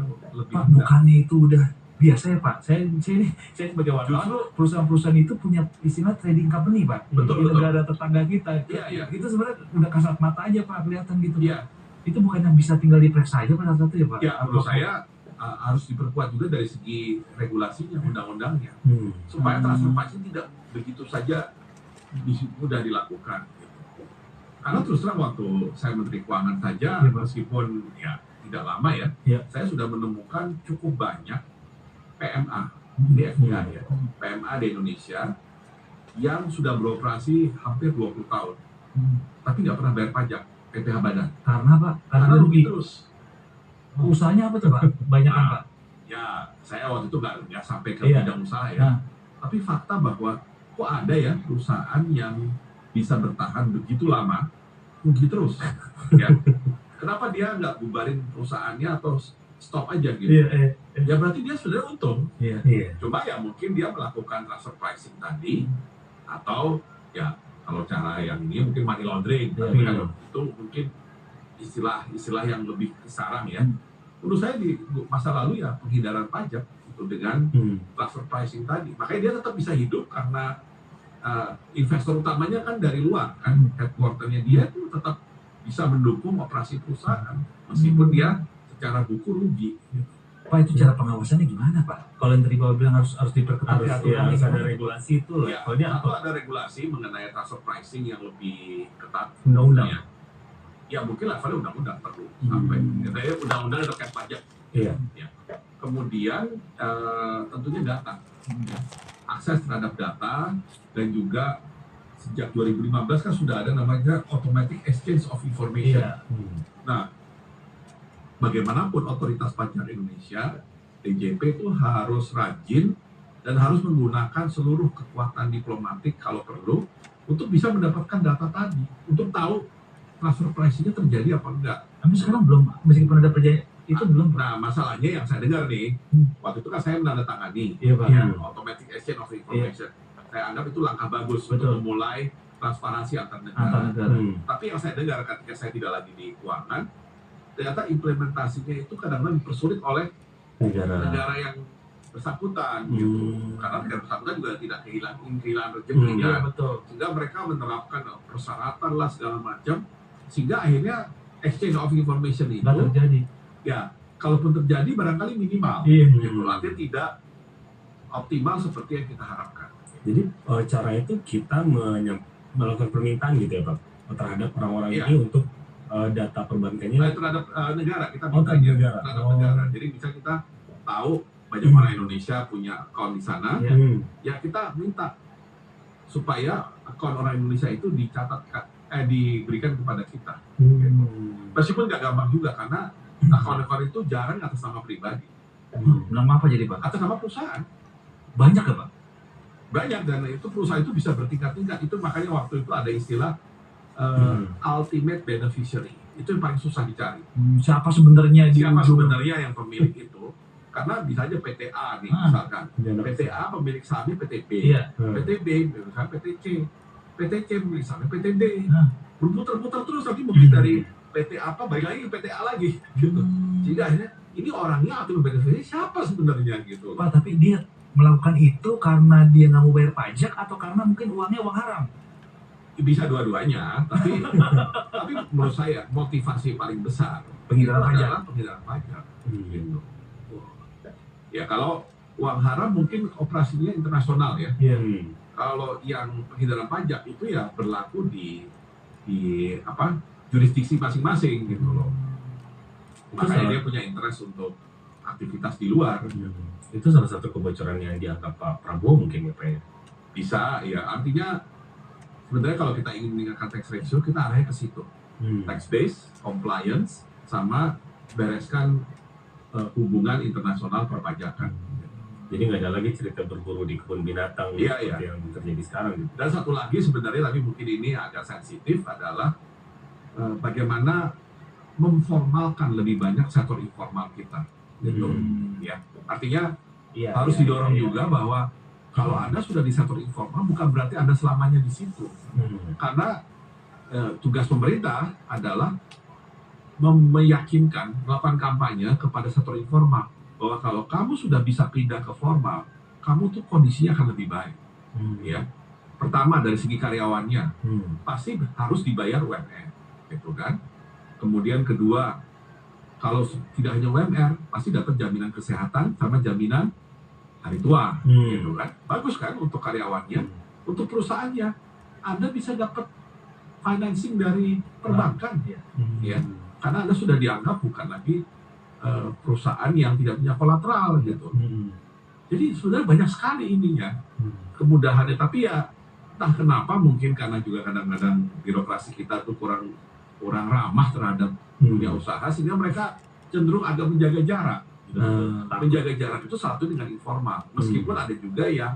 Speaker 23: Pak, bukannya itu udah biasa ya Pak? Saya sebagai wartawan, perusahaan-perusahaan itu punya istilah trading company Pak.
Speaker 6: Betul,
Speaker 23: di negara tetangga kita.
Speaker 6: Iya.
Speaker 23: Itu sebenarnya udah kasat mata aja Pak, kelihatan gitu.
Speaker 6: Iya.
Speaker 23: Itu bukan yang bisa tinggal diperiksa aja Pak satu-satu ya Pak?
Speaker 6: Ya, menurut saya harus diperkuat juga dari segi regulasinya, undang-undangnya, supaya transfer pricing tidak begitu saja mudah dilakukan. Karena terus terang waktu saya Menteri Keuangan saja, meskipun ya tidak lama ya, saya sudah menemukan cukup banyak PMA di FDI ya, PMA di Indonesia yang sudah beroperasi hampir 20 tahun, tapi nggak pernah bayar pajak PPh badan.
Speaker 23: Karena Pak,
Speaker 6: karena rugi terus.
Speaker 23: Usahanya apa tuh Pak? Banyak kan Pak?
Speaker 6: Ya, saya waktu itu nggak sampai ke bidang usaha ya, tapi fakta bahwa kok ada ya perusahaan yang bisa bertahan begitu lama, rugi terus. Ya. Kenapa dia nggak bubarin perusahaannya atau stop aja gitu? Ya berarti dia sudah untung. Cuma ya mungkin dia melakukan transfer pricing tadi, atau ya kalau cara yang ini mungkin money laundering, tapi kalau itu mungkin istilah yang lebih sarang ya. Menurut saya di masa lalu ya penghindaran pajak itu dengan transfer pricing tadi. Makanya dia tetap bisa hidup karena investor utamanya kan dari luar kan, headquarternya dia itu tetap bisa mendukung operasi perusahaan meskipun dia secara buku rugi.
Speaker 23: Pak, itu cara pengawasannya gimana Pak? Kalau yang tadi Bapak bilang harus diperketat aturannya,
Speaker 3: harus ada regulasi itu loh.
Speaker 6: Ya, atau ada regulasi mengenai transfer pricing yang lebih ketat.
Speaker 23: Undang-undang.
Speaker 6: Ya mungkin levelnya undang-undang perlu sampai. Katanya undang-undang terkait pajak.
Speaker 23: Iya.
Speaker 6: Ya. Kemudian tentunya data, akses terhadap data, dan juga sejak 2015 kan sudah ada namanya Automatic Exchange of Information. Nah, bagaimanapun otoritas pajak Indonesia, DJP itu harus rajin dan harus menggunakan seluruh kekuatan diplomatik kalau perlu untuk bisa mendapatkan data tadi, untuk tahu transfer pricing-nya terjadi apa enggak.
Speaker 23: Tapi sekarang belum, meskipun ada perjanjian itu belum.
Speaker 6: Nah, masalahnya yang saya dengar nih, waktu itu kan saya menandatangani Automatic Exchange of Information. Saya anggap itu langkah bagus untuk memulai transparansi antar negara. Tapi yang saya dengar ketika saya tidak lagi di keuangan, ternyata implementasinya itu kadang-kadang dipersulit oleh negara yang bersangkutan gitu. Karena negara bersangkutan juga tidak kehilangan rezekinya. Sehingga mereka menerapkan persyaratan lah segala macam, sehingga akhirnya exchange of information itu
Speaker 23: terjadi.
Speaker 6: Ya, kalaupun terjadi barangkali minimal, gitu. Artinya tidak optimal seperti yang kita harapkan.
Speaker 3: Jadi cara itu kita melakukan permintaan gitu ya Pak terhadap orang-orang ini untuk data perbankannya
Speaker 6: terhadap negara, kita
Speaker 3: minta
Speaker 6: terhadap negara. Jadi bisa kita tahu banyak orang Indonesia punya akun di sana, ya kita minta supaya akun orang Indonesia itu dicatatkan, diberikan kepada kita. Gitu. Meskipun nggak gampang juga karena akun-akun itu jarang atas nama pribadi.
Speaker 23: Nama apa jadi Pak?
Speaker 6: Atas nama perusahaan.
Speaker 23: Banyak ya Pak?
Speaker 6: Banyak, dan itu perusahaan itu bisa bertingkat-tingkat. Itu makanya waktu itu ada istilah ultimate beneficiary. Itu yang paling susah dicari.
Speaker 23: Siapa sebenarnya
Speaker 6: yang pemilik itu? Karena bisa aja PTA nih misalkan. PTA pemilik sahamnya PTB. PTB misalkan PTC. PTC pemilik sahamnya PTD. Berputar-putar terus nanti mungkin dari PT apa balik lagi ke PTA lagi gitu. Sehingga akhirnya ini orangnya atau beneficiary siapa sebenarnya gitu.
Speaker 23: Pak, tapi dia melakukan itu karena dia nggak mau bayar pajak atau karena mungkin uangnya uang haram?
Speaker 6: Bisa dua-duanya, tapi menurut saya motivasi paling besar
Speaker 23: penghindaran pajak.
Speaker 6: adalah penghindaran pajak. Gitu. Ya kalau uang haram mungkin operasinya internasional ya. Kalau yang penghindaran pajak itu ya berlaku di jurisdiksi masing-masing gitu loh. Makanya dia punya interest untuk aktivitas di luar.
Speaker 3: Itu salah satu kebocoran yang dianggap Pak Prabowo mungkin ya Pak ya?
Speaker 6: Bisa ya, artinya sebenarnya kalau kita ingin meningkatkan tax ratio kita arahnya ke situ. Tax base, compliance, sama bereskan hubungan internasional perpajakan.
Speaker 3: Jadi nggak ada lagi cerita berburu di kebun binatang seperti yang terjadi sekarang gitu.
Speaker 6: Dan satu lagi sebenarnya tapi mungkin ini agak sensitif adalah bagaimana memformalkan lebih banyak sektor informal kita, gitu. Ya, artinya harus didorong juga bahwa kalau Anda sudah di sektor informal bukan berarti Anda selamanya di situ, karena tugas pemerintah adalah meyakinkan, melakukan kampanye kepada sektor informal bahwa kalau kamu sudah bisa pindah ke formal, kamu tuh kondisinya akan lebih baik. Ya, pertama dari segi karyawannya pasti harus dibayar UMR, gitu kan. Kemudian kedua, kalau tidak hanya UMR pasti dapat jaminan kesehatan sama jaminan hari tua, gitu kan. Bagus kan untuk karyawannya, untuk perusahaannya, Anda bisa dapat financing dari perbankan, ya, karena Anda sudah dianggap bukan lagi perusahaan yang tidak punya kolateral, gitu. Jadi sebenarnya banyak sekali ininya kemudahannya, tapi ya entah kenapa mungkin karena juga kadang-kadang birokrasi kita tuh kurang ramah terhadap dunia usaha, sehingga mereka cenderung agak menjaga jarak. Menjaga jarak itu satu dengan informal, meskipun ada juga yang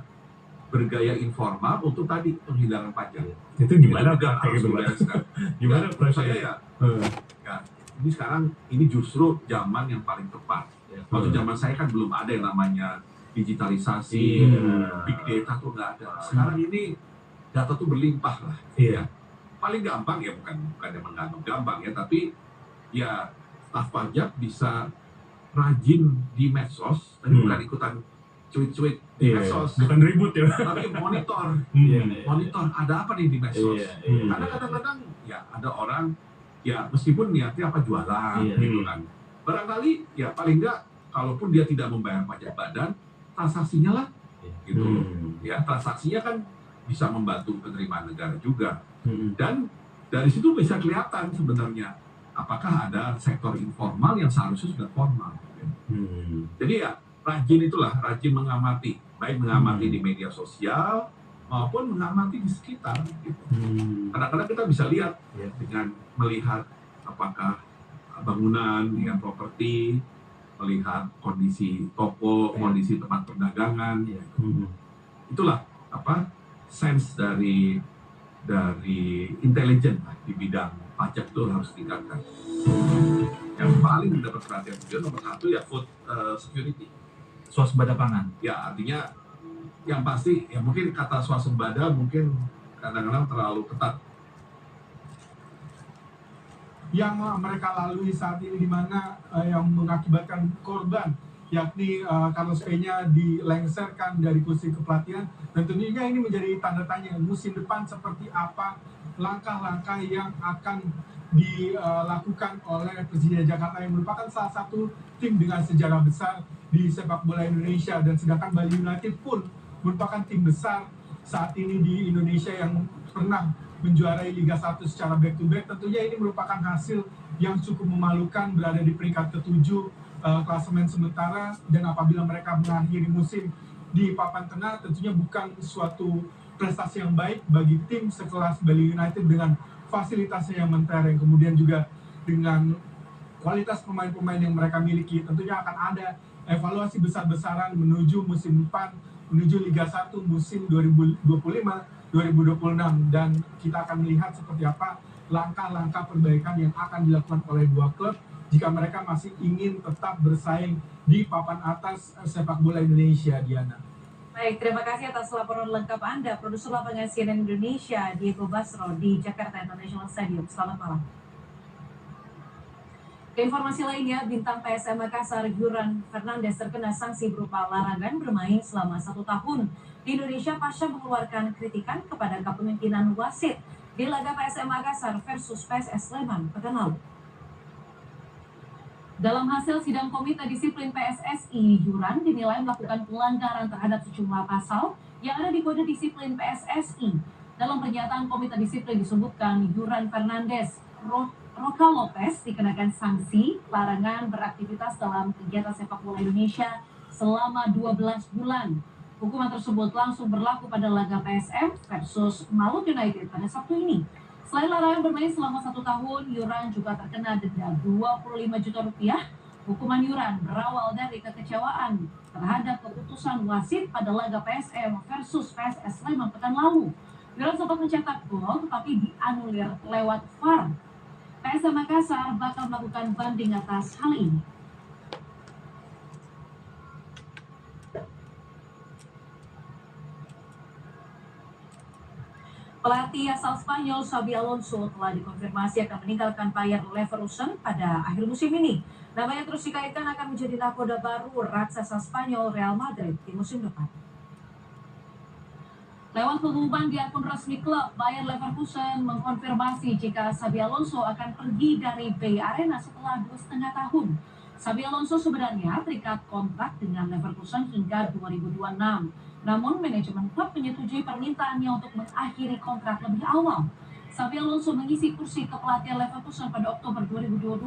Speaker 6: bergaya informal untuk tadi penghindaran pajak.
Speaker 3: Itu gimana
Speaker 6: harus dibereskan.
Speaker 3: Gimana
Speaker 6: saya ya, ini sekarang ini justru zaman yang paling tepat. Waktu zaman saya kan belum ada yang namanya digitalisasi, big data tuh nggak ada. Sekarang ini data tuh berlimpah lah. Ya. Paling gampang ya bukan yang menggantung gampang ya, tapi ya staf pajak bisa rajin di medsos, tapi bukan ikutan cuit-cuit di medsos,
Speaker 3: bukan ribut ya,
Speaker 6: tapi monitor ada apa nih di medsos. Karena kadang-kadang ya ada orang ya meskipun niatnya apa jualan, gitu kan, barangkali ya paling enggak kalaupun dia tidak membayar pajak badan, transaksinya lah, gitu. Ya transaksinya kan bisa membantu penerimaan negara juga, dan dari situ bisa kelihatan sebenarnya apakah ada sektor informal yang seharusnya sudah formal. Jadi ya rajin mengamati, baik mengamati di media sosial maupun mengamati di sekitar. Gitu. Kadang-kadang kita bisa lihat dengan melihat apakah bangunan, dengan properti, melihat kondisi toko, kondisi tempat perdagangan. Itulah sense dari intelijen di bidang pajak itu harus ditingkatkan. Yang paling mendapat perhatian juga nomor satu ya food security,
Speaker 23: swasembada pangan.
Speaker 6: Ya artinya yang pasti ya mungkin kata swasembada mungkin kadang-kadang terlalu ketat.
Speaker 18: Yang mereka lalui saat ini di mana yang mengakibatkan korban, yakni Carlos Peña dilengsarkan dari kursi kepelatihan, dan tentunya ini menjadi tanda tanya musim depan seperti apa langkah-langkah yang akan dilakukan oleh Persija Jakarta yang merupakan salah satu tim dengan sejarah besar di sepak bola Indonesia, dan sedangkan Bali United pun merupakan tim besar saat ini di Indonesia yang pernah menjuarai Liga 1 secara back to back. Tentunya ini merupakan hasil yang cukup memalukan, berada di peringkat ke-7 klasemen sementara, dan apabila mereka mengakhiri musim di papan tengah tentunya bukan suatu prestasi yang baik bagi tim sekelas Bali United dengan fasilitasnya yang mentereng, kemudian juga dengan kualitas pemain-pemain yang mereka miliki. Tentunya akan ada evaluasi besar-besaran menuju musim depan, menuju Liga 1 musim 2025-2026, dan kita akan melihat seperti apa langkah-langkah perbaikan yang akan dilakukan oleh dua klub jika mereka masih ingin tetap bersaing di papan atas sepak bola Indonesia, Diana.
Speaker 10: Baik, terima kasih atas laporan lengkap Anda, produser lapangan CNN Indonesia, Diego Basro di Jakarta International Stadium. Selamat malam. Ke informasi lainnya, bintang PSM Makassar Yuran Fernandes terkena sanksi berupa larangan bermain selama 1 tahun di Indonesia pasca mengeluarkan kritikan kepada kepemimpinan wasit di laga PSM Makassar versus PSS Sleman pekan lalu. Dalam hasil sidang Komite Disiplin PSSI, Yuran dinilai melakukan pelanggaran terhadap sejumlah pasal yang ada di Kode Disiplin PSSI. Dalam pernyataan Komite Disiplin disebutkan Yuran Fernandes, Roka Lopez dikenakan sanksi larangan beraktivitas dalam kegiatan sepak bola Indonesia selama 12 bulan. Hukuman tersebut langsung berlaku pada laga PSM versus Malut United pada Sabtu ini. Selain larangan bermain selama 1 tahun, Yuran juga terkena denda 25 juta rupiah. Hukuman Yuran berawal dari kekecewaan terhadap keputusan wasit pada laga PSM versus PSS Sleman pekan lalu. Yuran sempat mencetak gol tetapi dianulir lewat VAR. PSM Makassar bakal melakukan banding atas hal ini. Pelatih asal Spanyol Xabi Alonso telah dikonfirmasi akan meninggalkan Bayer Leverkusen pada akhir musim ini. Namanya terus dikaitkan akan menjadi nakoda baru raksasa Spanyol Real Madrid di musim depan. Lewat pengumuman di akun resmi klub, Bayer Leverkusen mengkonfirmasi jika Xabi Alonso akan pergi dari Bay Arena setelah 2,5 tahun. Xabi Alonso sebenarnya terikat kontrak dengan Leverkusen hingga 2026. Namun manajemen klub menyetujui permintaannya untuk mengakhiri kontrak lebih awal. Xabi Alonso mengisi kursi kepelatihan Leverkusen pada Oktober 2022.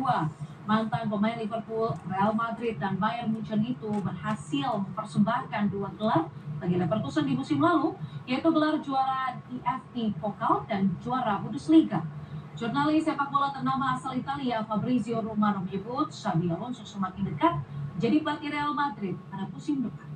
Speaker 10: Mantan pemain Liverpool, Real Madrid, dan Bayern Munchen itu berhasil mempersembahkan 2 gelar bagi Leverkusen di musim lalu, yaitu gelar juara DFB Pokal dan juara Bundesliga. Jurnalis sepak bola ternama asal Italia Fabrizio Romano menyebut Xabi Alonso semakin dekat jadi pelatih Real Madrid pada musim depan.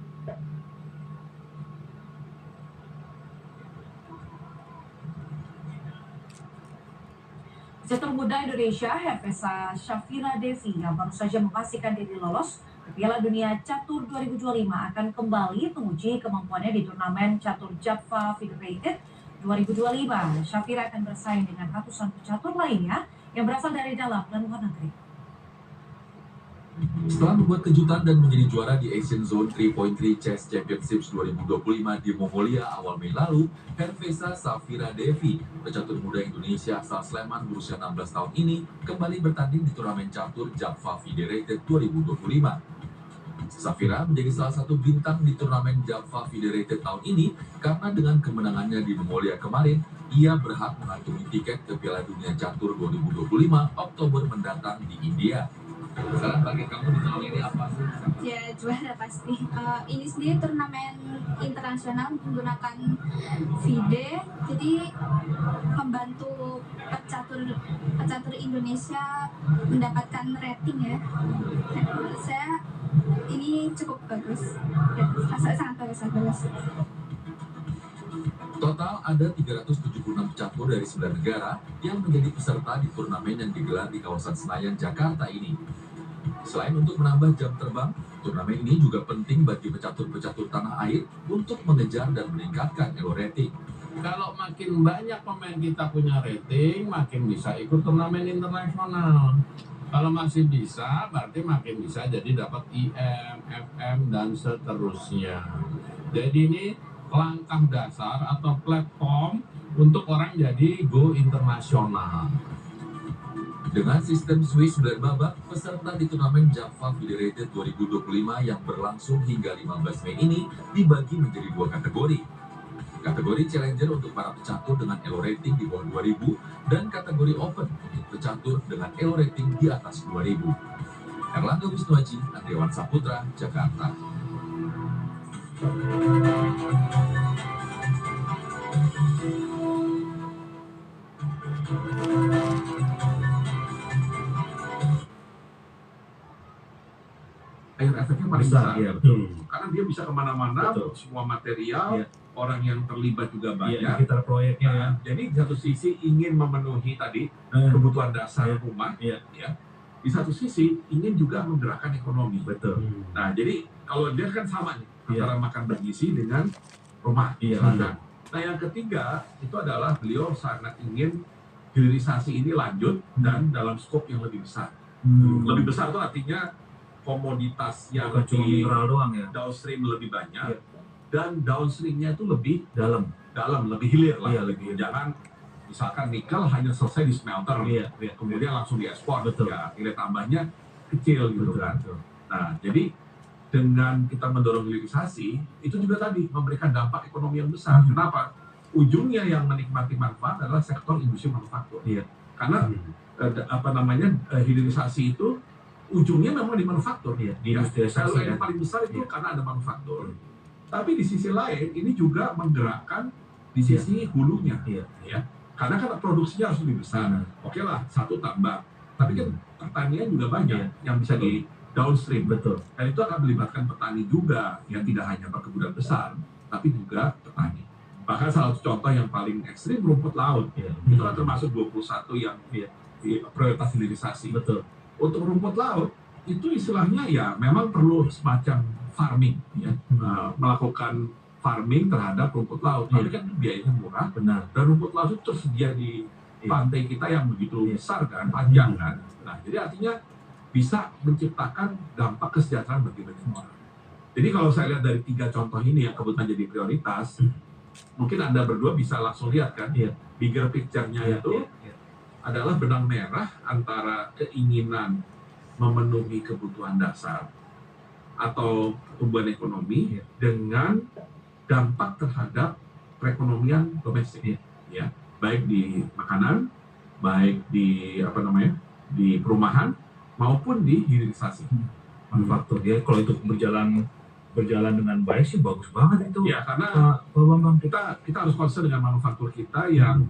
Speaker 10: Pecatur muda Indonesia Hervesa Shafira Devi yang baru saja memastikan diri lolos ke Piala Dunia Catur 2025 akan kembali menguji kemampuannya di turnamen Catur Java Federated 2025. Shafira akan bersaing dengan ratusan pecatur lainnya yang berasal dari dalam dan luar negeri.
Speaker 15: Setelah membuat kejutan dan menjadi juara di Asian Zone 3.3 Chess Championships 2025 di Mongolia awal Mei lalu, Hervesa Shafira Devi, pecatur muda Indonesia asal Sleman berusia 16 tahun ini, kembali bertanding di turnamen catur Java Federated 2025. Shafira menjadi salah satu bintang di turnamen Java Federated tahun ini karena dengan kemenangannya di Mongolia kemarin, ia berhak mengantongi tiket ke Piala Dunia Catur 2025 Oktober mendatang di India. Sekarang bagi kamu di tahun ini apa sih?
Speaker 19: Ya juara pasti. Ini sendiri turnamen internasional menggunakan FIDE, jadi membantu pecatur Indonesia mendapatkan rating ya. Saya ini cukup bagus, ya, sangat bagus.
Speaker 15: Total ada 376 pecatur dari 9 negara yang menjadi peserta di turnamen yang digelar di kawasan Senayan, Jakarta ini. Selain untuk menambah jam terbang, turnamen ini juga penting bagi pecatur-pecatur tanah air untuk mengejar dan meningkatkan elo rating.
Speaker 2: Kalau makin banyak pemain kita punya rating, makin bisa ikut turnamen internasional. Kalau masih bisa, berarti makin bisa jadi dapat IM, FM, dan seterusnya. Jadi ini langkah dasar atau platform untuk orang jadi go internasional.
Speaker 15: Dengan sistem Swiss 9 babak, peserta di turnamen Java Federated 2025 yang berlangsung hingga 15 Mei ini dibagi menjadi 2 kategori. Kategori Challenger untuk para pecatur dengan elo rating di bawah 2000 dan kategori Open untuk pecatur dengan elo rating di atas 2000. Erlangga Wisnuaji, Andreawan Saputra, Jakarta.
Speaker 6: Air efeknya paling besar, ya, betul. Karena dia bisa kemana-mana, semua material, orang yang terlibat juga banyak.
Speaker 23: Sekitar proyeknya ya.
Speaker 6: Jadi di satu sisi ingin memenuhi tadi kebutuhan dasar rumah, ya. Di satu sisi ingin juga menggerakkan ekonomi.
Speaker 23: Betul.
Speaker 6: Nah, jadi kalau dia kan sama nih antara makan bergizi dengan rumah.
Speaker 23: Betul.
Speaker 6: Nah, yang ketiga itu adalah beliau sangat ingin hilirisasi ini lanjut dan dalam skop yang lebih besar. Lebih besar itu artinya komoditas yang
Speaker 23: bukan cuma mineral doang ya.
Speaker 6: Downstream lebih banyak dan downstreamnya itu lebih dalam, lebih hilir lah.
Speaker 23: Lebih
Speaker 6: jangan misalkan nikel hanya selesai di smelter, kemudian langsung diekspor. Ya, nilai tambahnya kecil gitu kan. Nah, jadi dengan kita mendorong hilirisasi itu juga tadi memberikan dampak ekonomi yang besar. Kenapa? Ujungnya yang menikmati manfaat adalah sektor industri manufaktur. Karena hilirisasi itu ujungnya memang di manufaktur. Di industrialisasi. Kalau yang paling besar itu karena ada manufaktur. Tapi di sisi lain ini juga menggerakkan di sisi hulunya. Ya. Karena kan produksinya harus lebih besar. Oke lah, satu tambah. Tapi kan pertanian juga banyak yang bisa di downstream.
Speaker 23: Betul.
Speaker 6: Dan itu akan melibatkan petani juga yang tidak hanya perkebunan besar, tapi juga petani. Bahkan salah satu contoh yang paling ekstrim rumput laut. Itu kan termasuk 21 yang prioritas hilirisasi.
Speaker 3: Betul.
Speaker 6: Untuk rumput laut itu istilahnya ya memang perlu semacam farming ya, melakukan farming terhadap rumput laut. Tapi kan biayanya murah.
Speaker 3: Benar.
Speaker 6: Dan rumput laut itu tersedia di pantai kita yang begitu besar kan, panjang kan. Nah, jadi artinya bisa menciptakan dampak kesejahteraan bagi banyak orang. Jadi kalau saya lihat dari 3 contoh ini yang kebetulan jadi prioritas, mungkin Anda berdua bisa langsung lihat kan, bigger picture-nya itu adalah benang merah antara keinginan memenuhi kebutuhan dasar atau pertumbuhan ekonomi dengan dampak terhadap perekonomian domestik, ya, baik di makanan, baik di di perumahan maupun di hilirisasi
Speaker 23: manufaktur. Ya, kalau itu berjalan dengan baik sih bagus banget itu.
Speaker 6: Ya, karena kita harus concern dengan manufaktur kita yang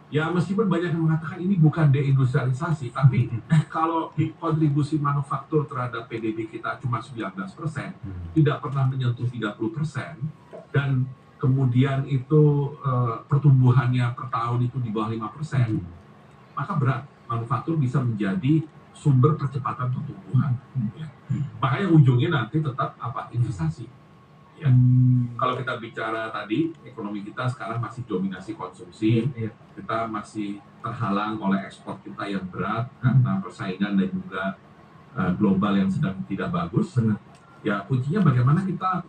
Speaker 6: ya meskipun banyak yang mengatakan ini bukan deindustrialisasi, tapi kalau kontribusi manufaktur terhadap PDB kita cuma 19%, tidak pernah menyentuh 30%, dan kemudian itu pertumbuhannya per tahun itu di bawah 5%, maka berat manufaktur bisa menjadi sumber percepatan pertumbuhan. Ya. Makanya ujungnya nanti tetap investasi. Ya. Kalau kita bicara tadi, ekonomi kita sekarang masih dominasi konsumsi, kita masih terhalang oleh ekspor kita yang berat karena persaingan dan juga global yang sedang tidak bagus. Ya, kuncinya bagaimana kita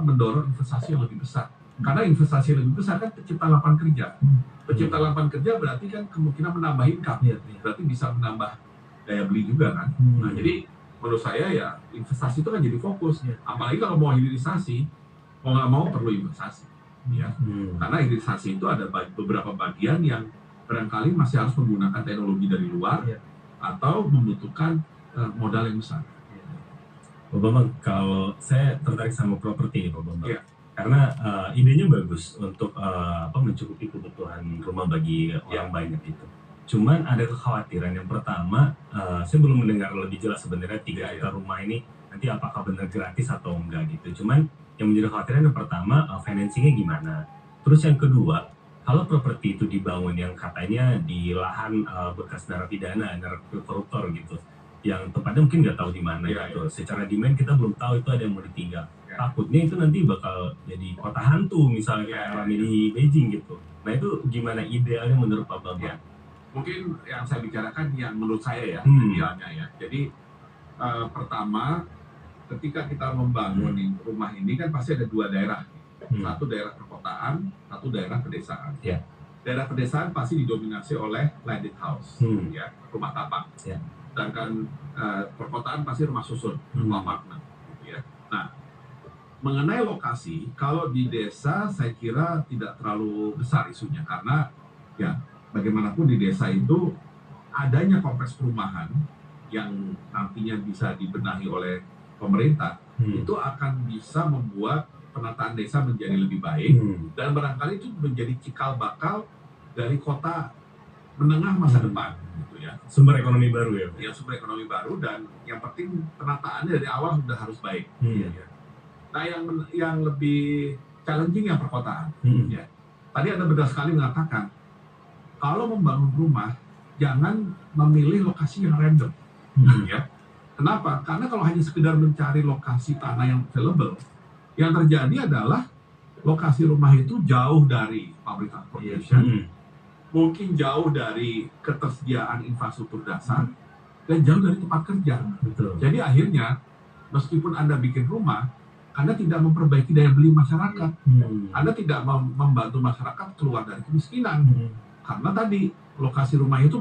Speaker 6: mendorong investasi yang lebih besar. Karena investasi yang lebih besar kan pencipta lapangan kerja. Pencipta lapangan kerja berarti kan kemungkinan menambah income, berarti bisa menambah daya beli juga kan. Nah, jadi menurut saya ya investasi itu kan jadi fokus. Apalagi kalau mau hilirisasi, mau nggak mau perlu investasi. Ya. Karena hilirisasi itu ada beberapa bagian yang barangkali masih harus menggunakan teknologi dari luar atau membutuhkan modal yang besar.
Speaker 3: Pak Bambang, kalau saya tertarik sama properti nih Pak Bambang. Karena idenya bagus untuk mencukupi kebutuhan rumah bagi yang banyak itu. Cuman ada kekhawatiran. Yang pertama, saya belum mendengar lebih jelas sebenarnya 3 hektar rumah ini nanti apakah benar gratis atau enggak gitu. Cuman yang menjadi kekhawatiran yang pertama, financingnya gimana. Terus yang kedua, kalau properti itu dibangun yang katanya di lahan bekas narapidana, koruptor gitu, yang tempatnya mungkin nggak tahu di mana gitu. Secara demand kita belum tahu itu ada yang mau ditinggal. Takutnya itu nanti bakal jadi kota hantu misalnya kayak rame di Beijing gitu. Nah itu gimana idealnya menurut Pak Bambang?
Speaker 6: Mungkin yang saya bicarakan yang menurut saya ya idealnya ya. Jadi pertama ketika kita membangun rumah ini kan pasti ada 2 daerah. Satu daerah perkotaan, satu daerah pedesaan. Daerah pedesaan pasti didominasi oleh landed house, ya, rumah tapak. Sedangkan perkotaan pasti rumah susun, rumah apartemen. Gitu ya. Nah, mengenai lokasi, kalau di desa saya kira tidak terlalu besar isunya karena ya bagaimanapun di desa itu adanya kompleks perumahan yang nantinya bisa dibenahi oleh pemerintah itu akan bisa membuat penataan desa menjadi lebih baik dan barangkali itu menjadi cikal bakal dari kota menengah masa depan gitu ya.
Speaker 3: Sumber ekonomi baru ya.
Speaker 6: Ya, sumber ekonomi baru dan yang penting penataannya dari awal sudah harus baik. Ya. Nah, yang lebih challenging yang perkotaan. Ya. Tadi Anda benar sekali mengatakan kalau membangun rumah, jangan memilih lokasi yang random. Ya. Kenapa? Karena kalau hanya sekedar mencari lokasi tanah yang available, yang terjadi adalah lokasi rumah itu jauh dari public transportation, mungkin jauh dari ketersediaan infrastruktur dasar, dan jauh dari tempat kerja. Jadi akhirnya, meskipun Anda bikin rumah, Anda tidak memperbaiki daya beli masyarakat. Anda tidak membantu masyarakat keluar dari kemiskinan. Karena tadi lokasi rumah itu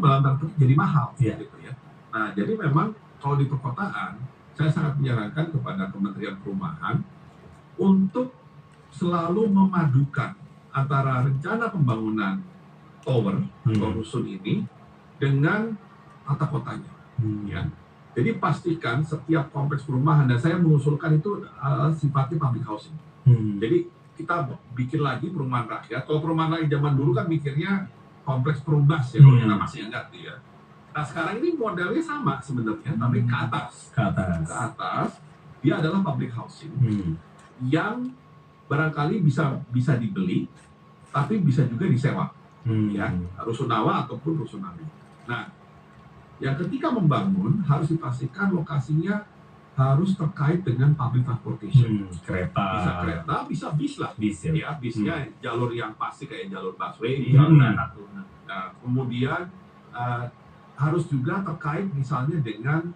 Speaker 6: jadi mahal, gitu ya. Nah, jadi memang kalau di perkotaan, saya sangat menyarankan kepada Kementerian Perumahan untuk selalu memadukan antara rencana pembangunan tower atau rusun ini dengan tata kotanya. Ya. Jadi pastikan setiap kompleks perumahan, dan saya mengusulkan itu sifatnya public housing. Jadi kita bikin lagi perumahan rakyat. Kalau perumahan rakyat zaman dulu kan mikirnya kompleks perumnas ya, kalau kita masih ingat ya. Nah sekarang ini modelnya sama sebenarnya, tapi ke atas. Ke atas, dia adalah public housing yang barangkali bisa dibeli, tapi bisa juga disewa. Ya, rusunawa ataupun rusunawi. Nah, Yang ketika membangun harus dipastikan lokasinya harus terkait dengan public transportation.
Speaker 3: Kereta.
Speaker 6: Bisa kereta, bisa bis lah.
Speaker 3: Bis ya.
Speaker 6: Ya, bisnya jalur yang pasti kayak jalur busway di Nah, kemudian harus juga terkait misalnya dengan